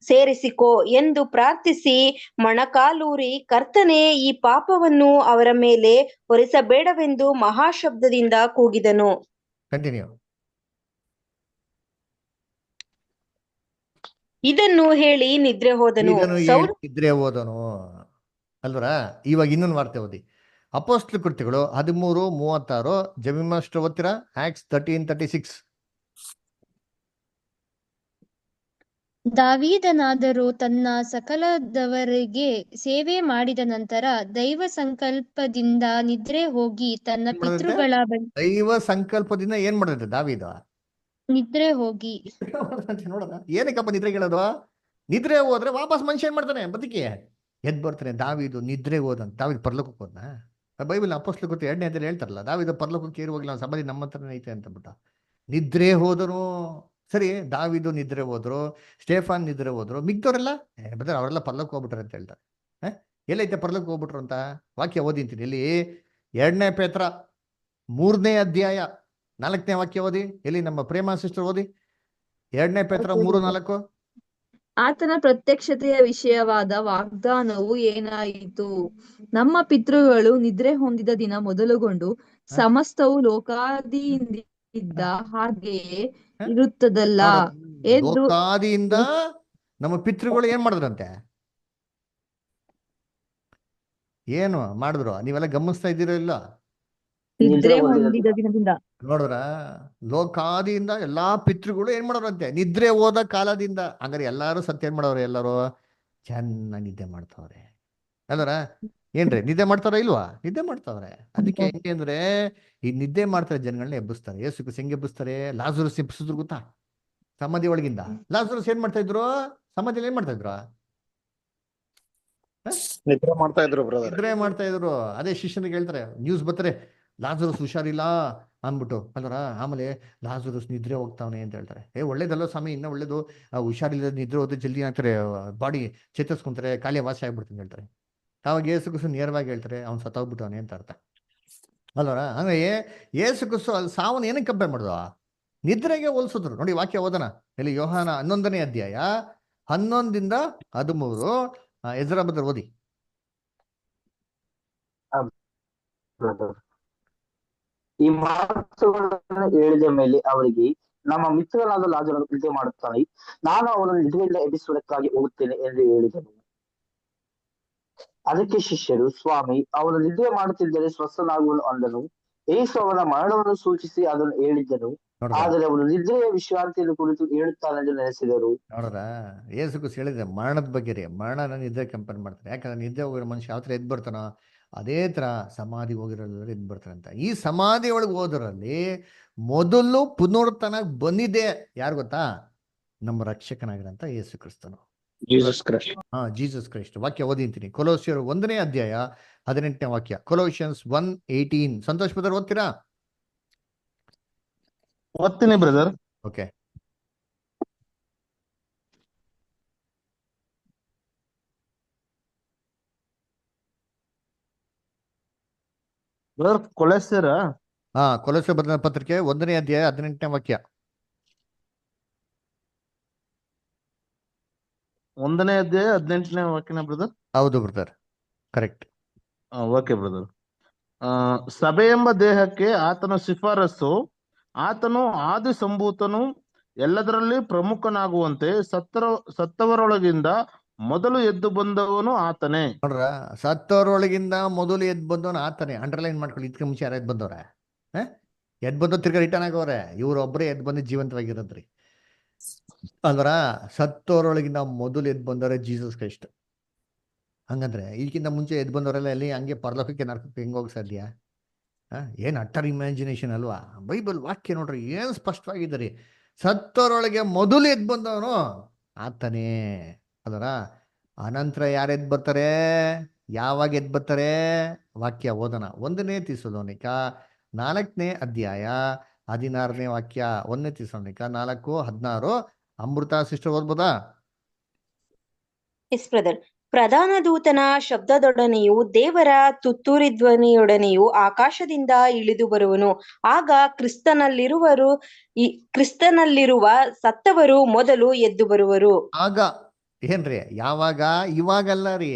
ಸೇರಿಸಿಕೋ ಎಂದು ಪ್ರಾರ್ಥಿಸಿ ಮೊಣಕಾಲೂರಿ, ಕರ್ತನೇ, ಈ ಪಾಪವನ್ನು ಅವರ ಮೇಲೆ ಹೊರಿಸಬೇಡವೆಂದು ಮಹಾಶಬ್ದದಿಂದ ಕೂಗಿದನು. ಕಂಟಿನ್ಯೂ. ಇದನ್ನು ಹೇಳಿ ನಿದ್ರೆ ಹೋದನು. ನಿದ್ರೆ ಹೋದನು ಅಲ್ವರ. ಇವಾಗ ಇನ್ನೊಂದು ವಾರ್ತೆ ಓದಿ. ಅಪೊಸ್ತಲ ಕೃತ್ಯಗಳು 13:36. ಜಮೀಮಾಸ್ಟರ್ ಓದ್ತೀರಾ? ಆಕ್ಟ್ಸ್ 13:36. ದಾವೀದನಾದರೂ ತನ್ನ ಸಕಲದವರಿಗೆ ಸೇವೆ ಮಾಡಿದ ನಂತರ ದೈವ ಸಂಕಲ್ಪದಿಂದ ನಿದ್ರೆ ಹೋಗಿ ತನ್ನ ಪಿತೃಗಳ ದೈವ ಸಂಕಲ್ಪದಿಂದ ಏನ್ ಮಾಡಿದ್ರೆ ದಾವೀದ? ನಿದ್ರೆ ಹೋಗಿ. ನೋಡೋಣ ಏನಕ್ಕಪ್ಪ ನಿದ್ರೆ ಹೇಳೋದು? ನಿದ್ರೆ ಹೋದ್ರೆ ವಾಪಸ್ ಮನುಷ್ಯ ಏನ್ ಮಾಡ್ತಾನೆ? ಬದುಕಿ ಎದ್ ಬರ್ತಾನೆ. ದಾವೀದು ನಿದ್ರೆ ಹೋದಂತ. ದಾವೀದ್ ಪರಲೋಕಕ್ಕೆ ಹೋದ್ನ? ಬೈಬಲ್ ಅಪೊಸ್ತಲ ಕೃತ್ಯ 2ನೇ ಅಧ್ಯಾಯದಲ್ಲಿ ಹೇಳ್ತಾರಲ್ಲ, ದಾವೀದ ಪರಲೋಕಕ್ಕೆ ಏರುವಾಗಲ ಸಮಾಧಿ ನಮ್ಮ ಹತ್ರನೇ ಐತೆ ಅಂತ ಬಿಟ್ಟ. ನಿದ್ರೆ ಹೋದನು. ಸರಿ, ದಾವೀದು ನಿದ್ರೆ ಹೋದ್ರು, ಸ್ಟೇಫಾನ್ ನಿದ್ರೆ ಹೋದ್ರು, ಮಿಗ್ದವರೆಲ್ಲ ಬದರ್ ಅವರೆಲ್ಲ ಪರ್ಲಕ್ಕೆ ಹೋಗ್ಬಿಟ್ರು ಅಂತ ಹೇಳ್ತಾರೆ. ಎಲ್ಲೈತೆ ಪರ್ಲಕ್ಕೆ ಹೋಗ್ಬಿಟ್ರು ಅಂತ? ವಾಕ್ಯ ಓದಿಂತೀನಿ. ಇಲ್ಲಿ 2ನೇ ಪೇತ್ರ 3ನೇ ಅಧ್ಯಾಯ 4ನೇ ವಾಕ್ಯ ಓದಿ. ಎಲ್ಲಿ ನಮ್ಮ ಪ್ರೇಮ ಸಿಸ್ಟರ್ ಓದಿ. 2ನೇ ಪೇತ್ರ 3:4. ಆತನ ಪ್ರತ್ಯಕ್ಷತೆಯ ವಿಷಯವಾದ ವಾಗ್ದಾನವು ಏನಾಯಿತು? ನಮ್ಮ ಪಿತೃಗಳು ನಿದ್ರೆ ಹೊಂದಿದ ದಿನ ಮೊದಲುಗೊಂಡು ಸಮಸ್ತವು ಲೋಕಾದಿಯಿಂದ ಹಾಗೆಯೇ ಇರುತ್ತದಲ್ಲ. ಲೋಕಾದಿಯಿಂದ ನಮ್ಮ ಪಿತೃಗಳು ಏನ್ ಮಾಡಿದ್ರಂತೆ? ಏನು ಮಾಡಿದ್ರು? ನೀವೆಲ್ಲ ಗಮನಿಸ್ತಾ ಇದ್ದೀರೋ ಇಲ್ಲ? ನಿದ್ರೆ ಹೊಂದಿದ ದಿನದಿಂದ ನೋಡಿದ್ರ, ಲೋಕಾದಿಯಿಂದ ಎಲ್ಲಾ ಪಿತೃಗಳು ಏನ್ ಮಾಡೋರಂತೆ? ನಿದ್ರೆ ಹೋದ ಕಾಲದಿಂದ. ಹಂಗಾರೆ ಎಲ್ಲಾರು ಸತ್ಯ ಏನ್ ಮಾಡೋರು? ಎಲ್ಲರೂ ಚೆನ್ನಾಗಿ ನಿದ್ದೆ ಮಾಡ್ತಾವ್ರೆ ಅಲ್ವರ? ಏನ್ರಿ ನಿದ್ದೆ ಮಾಡ್ತಾರ ಇಲ್ವಾ? ನಿದ್ದೆ ಮಾಡ್ತಾವ್ರೆ. ಅದಕ್ಕೆ ಹೆಂಗೆ ಅಂದ್ರೆ ಈ ನಿದ್ದೆ ಮಾಡ್ತಾರೆ ಜನಗಳನ್ನ ಎಬ್ಬಿಸ್ತಾರೆ. ಯೇಸು ಕ್ರಿಸ್ತ ಹೆಂಗೆ ಎಬ್ಬಿಸ್ತಾರೆ? ಲಾಜರಸ್ ಎಬ್ಬಿಸಿದ್ರು ಗೊತ್ತಾ? ಸಮಾಧಿ ಒಳಗಿಂದ. ಲಾಜರಸ್ ಏನ್ ಮಾಡ್ತಾ ಇದ್ರು? ಸಮಾಧಿಯಲ್ಲಿ ಏನ್ ಮಾಡ್ತಾ ಇದ್ರು? ನಿದ್ರೆ ಮಾಡ್ತಾ ಇದ್ರು ಬ್ರದರ್. ನಿದ್ರೆ ಮಾಡ್ತಾ ಇದ್ರು. ಅದೇ ಶಿಷ್ಯನಿಗೆ ಹೇಳ್ತಾರೆ, ನ್ಯೂಸ್ ಬರ್ತಾರೆ, ಲಾಜರಸ್ ಹುಷಾರಿಲ್ಲ ಅಂದ್ಬಿಟ್ಟು ಅಲ್ವರ. ಆಮೇಲೆ ಲಾಜರಸ್ ನಿದ್ರೆ ಹೋಗ್ತಾವನೆ ಅಂತ ಹೇಳ್ತಾರೆ. ಒಳ್ಳೇದಲ್ಲ ಸ್ವಾಮಿ, ಇನ್ನ ಒಳ್ಳೇದು, ಹುಷಾರಿಲ್ಲ ನಿದ್ರೆ ಹೋದ್ರೆ ಜಲ್ದಿ ಆಗ್ತಾರೆ, ಬಾಡಿ ಚೇತರಿಸ್ಕೊಂತಾರೆ, ಕಾಯಿಲೆ ವಾಸಿ ಆಗ್ಬಿಡ್ತೀನಿ ಹೇಳ್ತಾರೆ. ಅವಾಗ ಯೇಸು ಕ್ರಿಸ್ತ ನೇರವಾಗಿ ಹೇಳ್ತಾರೆ, ಅವ್ನು ಸತ್ತೋಗ್ಬಿಟ್ಟವನೆ ಅಂತ ಅರ್ಥ ಅಲ್ವರ. ಹಂಗೆ ಯೇಸು ಕ್ರಿಸ್ತ ಅಲ್ಲಿ ಸಾವನ್ನ ಏನಕ್ಕೆ ಕಂಪೇರ್ ಮಾಡಿದ್ರು? ನಿದ್ರೆಗೆ ಹೋಲಿಸಿದ್ರು. ನೋಡಿ ವಾಕ್ಯ ಓದನ. ಇಲ್ಲಿ ಯೋಹಾನ 11ನೇ ಅಧ್ಯಾಯ 11-13. ಎಜ್ರಾ ಬದರ್ ಓದಿ. brother. ಈ ಮಾತುಗಳನ್ನು ಹೇಳಿದ ಮೇಲೆ ಅವರಿಗೆ, ನಮ್ಮ ಮಿತ್ರನಾದ ಲಾಜರನು ನಿದ್ರೆ ಮಾಡುತ್ತಾನೆ, ನಾನು ಅವನನ್ನು ನಿದ್ರೆಯಿಂದ ಎಬ್ಬಿಸುವುದಕ್ಕಾಗಿ ಹೋಗುತ್ತೇನೆ ಎಂದು ಹೇಳಿದನು. ಅದಕ್ಕೆ ಶಿಷ್ಯರು, ಸ್ವಾಮಿ, ಅವನು ನಿದ್ರೆ ಮಾಡುತ್ತಿದ್ದರೆ ಸ್ವಸ್ಥನಾಗುವನು ಅಂದನು. ಯೇಸು ಅವನ ಮರಣವನ್ನು ಸೂಚಿಸಿ ಅದನ್ನು ಹೇಳಿದ್ದನು, ನೋಡ್ರ ಆದರೆ ಅವನು ನಿದ್ರೆಯ ವಿಶ್ರಾಂತಿಯನ್ನು ಕುರಿತು ಹೇಳುತ್ತಾನೆಂದು ನೆನೆಸಿದರು. ನೋಡ್ರ ಏಸು ಕ್ರಿಸ್ತ ಹೇಳಿದ್ರೆ ಮರಣದ ಬಗ್ಗೆ ರೀ, ಮರಣನ ನಿದ್ರೆ ಕಂಪೇರ್ ಮಾಡ್ತಾರೆ. ಯಾಕಂದ್ರೆ ನಿದ್ದೆ ಹೋಗಿರೋ ಮನುಷ್ಯ ಯಾವ ಥರ ಎದ್ದು ಬರ್ತಾನೋ ಅದೇ ಥರ ಸಮಾಧಿ ಹೋಗಿರೋದ್ರಲ್ಲಿ ಎದ್ದು ಬರ್ತಾನೆ ಅಂತ. ಈ ಸಮಾಧಿ ಒಳಗೆ ಹೋದ್ರಲ್ಲಿ ಮೊದಲು ಪುನರುತ್ಥಾನಕ್ಕೆ ಬಂದಿದೆ ಯಾರು ಗೊತ್ತಾ? ನಮ್ಮ ರಕ್ಷಕನಾಗಿರಂತ ಯೇಸು ಕ್ರಿಸ್ತನು, ಜೀಸಸ್ ಕ್ರೈಸ್ಟ್. Jesus Christ. ವಾಕ್ಯ ಓದಿಂತೀನಿ, ಕೊಲೋಸಿಯರು 1ನೇ ಅಧ್ಯಾಯ 18ನೇ ವಾಕ್ಯ, ಕೊಲೋಸಿಯನ್ಸ್ 1:18. ಸಂತೋಷ್ ಬ್ರದರ್ ಓದ್ತೀರಾ? ಓದ್ತೀನಿ ಬ್ರದರ್. ಓಕೆ. ಬ್ರದರ್ ಕೊಲೆಸ್ತರ ಕೊಲೋಸಿಯರ್ ಬರೆದ ಪತ್ರಿಕೆ 1ನೇ ಅಧ್ಯಾಯ 18ನೇ ವಾಕ್ಯ. 1ನೇ ಅಧ್ಯಾಯ 18ನೇ ವಾಕ್ಯನ ಬ್ರದರ್? ಹೌದು ಬ್ರದರ್, ಕರೆಕ್ಟ್. Okay brother. ಸಭೆ ಎಂಬ ದೇಹಕ್ಕೆ ಆತನ ಶಿಫಾರಸ್ಸು, ಆತನು ಆದಿ ಸಂಭೂತನು, ಎಲ್ಲದರಲ್ಲಿ ಪ್ರಮುಖನಾಗುವಂತೆ ಸತ್ತವರೊಳಗಿಂದ ಮೊದಲು ಎದ್ದು ಬಂದವನು ಆತನೇ. ನೋಡ್ರ, ಸತ್ತವರೊಳಗಿಂದ ಮೊದಲು ಎದ್ದು ಬಂದವನು ಆತನೇ. ಅಂಡರ್ಲೈನ್ ಮಾಡ್ಕೊಳ್ಳಿ, ಇದಕ್ಕೆ ಮುಂಚೆ ಯಾರು ಎದ್ದು ಬಂದವ್ರೆ? ಎದ್ದು ಬಂದೋ ತಿರ್ಗಾ ರಿಟರ್ನ್ ಆಗವ್ರೆ. ಇವ್ರೊಬ್ಬರೇ ಎದ್ದು ಬಂದು ಜೀವಂತವಾಗಿರೋದ್ರಿ ಅಲ್ವರ. ಸತ್ತವರೊಳಗಿಂದ ಮೊದಲು ಎದ್ದು ಬಂದವರೇ ಜೀಸಸ್ ಕ್ರೈಸ್ಟ್. ಹಂಗಂದ್ರೆ ಇದಕ್ಕಿಂತ ಮುಂಚೆ ಎದ್ದು ಬಂದವರೆಲ್ಲ ಎಲ್ಲಿ ಹಂಗೆ ಪರಲೋಕಕ್ಕೆ ನರಕಕ್ಕೆ ಹೆಂಗೆ ಹೋಗಿ ಸಾಧ್ಯ? ಏನು ಅಟ್ಟರ್ ಇಮ್ಯಾಜಿನೇಷನ್ ಅಲ್ವಾ? ಬೈಬಲ್ ವಾಕ್ಯ ನೋಡ್ರಿ ಏನು ಸ್ಪಷ್ಟವಾಗಿದ್ದಾರೆ. ಸತ್ತವರೊಳಗೆ ಮೊದಲು ಎದ್ದು ಬಂದವನು ಆತನೇ ಅಲ್ವರ. ಅನಂತರ ಯಾರು ಎದ್ದು ಬರ್ತಾರೆ? ಯಾವಾಗ ಎದ್ದು ಬರ್ತಾರೆ? ವಾಕ್ಯ ಓದೋಣ. 1ನೇ ಥೆಸಲೋನಿಕ 4ನೇ ಅಧ್ಯಾಯ 16ನೇ ವಾಕ್ಯ. 1ನೇ ಥೆಸಲೋನಿಕ 4:16. ಅಮೃತ ಸಿಸ್ಟರ್ ಓದ್ಬೋದಾ? Yes brother. ಪ್ರಧಾನ ದೂತನ ಶಬ್ದದೊಡನೆಯೂ ದೇವರ ತುತ್ತೂರಿ ಧ್ವನಿಯೊಡನೆಯೂ ಆಕಾಶದಿಂದ ಇಳಿದು ಬರುವನು. ಆಗ ಕ್ರಿಸ್ತನಲ್ಲಿರುವ ಸತ್ತವರು ಮೊದಲು ಎದ್ದು ಬರುವರು. ಆಗ ಏನ್ರಿ? ಯಾವಾಗ? ಇವಾಗಲ್ಲ ರೀ,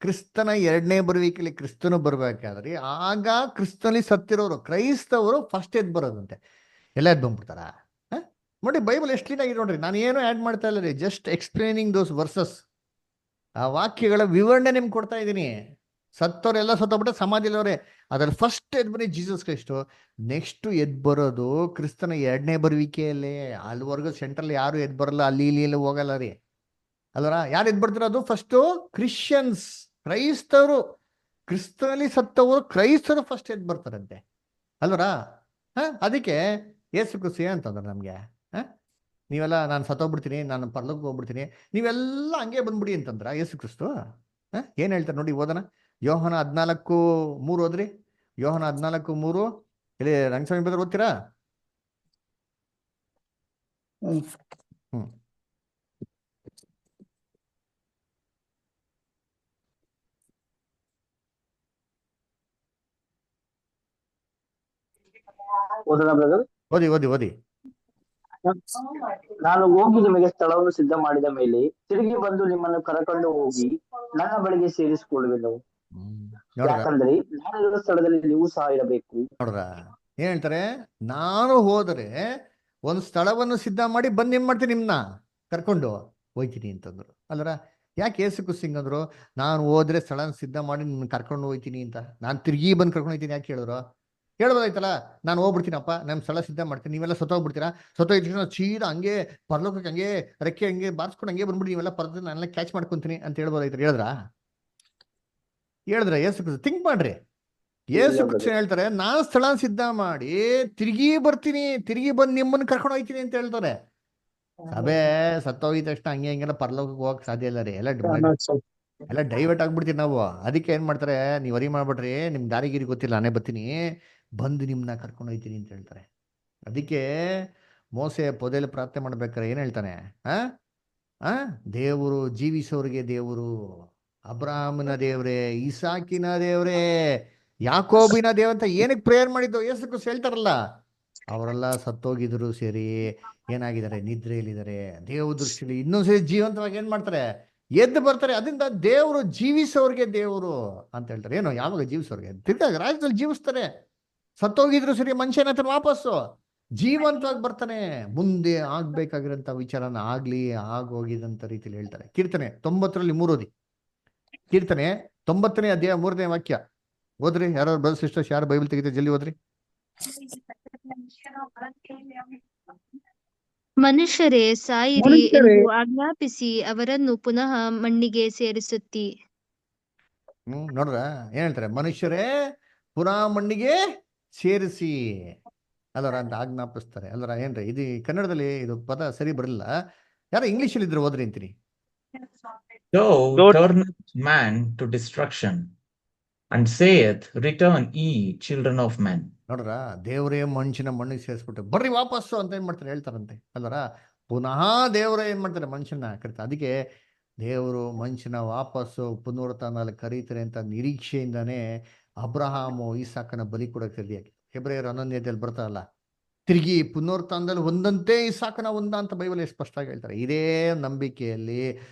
ಕ್ರಿಸ್ತನ 2ನೇ ಬರುವಿಕೆಯಲ್ಲಿ ಕ್ರಿಸ್ತನು ಬರ್ಬೇಕಾದ್ರಿ. ಆಗ ಕ್ರಿಸ್ತನಲ್ಲಿ ಸತ್ತಿರೋರು ಕ್ರೈಸ್ತವರು ಫಸ್ಟ್ ಎದ್ದು ಬರೋದಂತೆ. ಎಲ್ಲ ಎದ್ದು ಬಂದ್ಬಿಡ್ತಾರ? ನೋಡಿ ಬೈಬಲ್ ಎಷ್ಟು ಕ್ಲೀನ್ ಆಗಿದೆ ನೋಡ್ರಿ. ನಾನು ಏನು ಆ್ಯಡ್ ಮಾಡ್ತಾ ಇಲ್ಲ ರೀ, ಜಸ್ಟ್ ಎಕ್ಸ್ಪ್ಲೇನಿಂಗ್ ದೋಸ್ ವರ್ಸಸ್. ಆ ವಾಕ್ಯಗಳ ವಿವರಣೆ ನಿಮ್ಗೆ ಕೊಡ್ತಾ ಇದ್ದೀನಿ. ಸತ್ತವರೆಲ್ಲ ಸತ್ತೋಗ್ಬಿಟ್ಟು ಸಮಾಧಿಲವ್ರೆ. ಅದ್ರಲ್ಲಿ ಫಸ್ಟ್ ಎದ್ದು ಬನ್ನಿ ಜೀಸಸ್ ಕ್ರೈಸ್ಟು. ನೆಕ್ಸ್ಟ್ ಎದ್ದು ಬರೋದು ಕ್ರಿಸ್ತನ 2ನೇ ಬರುವಿಕೆಯಲ್ಲೇ. ಅಲ್ಲಿವರೆಗೂ ಸೆಂಟ್ರಲ್ಲಿ ಯಾರು ಎದ್ದು ಬರಲ್ಲ, ಅಲ್ಲಿ ಇಲ್ಲಿ ಹೋಗಲ್ಲ ರೀ ಅಲ್ವರ. ಯಾರು ಎದ್ದು ಬರ್ತಿರೋದು? First Christians, ಕ್ರೈಸ್ತವರು. ಕ್ರಿಸ್ತನಲ್ಲಿ ಸತ್ತವರು ಕ್ರೈಸ್ತರು ಫಸ್ಟ್ ಎದ್ದು ಬರ್ತಾರಂತೆ ಅಲ್ವರ. ಅದಕ್ಕೆ ಯೇಸು ಕ್ರಿಸ್ತ ಅಂತಂದ್ರೆ ನಮಗೆ, ನೀವೆಲ್ಲ ನಾನು ಸತ್ತೋಗ್ಬಿಡ್ತೀನಿ, ನಾನು ಪರಲೋಕಕ್ಕೆ ಹೋಗ್ಬಿಡ್ತೀನಿ, ನೀವೆಲ್ಲ ಹಂಗೆ ಬಂದ್ಬಿಡಿ ಅಂತಂದ್ರ ಯೇಸು ಕ್ರಿಸ್ತು? ಏನು ಹೇಳ್ತಾರೆ ನೋಡಿ, ಓದೋಣ. ಯೋಹನ 14:3 ಓದ್ರಿ. ಯೋಹನ 14:3. ಇಲ್ಲಿ ರಂಗಸ್ವಾಮಿ ಬ್ರದರ್ ಓದ್ತೀರಾ? ಓದೋಣ ಬ್ರದರ್? ಓದಿ ಓದಿ ಓದಿ. ನಾನು ಹೋಗಿ ನಿಮಗೆ ಸ್ಥಳವನ್ನು ಸಿದ್ಧ ಮಾಡಿದ ಮೇಲೆ ತಿರುಗಿ ಬಂದು ನಿಮ್ಮನ್ನು ಕರಕೊಂಡು ಹೋಗಿ ನನ್ನ ಬಳಿಗೆ ಸೇರಿಸಿಕೊಳ್ಳುವೆನು. ಯಾಕಂದ್ರೆ ನಾನಿರುವ ಸ್ಥಳದಲ್ಲಿ ನೀವು ಸಹ ಇರಬೇಕು. ನೋಡ್ರ ಏನ್ ಹೇಳ್ತಾರೆ? ನಾನು ಹೋದರೆ ಒಂದು ಸ್ಥಳವನ್ನು ಸಿದ್ಧ ಮಾಡಿ ಬಂದು ಏನ್ ಮಾಡ್ತೀನಿ, ನಿಮ್ನ ಕರ್ಕೊಂಡು ಹೋಯ್ತೀನಿ ಅಂತಂದ್ರು ಅಲ್ವರ. ಯಾಕೆ ಯೇಸು ಕ್ರಿಸ್ತ ಅಂದ್ರು? ನಾನು ಹೋದ್ರೆ ಸ್ಥಳ ಸಿದ್ಧ ಮಾಡಿ ನಿಮ್ನ ಕರ್ಕೊಂಡು ಹೋಯ್ತೀನಿ ಅಂತ. ನಾನು ತಿರುಗಿ ಬಂದು ಕರ್ಕೊಂಡು ಹೋಯ್ತೀನಿ ಯಾಕೆ ಹೇಳಿದ್ರು? ಹೇಳ್ಬೋದಾಯ್ತಲ್ಲ, ನಾನು ಹೋಗ್ಬಿಡ್ತೀನಪ್ಪ, ನಮ್ಮ ಸ್ಥಳ ಸಿದ್ಧ ಮಾಡ್ತೀನಿ, ನೀವೆಲ್ಲ ಸತ್ತೋಗ್ಬಿಡ್ತೀರಾ, ಸತ್ತೋಗಿದ ಸೀದಾ ಹಂಗೆ ಪರಲೋಕಕ್ಕೆ ಹಂಗೆ ರೆಕ್ಕೆ ಹಂಗೆ ಬಾರಿಸ್ಕೊಂಡು ಹಂಗೆ ಬಂದ್ಬಿಡಿ, ನೀವೆಲ್ಲ ಪರದ ನಾನೆಲ್ಲ ಕ್ಯಾಚ್ ಮಾಡ್ಕೊಂತೀನಿ ಅಂತ ಹೇಳ್ಬೋದಾಯ್ತಾರೆ? ಹೇಳಿದ್ರ ಯೇಸು ಕ್ರಿಸ್ತ? ಥಿಂಕ್ ಮಾಡ್ರಿ. ಯೇಸು ಕ್ರಿಸ್ತ ಹೇಳ್ತಾರೆ, ನಾನು ಸ್ಥಳ ಸಿದ್ಧ ಮಾಡಿ ತಿರುಗಿ ಬರ್ತೀನಿ, ತಿರುಗಿ ಬಂದು ನಿಮ್ಮನ್ನು ಕರ್ಕೊಂಡು ಹೋಗ್ತೀನಿ ಅಂತ ಹೇಳ್ತಾರೆ. ಸಭೆ ಸತ್ತೋಗಿದ ತಕ್ಷಣ ಹಂಗೆ ಹಂಗೆಲ್ಲ ಪರಲೋಕಕ್ಕೆ ಹೋಗಕ್ ಸಾಧ್ಯ ಇಲ್ಲ ರೀ. ಎಲ್ಲ ಡೈವರ್ಟ್ ಆಗ್ಬಿಡ್ತೀವಿ ನಾವು. ಅದಕ್ಕೆ ಏನ್ ಮಾಡ್ತಾರೆ, ನೀವು ವರಿ ಮಾಡ್ಬಿಟ್ರಿ, ನಿಮ್ ದಾರಿಗಿರಿ ಗೊತ್ತಿಲ್ಲ, ನಾನೇ ಬರ್ತೀನಿ, ಬಂದು ನಿಮ್ನ ಕರ್ಕೊಂಡು ಹೋಗ್ತೀನಿ ಅಂತ ಹೇಳ್ತಾರೆ. ಅದಕ್ಕೆ ಮೋಸೆ ಪೊದೆಯಲ್ಲಿ ಪ್ರಾರ್ಥನೆ ಮಾಡ್ಬೇಕಾರೆ ಏನ್ ಹೇಳ್ತಾನೆ? ದೇವರು ಜೀವಿಸೋರಿಗೆ ದೇವರು, ಅಬ್ರಾಹ್ಮನ ದೇವ್ರೆ, ಇಸಾಕಿನ ದೇವ್ರೆ, ಯಾಕೋಬಿನ ದೇವ್ ಅಂತ ಏನಕ್ಕೆ ಪ್ರೇಯರ್ ಮಾಡಿದ್ದು ಯೇಸು ಕ್ರಿಸ್ತ ಹೇಳ್ತಾರಲ್ಲ. ಅವರೆಲ್ಲ ಸತ್ತೋಗಿದ್ರು ಸೇರಿ ಏನಾಗಿದ್ದಾರೆ? ನಿದ್ರೆಯಲ್ಲಿದ್ದಾರೆ. ದೇವ ದೃಷ್ಟಿಲಿ ಇನ್ನೊಂದ್ಸರಿ ಜೀವಂತವಾಗಿ ಏನ್ ಮಾಡ್ತಾರೆ? ಎದ್ದು ಬರ್ತಾರೆ. ಅದರಿಂದ ದೇವರು ಜೀವಿಸೋರ್ಗೆ ದೇವರು ಅಂತ ಹೇಳ್ತಾರೆ. ಏನು, ಯಾವಾಗ ಜೀವಿಸೋರ್ಗೆ? ತಿರ್ಗಾ ರಾಜ್ಯದಲ್ಲಿ ಜೀವಿಸ್ತಾರೆ. ಸತ್ತೋಗಿದ್ರು ಸರಿ, ಮನುಷ್ಯನ ಹತ್ರ ವಾಪಸ್ಸು ಜೀವಂತವಾಗಿ ಬರ್ತಾನೆ. ಮುಂದೆ ಆಗ್ಬೇಕಾಗಿರೋಂಥ ವಿಚಾರನ ಆಗ್ಲಿ ಆಗೋಗಿದಂತ ರೀತಿಯಲ್ಲಿ ಹೇಳ್ತಾರೆ. ಕೀರ್ತನೆ 90ರಲ್ಲಿ 3 ಓದಿ. ಕೀರ್ತನೆ 90ನೇ ಅಧ್ಯಾಯ 3ನೇ ವಾಕ್ಯ ಓದ್ರಿ. ಯಾರು ಬ್ರದರ್ ಸಿಸ್ಟರ್ಸ್ ಯಾರು ಬೈಬಲ್ ತೆಗಿತಾರೆ ಜಲ್ದಿ ಓದ್ರಿ. ಮನುಷ್ಯರೇ ಸಾಯಿರಿ ಮನುಷ್ಯರೇ ಎಂದು ಆಜ್ಞಾಪಿಸಿ ಅವರನ್ನು ಪುನಃ ಮಣ್ಣಿಗೆ ಸೇರಿಸುತ್ತಿ. ನೋಡ್ರ ಏನ್ ಹೇಳ್ತಾರೆ? ಮನುಷ್ಯರೇ ಪುನಃ ಮಣ್ಣಿಗೆ ಸೇರಿಸಿ ಅಲ್ಲರ ಅಂತ ಆಜ್ಞಾಪಿಸ್ತಾರೆ. ಅಲ್ಲರ ಏನ್ರಿ ಇದು ಕನ್ನಡದಲ್ಲಿ ಇದು ಪದ ಸರಿ ಬರಲಿಲ್ಲ. ಯಾರು ಇಂಗ್ಲಿಷ್ ಅಲ್ಲಿ ಇದ್ರೆ ಓದ್ರಿ ಅಂತೀನಿ. Thou Lord, turnest man to destruction, and saith, Return ye, children of men. ನೋಡ್ರ, ದೇವರೇ ಮನುಷ್ಯನ ಮಣ್ಣಿಗೆ ಸೇರಿಸ್ಬಿಟ್ಟು ಬರ್ರಿ ವಾಪಸ್ಸು ಅಂತ ಏನ್ ಮಾಡ್ತಾರೆ ಹೇಳ್ತಾರಂತೆ. ಅಲ್ಲರ ಪುನಃ ದೇವರೇ ಏನ್ ಮಾಡ್ತಾರೆ? ಮನುಷ್ಯನ ಕರಿತಾರೆ. ಅದಕ್ಕೆ ದೇವರು ಮನುಷ್ಯನ ವಾಪಸ್ಸು ಪುನರುತ್ಥಾನದಲ್ಲಿ ಕರೀತಾರೆ ಅಂತ ನಿರೀಕ್ಷೆಯಿಂದಾನೇ ಅಬ್ರಹಾಮು ಈಸಾಕನ ಬಲಿ ಕೊಡಕ್ಕೆ ರೆಡಿಯಾಗಿ. ಹೆಬ್ರಿಯರ 11ನೇದಲ್ಲಿ ಬರ್ತಾರಲ್ಲ, ತಿರುಗಿ ಪುನರುತ್ಥಾನದಲ್ಲಿ ಒಂದಂತೆ ಈಸಾಕನ ಒಂದ ಅಂತ ಬೈಬಲ್ ಸ್ಪಷ್ಟವಾಗಿ ಹೇಳ್ತಾರೆ. ಇದೇ ನಂಬಿಕೆಯಲ್ಲಿ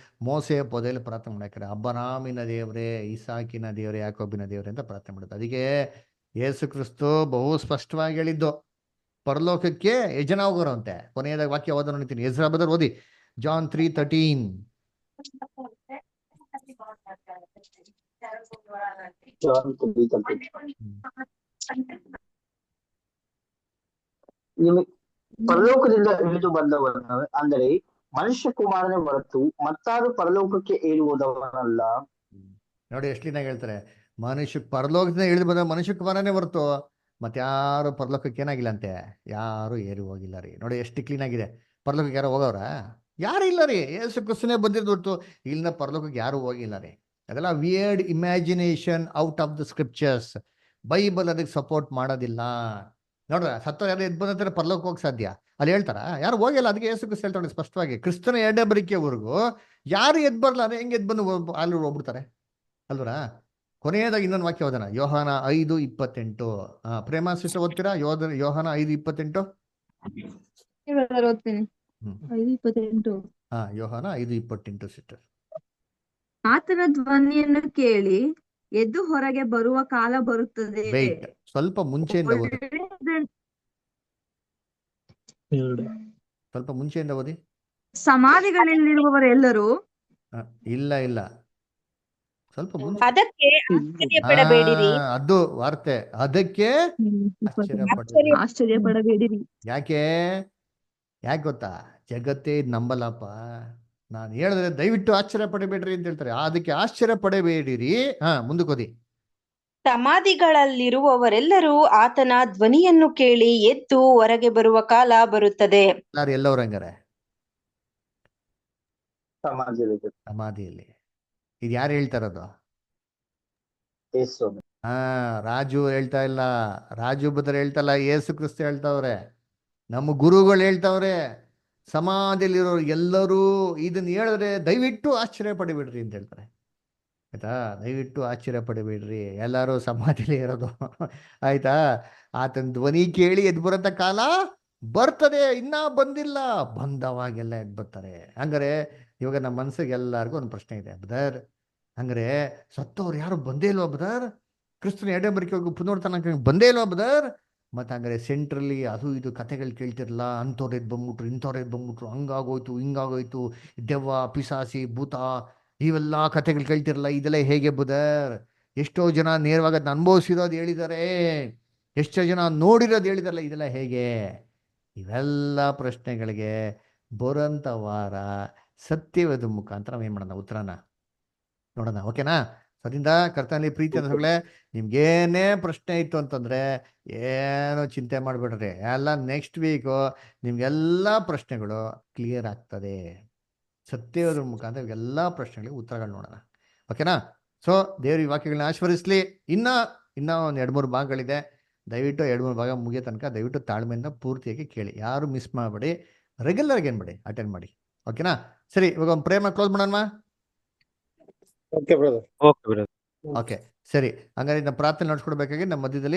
ಮೋಸೆ ಪೊದೆಯಲ್ಲಿ ಪ್ರಾರ್ಥನೆ ಮಾಡ್ತಾರೆ, ಅಬ್ರಹಾಮಿನ ದೇವರೇ, ಇಸಾಕಿನ ದೇವರೇ, ಯಾಕೋಬಿನ ದೇವರೇ ಅಂತ ಪ್ರಾರ್ಥನೆ ಮಾಡುತ್ತೆ. ಅದಕ್ಕೆ ಯೇಸು ಕ್ರಿಸ್ತು ಬಹು ಸ್ಪಷ್ಟವಾಗಿ ಹೇಳಿದ್ದು ಪರಲೋಕಕ್ಕೆ ಯಜನ ಹೋಗೋರಂತೆ. ಕೊನೆಯದಾಗ ವಾಕ್ಯ ಓದೋ ನೋಡ್ತೀನಿ. ಎಜ್ರಾ ಬ್ರದರ್ ಓದಿ, John 3:13. John 3:13. ನಿಮಗೆ ಪರಲೋಕದಿಂದ ಇಳಿದು ಬಂದವನು ಅಂದರೆ ಮನುಷ್ಯ ಕುಮಾರನೇ ಹೊರತು ಮತ್ತಾರು ಪರಲೋಕಕ್ಕೆ ಏರುವುದವನಲ್ಲ. ನೋಡಿ ಎಷ್ಟು ಕ್ಲೀನಾಗಿ ಹೇಳ್ತಾರೆ. ಮನುಷ್ಯ ಪರಲೋಕದಿಂದ ಇಳಿದು ಬಂದ ಮನುಷ್ಯ ಕುಮಾರನೇ ಹೊರತು ಮತ್ತಾರು ಪರಲೋಕಕ್ಕೆ ಏನಾಗಿಲ್ಲ ಅಂತೆ, ಯಾರು ಏರಿ ಹೋಗಿಲ್ಲ ರೀ. ನೋಡಿ ಎಷ್ಟು ಕ್ಲೀನ್ ಆಗಿದೆ. ಪರಲೋಕಕ್ಕೆ ಯಾರು ಹೋಗವ್ರ? ಯಾರು ಇಲ್ಲ ರೀ. ಯೇಸು ಕ್ರಿಸ್ತನೇ ಬಂದಿದ್ದು ಹೊರತು ಇಲ್ಲಿಂದ ಪರಲೋಕಕ್ಕೆ ಯಾರು ಹೋಗಿಲ್ಲ ರೀ. ಅದೆಲ್ಲ weird imagination out of the scriptures. Bible ಅದಕ್ಕೆ ಸಪೋರ್ಟ್ ಮಾಡೋದಿಲ್ಲ. ನೋಡ್ರ, ಸತ್ತವ್ರು ಯಾರು ಎದ್ದು ಬಂದಂತಾರೆ ಪರಲೋಕ ಹೋಗಕ್ಕೆ ಸಾಧ್ಯ? ಅಲ್ಲಿ ಹೇಳ್ತಾರ ಯಾರು ಹೋಗಿಲ್ಲ. ಅದಕ್ಕೆ ಯೇಸು ಕ್ರಿಸ್ತ ಹೇಳ್ತಾರೆ ಸ್ಪಷ್ಟವಾಗಿ, ಕ್ರಿಸ್ತನ 2ನೇ ಬರಿಕೆವರೆಗೂ ಯಾರು ಎದ್ದು ಬರಲ್ಲ ಅಂದ್ರೆ ಹೆಂಗೆ ಎದ್ದು ಬಂದು ಅಲ್ಲಿ ಹೋಗ್ಬಿಡ್ತಾರೆ ಅಲ್ವರ. ಕೊನೆಯದಾಗಿ ಇನ್ನೊಂದು ವಾಕ್ಯ ಓದೋಣ, ಯೋಹಾನ 5:28. ಪ್ರೇಮ ಸಿಸ್ಟರ್ ಓದ್ತೀರಾ? ಯೋಹಾನ 5:28. ಓದ್ತೀನಿ. 5:28. ಯೋಹಾನ 5:28 ಸಿಸ್ಟರ್. ಆತನ ಧ್ವನಿಯನ್ನು ಕೇಳಿ ಎದ್ದು ಹೊರಗೆ ಬರುವ ಕಾಲ ಬರುತ್ತದೆ. ವೆಯ್ಟ್, ಸ್ವಲ್ಪ ಮುಂಚೆಯಿಂದ ಓದಿ, ಸ್ವಲ್ಪ ಮುಂಚೆಯಿಂದ ಓದಿ. ಸಮಾಧಿಗಳಲ್ಲಿರುವವರೆಲ್ಲರೂ ಇಲ್ಲ ಸ್ವಲ್ಪ ಮುಂಚೆ. ಅದಕ್ಕೆ ಆಶ್ಚರ್ಯಪಡಬೇಡಿರಿ. ಅದು ವಾರ್ತೆ. ಅದಕ್ಕೆ ಆಶ್ಚರ್ಯಪಡಬೇಡಿರಿ. ಯಾಕೆ ಗೊತ್ತಾ? ಜಗತ್ತೇ ನಂಬಲ್ಲಪ್ಪ. ನಾನು ಹೇಳಿದ್ರೆ ದಯವಿಟ್ಟು ಆಶ್ಚರ್ಯ ಪಡಬೇಡ್ರಿ ಅಂತ ಹೇಳ್ತಾರೆ. ಅದಕ್ಕೆ ಆಶ್ಚರ್ಯ ಪಡಬೇಡಿರಿ. ಮುಂದಕ್ಕೆ ಓದಿ. ಸಮಾಧಿಗಳಲ್ಲಿರುವವರೆಲ್ಲರೂ ಆತನ ಧ್ವನಿಯನ್ನು ಕೇಳಿ ಎದ್ದು ಹೊರಗೆ ಬರುವ ಕಾಲ ಬರುತ್ತದೆ. ಎಲ್ಲವ್ರು ಹಂಗಾರೆ ಸಮಾಧಿಯಲ್ಲಿ ಇದು ಯಾರು ಹೇಳ್ತಾರದು? ಯೇಸು. ರಾಜು ಹೇಳ್ತಾ ಇಲ್ಲ, ರಾಜು ಬದರ್ ಹೇಳ್ತಲ್ಲ, ಯೇಸು ಕ್ರಿಸ್ತ ಹೇಳ್ತಾವ್ರೆ, ನಮ್ಮ ಗುರುಗಳು ಹೇಳ್ತಾವ್ರೆ. ಸಮಾಧಿಯಲ್ಲಿರೋರು ಎಲ್ಲರೂ ಇದನ್ನ ಹೇಳಿದ್ರೆ ದಯವಿಟ್ಟು ಆಶ್ಚರ್ಯ ಪಡಬೇಡ್ರಿ ಅಂತ ಹೇಳ್ತಾರೆ. ಆಯ್ತಾ? ದಯವಿಟ್ಟು ಆಶ್ಚರ್ಯ ಪಡಬೇಡ್ರಿ, ಎಲ್ಲರೂ ಸಮಾಧಿಯಲ್ಲಿ ಇರೋದು. ಆಯ್ತಾ? ಆತನ ಧ್ವನಿ ಕೇಳಿ ಎದ್ದು ಬರೋಂಥ ಕಾಲ ಬರ್ತದೆ, ಇನ್ನ ಬಂದಿಲ್ಲ, ಬಂದವಾಗೆಲ್ಲ ಎದ್ದು ಬರ್ತಾರೆ. ಹಂಗಾರೆ ಇವಾಗ ನಮ್ಮ ಮನಸ್ಸಿಗೆ ಎಲ್ಲರಿಗೂ ಒಂದು ಪ್ರಶ್ನೆ ಇದೆ, ಬ್ರದರ್, ಹಂಗಾರೆ ಸತ್ತವ್ರು ಯಾರು ಬಂದೇ ಇಲ್ವಾ ಬ್ರದರ್? ಕ್ರಿಸ್ತನ 2ನೇ ಬರಿಕೆವರೆಗೂ ಪುನರುತ್ಥಾನ ಬಂದೇ ಇಲ್ವಾ ಬ್ರದರ್? ಮತ್ತು ಹಂಗಾರೆ ಸೆಂಟ್ರಲ್ಲಿ ಅದು ಇದು ಕಥೆಗಳು ಕೇಳ್ತಿರಲ್ಲ, ಅಂಥವ್ರು ಎದ್ದು ಬಂದ್ಬಿಟ್ರು, ಇಂಥವ್ರು ಎದ್ದು ಬಂದ್ಬಿಟ್ರು, ಹಂಗಾಗೋಯ್ತು ಹಿಂಗಾಗೋಯ್ತು, ದೆವ್ವ ಪಿಸಾಸಿ ಭೂತ ಇವೆಲ್ಲ ಕಥೆಗಳು ಕೇಳ್ತಿರಲ್ಲ, ಇದೆಲ್ಲ ಹೇಗೆ ಬ್ರದರ್? ಎಷ್ಟೋ ಜನ ನೇರವಾಗಿ ಅದನ್ನ ಅನುಭವಿಸಿರೋದು ಹೇಳಿದ್ದಾರೆ, ಎಷ್ಟೋ ಜನ ನೋಡಿರೋದು ಹೇಳಿದಾರಲ್ಲ, ಇದೆಲ್ಲ ಹೇಗೆ? ಇವೆಲ್ಲ ಪ್ರಶ್ನೆಗಳಿಗೆ ಬರೋಂಥ ವಾರ ಸತ್ಯವೇದ ಮುಖಾಂತರ ನಾವು ಏನು ಮಾಡೋಣ, ಉತ್ತರನ ನೋಡೋಣ. ಓಕೆನಾ? ಅದರಿಂದ ಕರ್ತನಲ್ಲಿ ಪ್ರೀತಿ ಅನ್ನೋಗಳೇ, ನಿಮ್ಗೇನೇ ಪ್ರಶ್ನೆ ಇತ್ತು ಅಂತಂದರೆ ಏನೋ ಚಿಂತೆ ಮಾಡಿಬಿಡ್ರಿ, ಎಲ್ಲ ನೆಕ್ಸ್ಟ್ ವೀಕು ನಿಮ್ಗೆಲ್ಲ ಪ್ರಶ್ನೆಗಳು ಕ್ಲಿಯರ್ ಆಗ್ತದೆ. ಸತ್ಯವೇದ ಮುಖಾಂತರ ಎಲ್ಲ ಪ್ರಶ್ನೆಗಳಿಗೆ ಉತ್ತರಗಳು ನೋಡೋಣ. ಓಕೆನಾ? ಸೊ ದೇವ್ರ ಈ ವಾಕ್ಯಗಳನ್ನ ಆಶೀರ್ವದಿಸಲಿ. ಇನ್ನೂ ಒಂದು 2-3 ಭಾಗಗಳಿದೆ. ದಯವಿಟ್ಟು 2-3 ಭಾಗ ಮುಗಿಯೋ ತನಕ ದಯವಿಟ್ಟು ತಾಳ್ಮೆಯಿಂದ ಪೂರ್ತಿಯಾಗಿ ಕೇಳಿ, ಯಾರು ಮಿಸ್ ಮಾಡಬೇಡಿ, ರೆಗ್ಯುಲರ್ಗೆ ಏನು ಮಾಡಿ, ಅಟೆಂಡ್ ಮಾಡಿ. ಓಕೆನಾ? ಸರಿ, ಇವಾಗ ಒಂದು ಪ್ರೇಮ ಕ್ಲೋಸ್ ಮಾಡೋಣ. Okay brother. ಓಕೆ ಸರಿ, ಹಂಗಾರೆ ನಾವು ಪ್ರಾರ್ಥನೆ ನಡೆಸ್ಕೊಡ್ಬೇಕಾಗಿ ನಮ್ಮ ಮಧ್ಯದಲ್ಲಿ